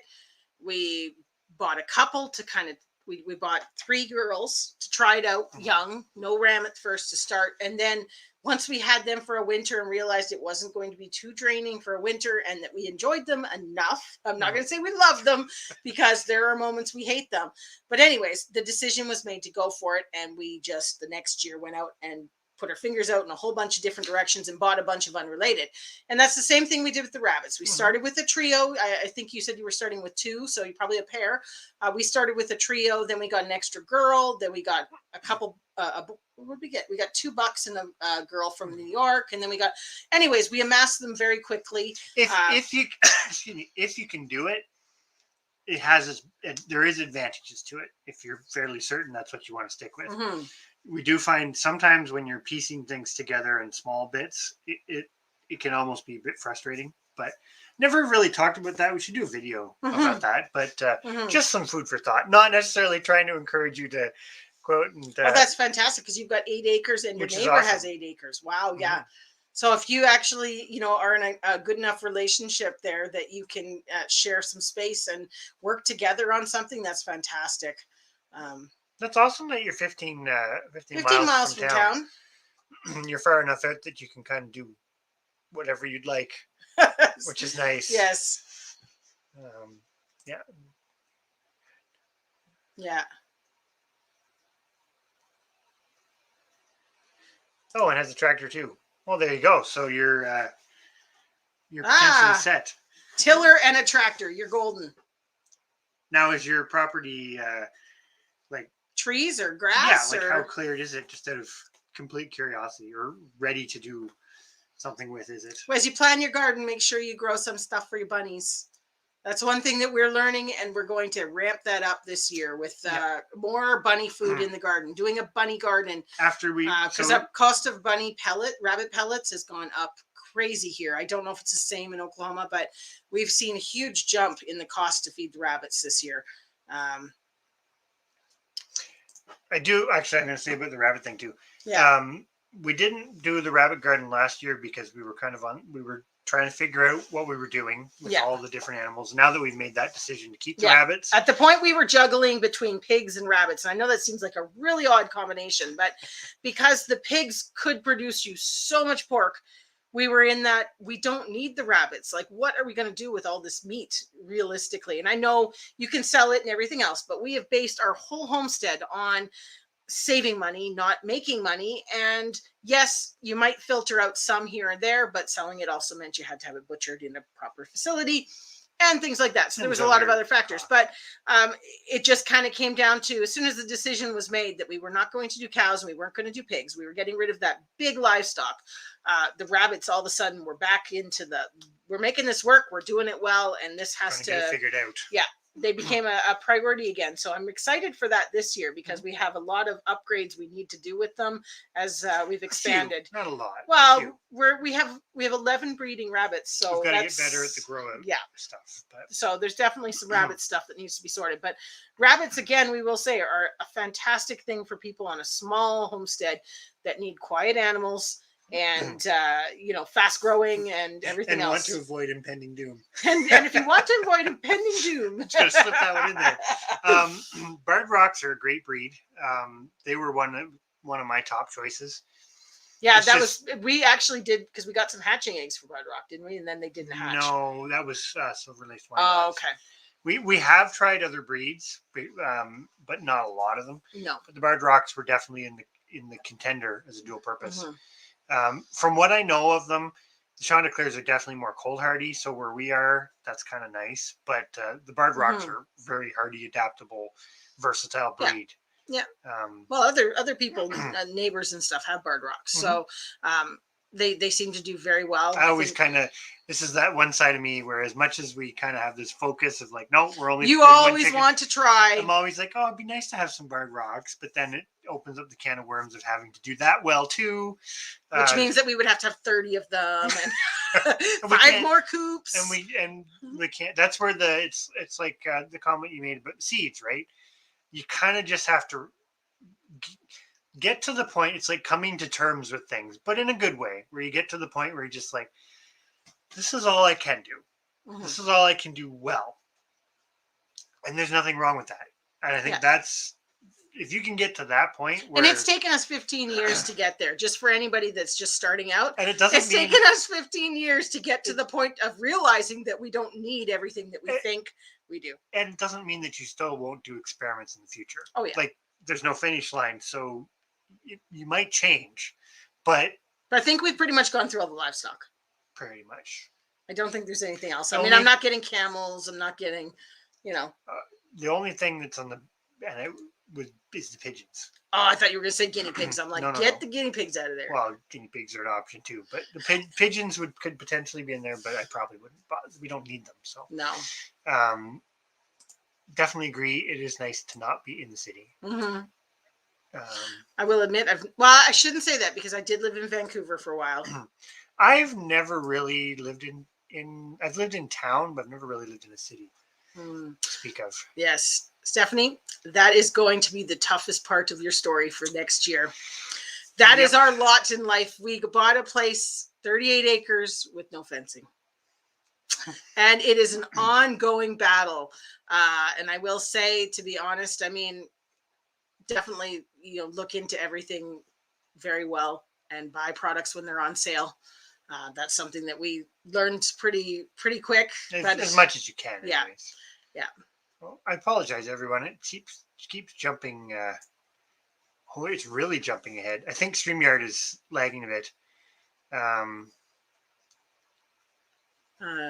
We bought a couple to kind of we bought 3 girls to try it out Mhm. young, no ram at first to start, and then once we had them for a winter and realized it wasn't going to be too draining for a winter and that we enjoyed them enough. I'm not going to say we love them because there are moments we hate them, but anyways, the decision was made to go for it, and we just the next year went out and put our fingers out in a whole bunch of different directions and bought a bunch of unrelated. And that's the same thing we did with the rabbits. We Mhm. started with a trio. I think you said you were starting with 2, so you probably a pair. We started with a trio, then we got an extra girl, then we got a couple. What did we get? We got 2 bucks and a girl from New York, and then we got. Anyways, we amassed them very quickly. If you excuse me, if you can do it, it has there is advantages to it if you're fairly certain that's what you want to stick with. Mm-hmm. We do find sometimes when you're piecing things together in small bits, it can almost be a bit frustrating. But never really talked about that. We should do a video Mm-hmm. about that. But Mm-hmm. just some food for thought. Not necessarily trying to encourage you to quote and Oh, that's fantastic because you've got 8 acres and your which is neighbor has awesome. 8 acres. Wow, Hmm. yeah. So if you actually, are in a good enough relationship there that you can share some space and work together on something, that's fantastic. Um, That's awesome that you're 15 15 miles miles from from town. town. You're far enough out that you can kind of do whatever you'd like, which is nice. Yes. Um, yeah. Yeah. Oh, and has a tractor too. Well, there you go. So you're potentially Ah, set. tiller and a tractor. You're golden. Now, is your property like Trees or yeah, grass like how or cleared is it? Just out of complete curiosity, or ready to do something with? Is it? as you plan your garden, make sure you grow some stuff for your bunnies. That's one thing that we're learning, and we're going to ramp that up this year with Yeah. more bunny food in the garden. Doing a bunny garden After we because the cost of rabbit pellets has gone up crazy here. I don't know if it's the same in Oklahoma, but we've seen a huge jump in the cost to feed the rabbits this year. Um, I do actually. I'm going to say about the rabbit thing too. yeah, We didn't do the rabbit garden last year because we were we were trying to figure out what we were doing with yeah, all the different animals. Now that we've made that decision to keep the yeah. rabbits, At the point we were juggling between pigs and rabbits, and I know that seems like a really odd combination, but because the pigs could produce you so much pork, we were in that we don't need the rabbits. Like, what are we going to do with all this meat realistically? And I know you can sell it and everything else, but we have based our whole homestead on saving money, not making money. And yes, you might filter out some here and there, but selling it also meant you had to have it butchered in a proper facility and things like that. So there and was there's a lot of other other factors, costs. but it just kind of came down to as soon as the decision was made that we were not going to do cows and we weren't going to do pigs, we were getting rid of that big livestock. The rabbits all of a sudden were back into we're making this work, we're doing it well, and this has Trying to get it figured out. yeah, they became a priority again. So I'm excited for that this year because Mhm. we have a lot of upgrades we need to do with them as we've A few, expanded. not a lot. A few. Well, we have 11 breeding rabbits, We've so got to get that's better at the grow out yeah. stuff. But So there's definitely some rabbit stuff that needs to be sorted. But rabbits, again, we will say, are a fantastic thing for people on a small homestead that need quiet animals and fast growing and everything and want else. to avoid impending doom. And if you want to avoid impending doom, Just gotta slip that one in there. Barred Rocks are a great breed. They were one of my top choices. yeah, It's that just, was we actually did because we got some hatching eggs from Red Rock, didn't we? And then they didn't hatch. no, that was Silver Laced Wine. Oh, okay. We have tried other breeds, but not a lot of them. No. But the Barred Rocks were definitely in the contender as a dual purpose. Mhm. From what I know of them, the Chanticleers are definitely more cold hardy. So where we are, that's kind of nice. But the Barred Rocks are very hardy, adaptable, versatile breed. Yeah. Well, other people, neighbors and stuff have Barred Rocks, so they seem to do very well. I always kind of this is that one side of me where as much as we kind of have this focus of like, no, we're only you always want to try. I'm always like, oh, it'd be nice to have some Barred Rocks, but then it opens up the can of worms of having to do that well too, which means that we would have to have 30 of them and and 5 more coops. And we can't. That's where it's like the comment you made about seeds, right? You kind of just have to get to the point. It's like coming to terms with things, but in a good way, where you get to the point where you're just like, this is all I can do. Mhm. This is all I can do well. And there's nothing wrong with that. And I think Yeah. that's, if you can get to that point where, And it's taken us 15 years to get there. Just for anybody that's just starting out, and it doesn't it's mean taken us 15 years to get to the point of realizing that we don't need everything that we think we do. and it doesn't mean that you still won't do experiments in the future. Oh yeah. Like there's no finish line, so you might change, but But I think we've pretty much gone through all the livestock. pretty much. I don't think there's anything else. The I mean, only- I'm not getting camels. I'm not getting, you know. The only thing that's on the, and it is the pigeons. Oh, I thought you were going to say guinea pigs. I'm like, No, get the guinea pigs out of there. Well, guinea pigs are an option too, but the pigeons could potentially be in there, but I probably wouldn't. We don't need them, so No. definitely agree. It is nice to not be in the city. Mm-hmm. I will admit, I shouldn't say that because I did live in Vancouver for a while. I've never really lived I've lived in town, but I've never really lived in a city to speak of. Yes. Stephanie, that is going to be the toughest part of your story for next year. That is our lot in life. We bought a place, 38 acres with no fencing. And it is an ongoing battle. And I will say, to be honest, I mean, definitely, look into everything very well and buy products when they're on sale. That's something that we learned pretty quick. As much as you can. Yeah. Anyways. Yeah. Well, I apologize, everyone. It keeps jumping. It's really jumping ahead. I think StreamYard is lagging a bit. Well,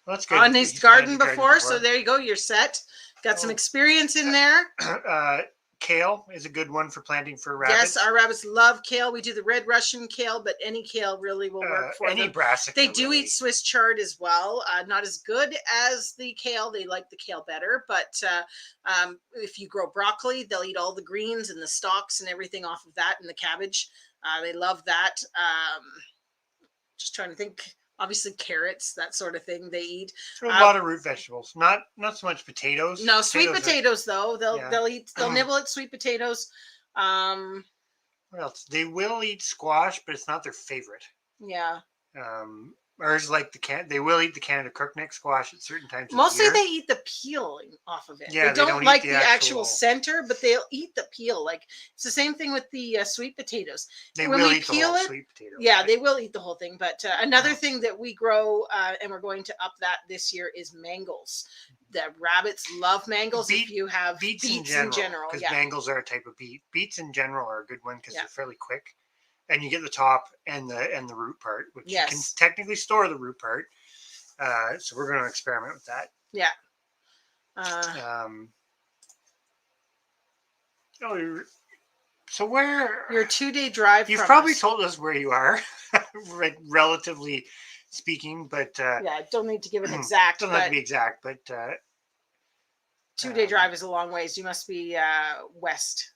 that's good. On his garden before, so there you go. You're set. Got some experience in there. Kale is a good one for planting for rabbits. Yes, our rabbits love kale. We do the red Russian kale, but any kale really will work for any them. brassica. They do really. eat Swiss chard as well. Not as good as the kale. They like the kale better. But if you grow broccoli, they'll eat all the greens and the stalks and everything off of that, and the cabbage. They love that. Just trying to think. Obviously, carrots, that sort of thing they eat. A lot of root vegetables. Not so much potatoes. No, sweet potatoes though. They'll nibble at sweet potatoes. What else? They will eat squash, but it's not their favorite. Yeah. Ours like they will eat the Canada crookneck squash at certain times. Mostly they eat the peeling off of it. Yeah, they don't like the actual center, but they'll eat the peel. Like it's the same thing with the sweet potatoes. They will eat the whole sweet potato. Yeah, right? They will eat the whole thing. But another thing that we grow, and we're going to up that this year, is mangles. The rabbits love mangles. If you have beets in general, because mangles are a type of beet. Beets in general are a good one because they're fairly quick. And you get the top and the root part, which you can technically store the root part. So we're going to experiment with that. Yeah. So where your 2-day drive? You've probably told us where you are, right, relatively speaking, but yeah, don't need to give it exact. Doesn't have to be exact, but 2-day drive is a long ways. You must be west.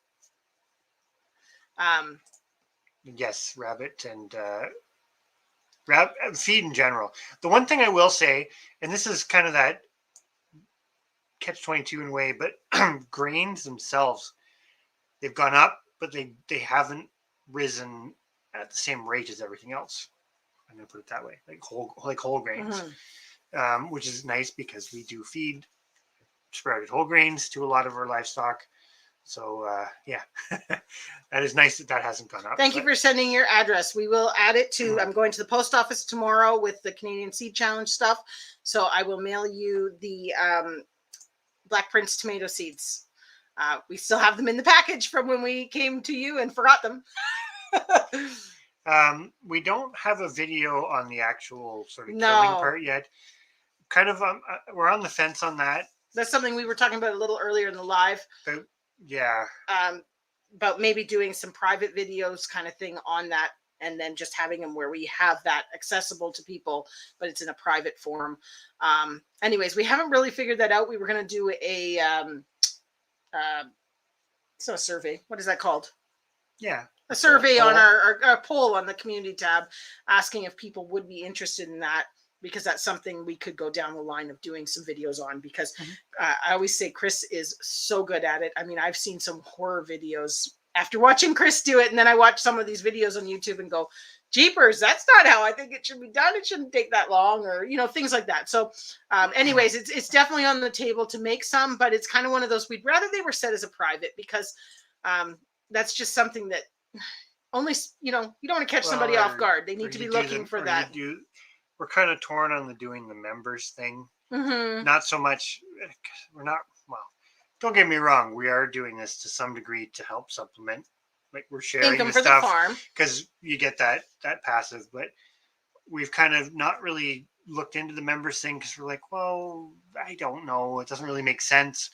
Yes, rabbit and feed in general. The one thing I will say, and this is kind of that catch-22 in a way, but grains themselves, they've gone up, but they haven't risen at the same rate as everything else. I'm going to put it that way, like whole grains, which is nice because we do feed sprouted whole grains to a lot of our livestock. So, yeah, that is nice that hasn't gone up. Thank you for sending your address. We will add it to, I'm going to the post office tomorrow with the Canadian Seed Challenge stuff. So I will mail you the Black Prince tomato seeds. We still have them in the package from when we came to you and forgot them. We don't have a video on the actual sort of killing part yet. Kind of, we're on the fence on that. That's something we were talking about a little earlier in the live. Yeah. About maybe doing some private videos kind of thing on that, and then just having them where we have that accessible to people, but it's in a private form. Anyways, we haven't really figured that out. We were going to do a it's not a survey. What is that called? Yeah. A survey on our poll on the community tab, asking if people would be interested in that. because that's something we could go down the line of doing some videos on, because Mhm. I always say Chris is so good at it. I mean, I've seen some horror videos after watching Chris do it, and then I watch some of these videos on YouTube and go, jeepers, that's not how I think it should be done. It shouldn't take that long, or things like that. So anyways, it's definitely on the table to make some, but it's kind of one of those, we'd rather they were set as a private, because that's just something that only, you don't want to catch Well, somebody off guard. They or need to you be do looking them, for or you that. do. We're kind of torn on the doing the members thing. Mm-hmm. Not so much. We're not. Well, don't get me wrong. We are doing this to some degree to help supplement. Like, we're sharing Income the for the stuff farm. because you get that passive, but we've kind of not really looked into the members thing because we're like, well, I don't know. It doesn't really make sense.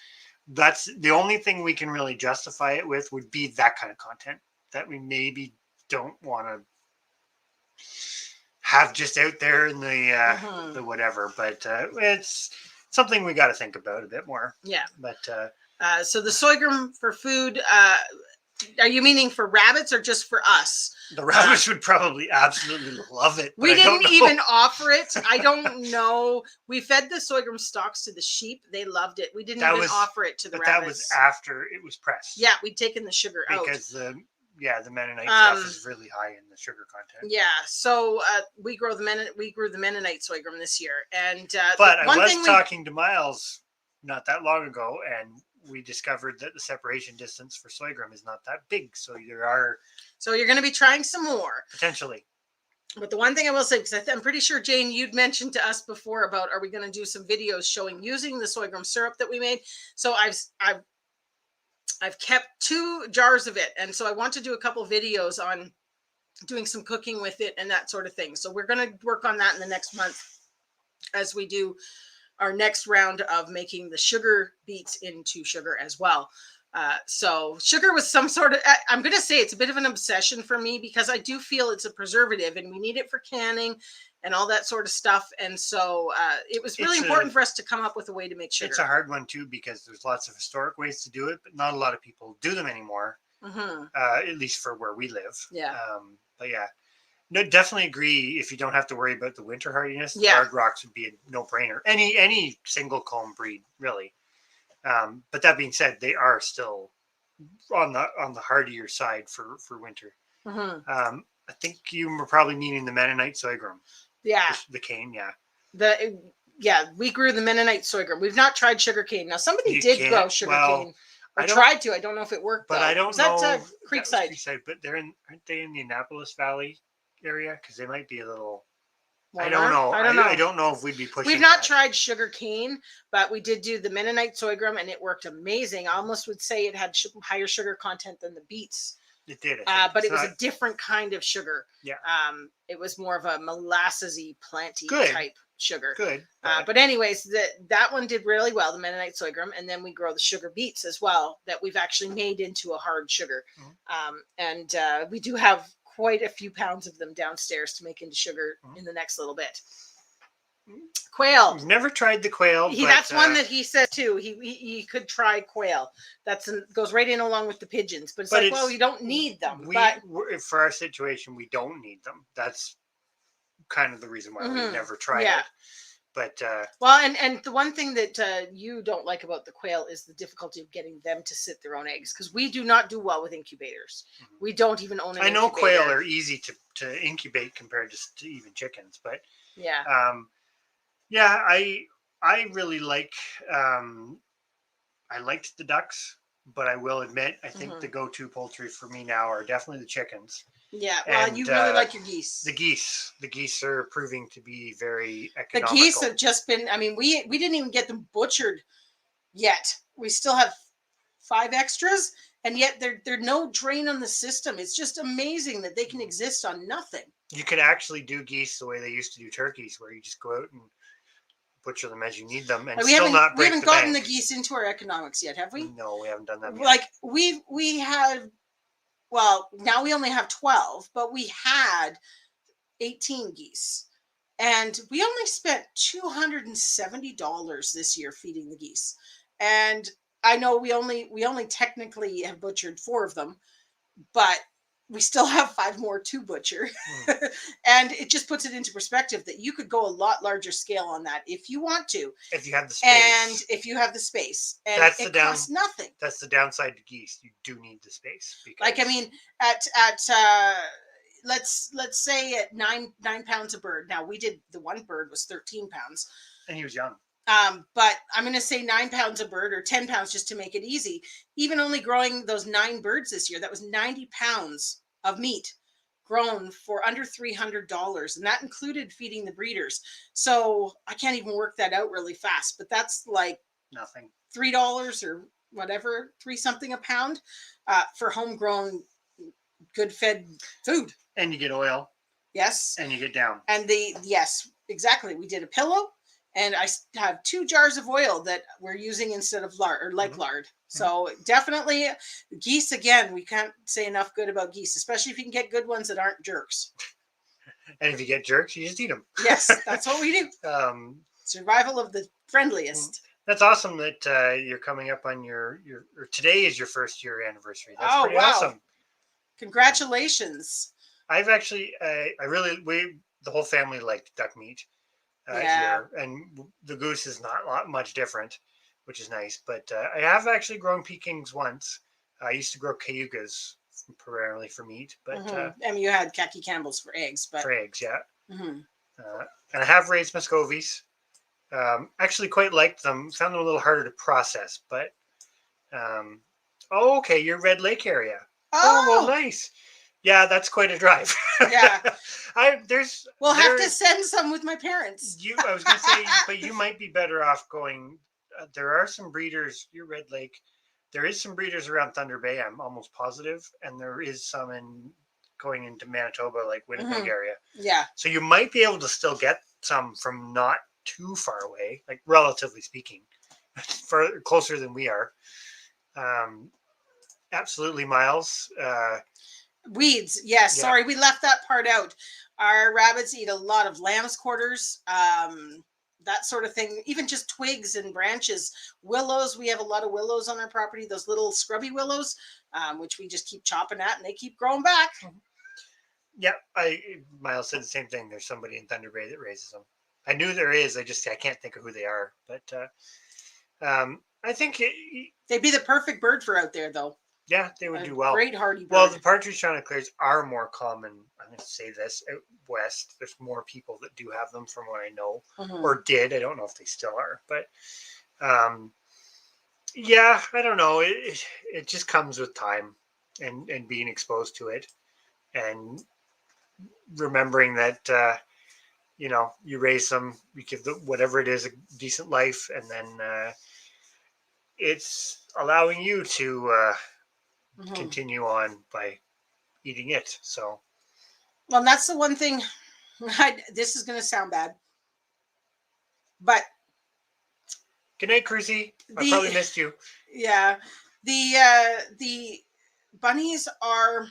That's the only thing we can really justify it with, would be that kind of content that we maybe don't want to have just out there in Mm-hmm. the whatever. But it's something we got to think about a bit more. Yeah. But So the sorghum for food, are you meaning for rabbits or just for us? the rabbits would probably absolutely love it. But We I don't didn't know. even offer it. I don't know. We fed the sorghum stalks to the sheep. They loved it. We didn't That even was, offer it to the but that was rabbits. after it was pressed. Yeah, we'd taken the sugar out. Because the Mennonite stuff is really high in the sugar content. Yeah, so we grew the Mennonite sorghum this year, and but I was talking to Miles not that long ago, and we discovered that the separation distance for sorghum is not that big. So you're going to be trying some more potentially. But the one thing I will say, because I'm pretty sure, Jane, you'd mentioned to us before about, are we going to do some videos showing using the sorghum syrup that we made? So I've kept 2 jars of it, and so I want to do a couple videos on doing some cooking with it and that sort of thing. So we're going to work on that in the next month as we do our next round of making the sugar beets into sugar as well. So sugar was some sort of, I'm going to say it's a bit of an obsession for me, because I do feel it's a preservative and we need it for canning and all that sort of stuff. And so it was really important for us to come up with a way to make sugar. It's a hard one too, because there's lots of historic ways to do it, but not a lot of people do them anymore. Mm-hmm. At least for where we live. Yeah. But yeah, no, definitely agree. If you don't have to worry about the winter hardiness, the Yeah. Hard Rocks would be a no-brainer. Any single comb breed, really. But that being said, they are still on the hardier side for winter. Mm-hmm. I think you were probably meaning the Mennonite sorghum. Yeah. The cane, yeah. We grew the Mennonite sorghum. We've not tried sugarcane. Now, somebody did grow sugarcane. I tried to. I don't know if it worked. But though. I don't know. That Creekside? Creekside, but aren't they in the Annapolis Valley area? Because they might be a little. Warmer? I don't know. I don't know. I don't know if we'd be pushing. We've not tried sugarcane, but we did do the Mennonite sorghum, and it worked amazing. I almost would say it had higher sugar content than the beets. It did, but it was a different kind of sugar. Yeah. It was more of a molassesy, planty type sugar. Good. But anyways, that one did really well, the Mennonite sorghum, and then we grow the sugar beets as well that we've actually made into a hard sugar. Mm-hmm. And we do have quite a few pounds of them downstairs to make into sugar in the next little bit. Quail. We've never tried the quail. That's one that he said too. He could try quail. Goes right in along with the pigeons. But it's well, you don't need them. For our situation, we don't need them. That's kind of the reason why we've never tried it. But and the one thing that you don't like about the quail is the difficulty of getting them to sit their own eggs, because we do not do well with incubators. Mm-hmm. We don't even own an incubator. I know quail are easy to incubate compared to even chickens, but yeah. I really like. I liked the ducks, but I will admit, I think the go-to poultry for me now are definitely the chickens. Yeah, well, and you really like your geese. The geese are proving to be very economical. The geese have just been. I mean, we didn't even get them butchered yet. We still have 5 extras, and yet they're no drain on the system. It's just amazing that they can exist on nothing. You can actually do geese the way they used to do turkeys, where you just go out and butcher them as you need them, and we haven't gotten the geese into our economics yet, have we? No, we haven't done that yet. Like we had. Well, now we only have 12, but we had 18 geese, and we only spent $270 this year feeding the geese. And I know we only technically have butchered 4 of them, but we still have 5 more to butcher. Mm. And it just puts it into perspective that you could go a lot larger scale on that if you want to, If you have the and space, if you have the space, and that's the it down. costs nothing. That's the downside to geese. You do need the space Like, I because mean, at let's say at 9 pounds a bird. Now, we did, the one bird was 13 pounds. and he was young. But I'm going to say 9 pounds a bird, or 10 pounds, just to make it easy. Even only growing those 9 birds this year, that was 90 pounds of meat grown for under $300. And that included feeding the breeders. So I can't even work that out really fast, but that's like Nothing. $3 or whatever, 3 something a pound, for homegrown, good fed food. And you get oil Yes. and you get down. And yes, exactly. We did a pillow, and I have 2 jars of oil that we're using instead of lard, or like lard. So definitely geese, again, we can't say enough good about geese, especially if you can get good ones that aren't jerks. And if you get jerks, you just eat them. Yes, that's what we do. Survival of the friendliest. That's awesome that you're coming up on your or today is your first year anniversary. That's Oh, pretty wow. awesome. Congratulations. I've actually, the whole family liked duck meat here, and the goose is not much different, which is nice. But I have actually grown Pekings once. I used to grow cayugas primarily for meat, but I mean, you had khaki Campbells for eggs, but for eggs, yeah. Mm-hmm. And I have raised Muscovies. Actually, quite liked them. Found them a little harder to process, but oh, okay, your Red Lake area. Oh, well, nice. Yeah, that's quite a drive. Yeah. We'll have to there's send some with my parents. I was gonna say, but you might be better off going. There are some breeders. Your Red Lake. There is some breeders around Thunder Bay. I'm almost positive, and there is some in going into Manitoba, like Winnipeg area. Yeah. So you might be able to still get some from not too far away, like relatively speaking, for closer than we are. Absolutely, Miles. Weeds. Yes. Yeah. Sorry, we left that part out. Our rabbits eat a lot of lamb's quarters, that sort of thing. Even just twigs and branches. Willows. We have a lot of willows on our property. Those little scrubby willows, which we just keep chopping at, and they keep growing back. Yeah, Miles said the same thing. There's somebody in Thunder Bay that raises them. I knew there is. I can't think of who they are. But I think they'd be the perfect bird for out there, though. Yeah, they would do well. Great hardy bird. Well, the partridge chanticleers are more common. I'm going to say this out west. There's more people that do have them, from what I know, or did. I don't know if they still are, but yeah, I don't know. It just comes with time and being exposed to it, and remembering that you raise them, you give whatever it is a decent life, and then it's allowing you to continue on by eating it. So, well, that's the one thing. This is going to sound bad, but good night, Chrissy. I probably missed you. Yeah, the bunnies are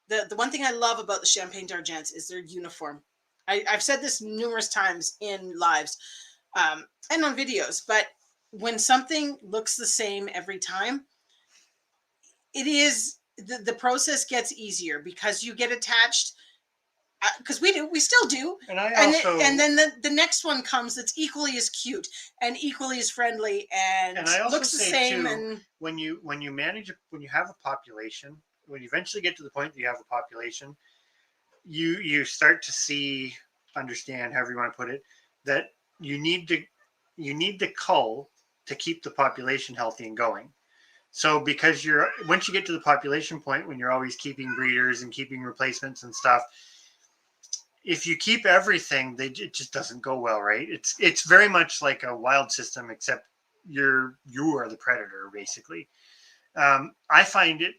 the one thing I love about the Champagne d'Argents is their uniform. I've said this numerous times in lives and on videos, but when something looks the same every time, it is the process gets easier because you get attached, because we still do, and then the next one comes that's equally as cute and equally as friendly and I also looks the same. Too, and when you have a population, when you eventually get to the point that you have a population, you start to understand, however you want to put it, that you need the cull to keep the population healthy and going. So because once you get to the population point, when you're always keeping breeders and keeping replacements and stuff, if you keep everything, it just doesn't go well, right? It's very much like a wild system, except you are the predator, basically. I find it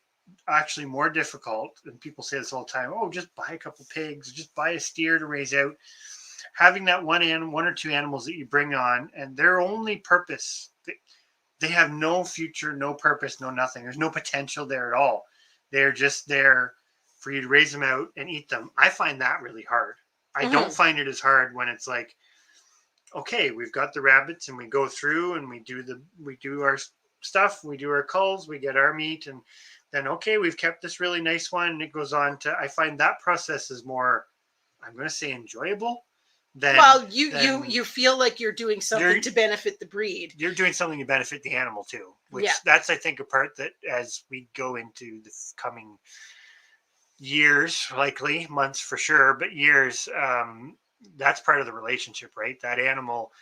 actually more difficult, and people say this all the time. Oh, just buy a couple pigs, just buy a steer to raise out. Having that one or two animals that you bring on, and their only purpose, they have no future, no purpose, no nothing. There's no potential there at all. They're just there for you to raise them out and eat them. I find that really hard. I don't find it as hard when it's like, okay, we've got the rabbits and we go through and we do our stuff, we do our culls, we get our meat, and then okay, we've kept this really nice one, and it goes on to. I find that process is more, I'm going to say, enjoyable than. Well, than you feel like you're doing something you're to benefit the breed. you're doing something to benefit the animal too, which Yeah. that's I think a part that as we go into the coming years, likely months for sure, but years, that's part of the relationship, right? That animal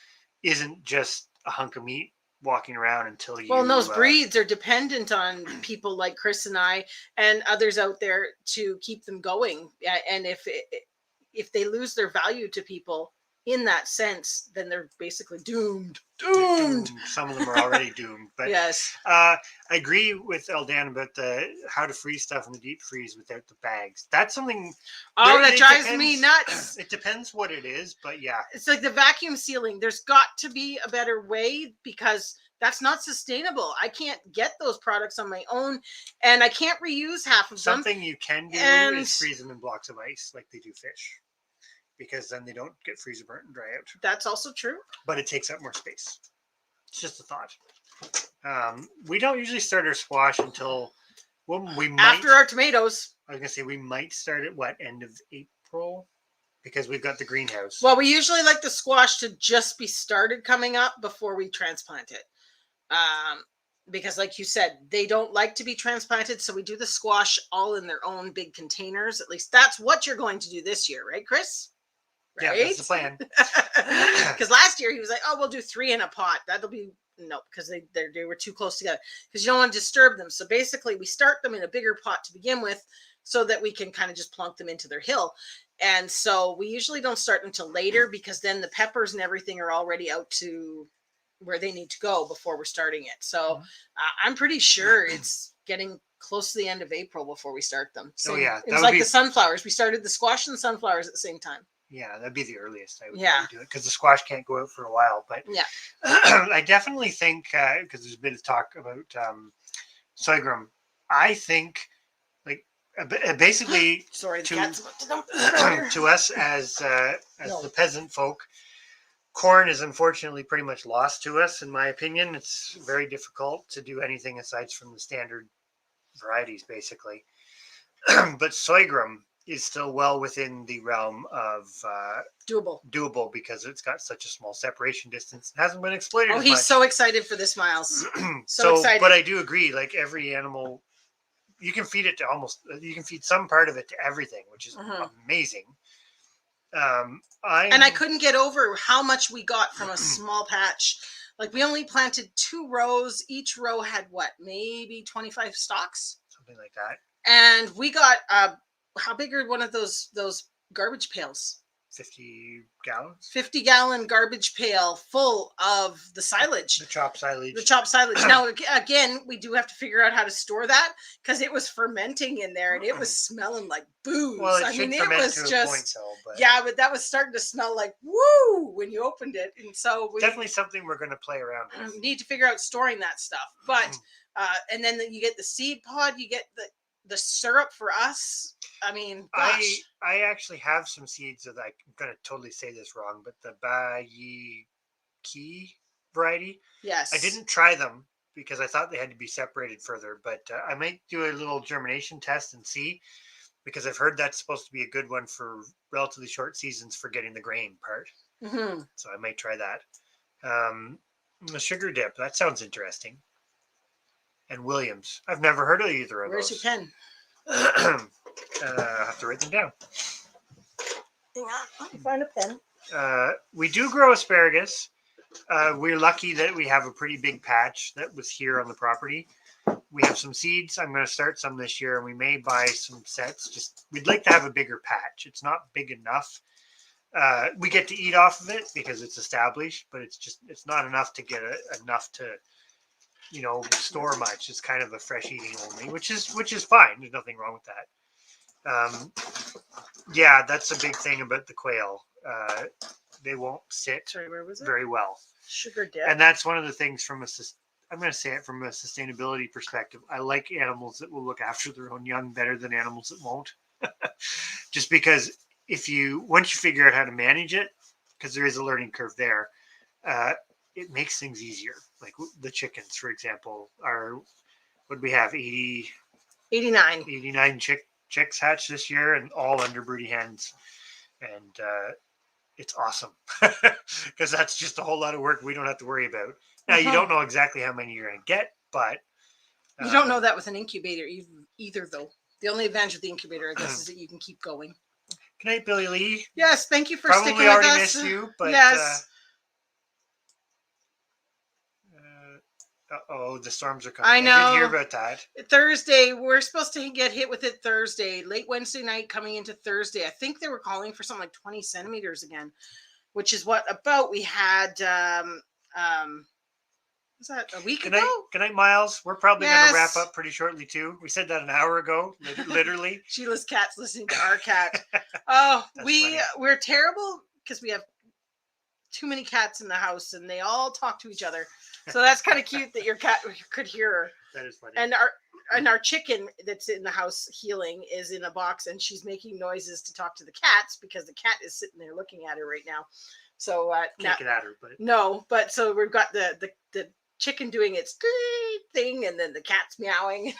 isn't just a hunk of meat walking around until Well, and those you breeds are dependent on people like Chris and I and others out there to keep them going. Yeah, and if they lose their value to people in that sense, then they're basically doomed. they're Doomed. doomed. Some of them are already doomed. But Yes. I agree with Eldan about the how to freeze stuff in the deep freeze without the bags. That's something. Oh, that It drives me depends. nuts. It depends what it is, but yeah, It's like the vacuum sealing. There's got to be a better way because that's not sustainable. I can't get those products on my own and I can't reuse half of them. something you can do And is freeze them in blocks of ice like they do fish, because then they don't get freezer burnt and dry out. that's also true. But it takes up more space. It's just a thought. We don't usually start our squash until we might. After our tomatoes. I was gonna say we might start at what, end of April, because we've got the greenhouse. Well, we usually like the squash to just be started coming up before we transplant it. Because like you said, they don't like to be transplanted. So we do the squash all in their own big containers. At least that's what you're going to do this year, right, Chris? Yeah, Right? that's the plan. Because last year he was like, "Oh, we'll do 3 in a pot. That'll be no," because they were too close together. Because you don't want to disturb them. So basically, we start them in a bigger pot to begin with, so that we can kind of just plunk them into their hill. And so we usually don't start until later because then the peppers and everything are already out to where they need to go before we're starting it. So I'm pretty sure it's getting close to the end of April before we start them. Oh yeah, It was like the sunflowers. We started the squash and the sunflowers at the same time. Yeah, that'd be the earliest I would do it, because the squash can't go out for a while. But yeah, I definitely think, because there's a bit of talk about sorghum. I think, like, basically, sorry, the to cat's about to dump to us as the peasant folk, corn is unfortunately pretty much lost to us. In my opinion, it's very difficult to do anything aside from the standard varieties, basically. But sorghum is still well within the realm of doable because it's got such a small separation distance. It hasn't been exploited. Oh, as he's much. so excited for this, Miles. So excited. But I do agree. Like every animal, you can feed it to you can feed some part of it to everything, which is amazing. And I couldn't get over how much we got from a small patch. Like we only planted 2 rows. Each row had what, maybe 25 stalks, something like that. And we got how big are one of those garbage pails? 50 gallons. 50-gallon garbage pail full of the silage. The chopped silage. The chopped silage. Now, again, we do have to figure out how to store that because it was fermenting in there and it was smelling like booze. Well, I mean, it was just point, but yeah, but that was starting to smell like woo when you opened it, and so we definitely something we're going to play around with. Need to figure out storing that stuff, but and then you get the seed pod, you get the syrup for us. I mean, gosh. I actually have some seeds that I'm going to totally say this wrong, but the Bayiki variety. Yes. I didn't try them because I thought they had to be separated further, but I might do a little germination test and see, because I've heard that's supposed to be a good one for relatively short seasons for getting the grain part. Mm-hmm. So I might try that. The sugar dip, that sounds interesting. And Williams. I've never heard of either of those. Where's your pen? I have to write them down. Hang on, let me find a pen. We do grow asparagus. We're lucky that we have a pretty big patch that was here on the property. We have some seeds. I'm going to start some this year, and we may buy some sets. We'd like to have a bigger patch. It's not big enough. We get to eat off of it because it's established, but it's not enough to get enough to store much. It's kind of a fresh eating only, which is fine. There's nothing wrong with that. Yeah, that's a big thing about the quail. They won't sit very well. Sugar dip. And that's one of the things I'm going to say it from a sustainability perspective. I like animals that will look after their own young better than animals that won't. Just because once you figure out how to manage it, because there is a learning curve there, it makes things easier. Like the chickens, for example, what do we have? 80 89. 89 chicks hatched this year, and all under broody hens. And it's awesome because that's just a whole lot of work we don't have to worry about. Now, you don't know exactly how many you're going to get, but you don't know that with an incubator either, though. The only advantage of the incubator, I guess, is that you can keep going. Good night, Billy Lee. Yes, thank you for Probably sticking with us. already missed you, but yes. The storms are coming. I know. I did hear about that. Thursday, we're supposed to get hit with it Thursday, late Wednesday night coming into Thursday. I think they were calling for something like 20 centimeters again, which is what about we had was that a week ago? Good night, Miles. We're probably going to wrap up pretty shortly too. We said that an hour ago, literally. Sheila's cat's listening to our cat. Oh, we're terrible because we have too many cats in the house and they all talk to each other. So that's kind of cute that your cat could hear her. That is funny. And our chicken that's in the house healing is in a box and she's making noises to talk to the cats because the cat is sitting there looking at her right now. So can't get at her, but no, but so we've got the chicken doing its thing and then the cat's meowing.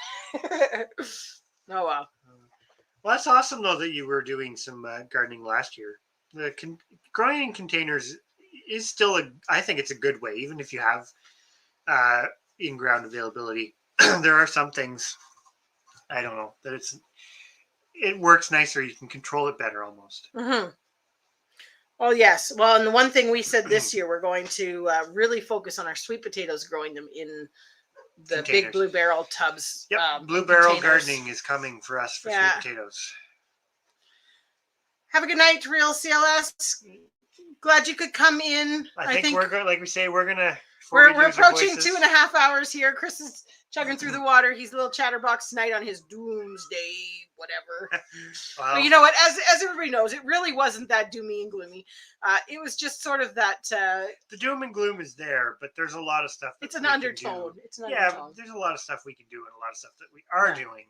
Oh wow. Well, that's awesome though that you were doing some gardening last year. The growing in containers is still I think it's a good way, even if you have in-ground availability. There are some things, I don't know, that it works nicer. You can control it better almost. Mm-hmm. Well, yes. Well, and the one thing we said this year, we're going to really focus on our sweet potatoes, growing them in the containers. Big blue barrel tubs. Yep. Blue barrel gardening is coming for us for sweet potatoes. Have a good night, Real CLS. Glad you could come in. I think we're good. Like we say, we're approaching 2.5 hours here. Chris is chugging through the water. He's a little chatterbox tonight on his doomsday, whatever. Well, but you know what? As everybody knows, it really wasn't that doomy and gloomy. It was just sort of that. The doom and gloom is there, but there's a lot of stuff. It's an undertone. It's an undertone. There's a lot of stuff we can do and a lot of stuff that we are doing.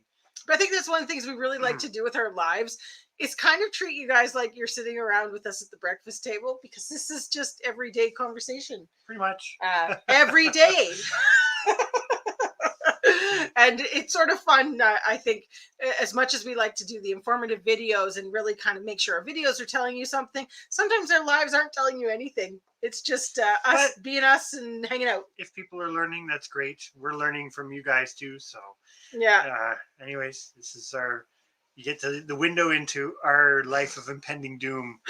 But I think that's one of the things we really like to do with our lives is kind of treat you guys like you're sitting around with us at the breakfast table, because this is just everyday conversation. Pretty much. Every day. And it's sort of fun, I think, as much as we like to do the informative videos and really kind of make sure our videos are telling you something. Sometimes our lives aren't telling you anything. It's just us being us and hanging out. If people are learning, that's great. We're learning from you guys too. So yeah. Anyways, this is you get to the window into our life of impending doom.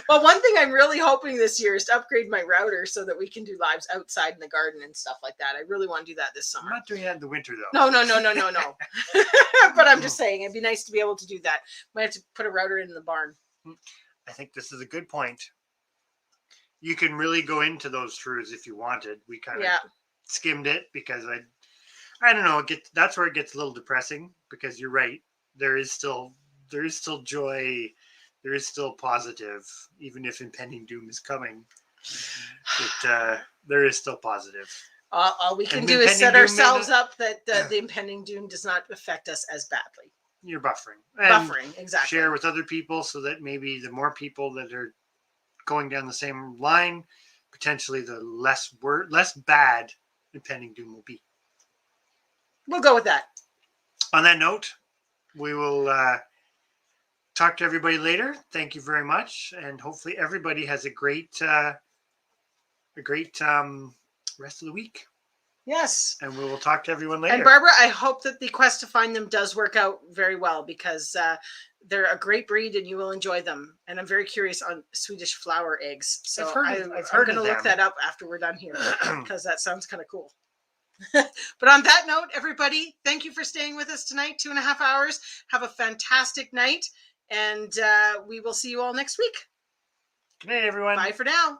Well, one thing I'm really hoping this year is to upgrade my router so that we can do lives outside in the garden and stuff like that. I really want to do that this summer. I'm not doing that in the winter though. No. But I'm just saying it'd be nice to be able to do that. Might have to put a router in the barn. I think this is a good point. You can really go into those truths if you wanted. We kind of skimmed it because I don't know. That's where it gets a little depressing, because you're right. There is still joy. There is still positive, even if impending doom is coming. There is still positive. All we can do is set ourselves up that the impending doom does not affect us as badly. You're buffering. Buffering, exactly. Share with other people so that maybe the more people that are going down the same line, potentially the less bad impending doom will be. We'll go with that. On that note, we will talk to everybody later. Thank you very much, and hopefully everybody has a great rest of the week. Yes. And we will talk to everyone later. And Barbara, I hope that the quest to find them does work out very well, because they're a great breed and you will enjoy them. And I'm very curious on Swedish flower eggs. So I'm going to look that up after we're done here, because that sounds kind of cool. But on that note, everybody, thank you for staying with us tonight. 2.5 hours. Have a fantastic night. And we will see you all next week. Good night, everyone. Bye for now.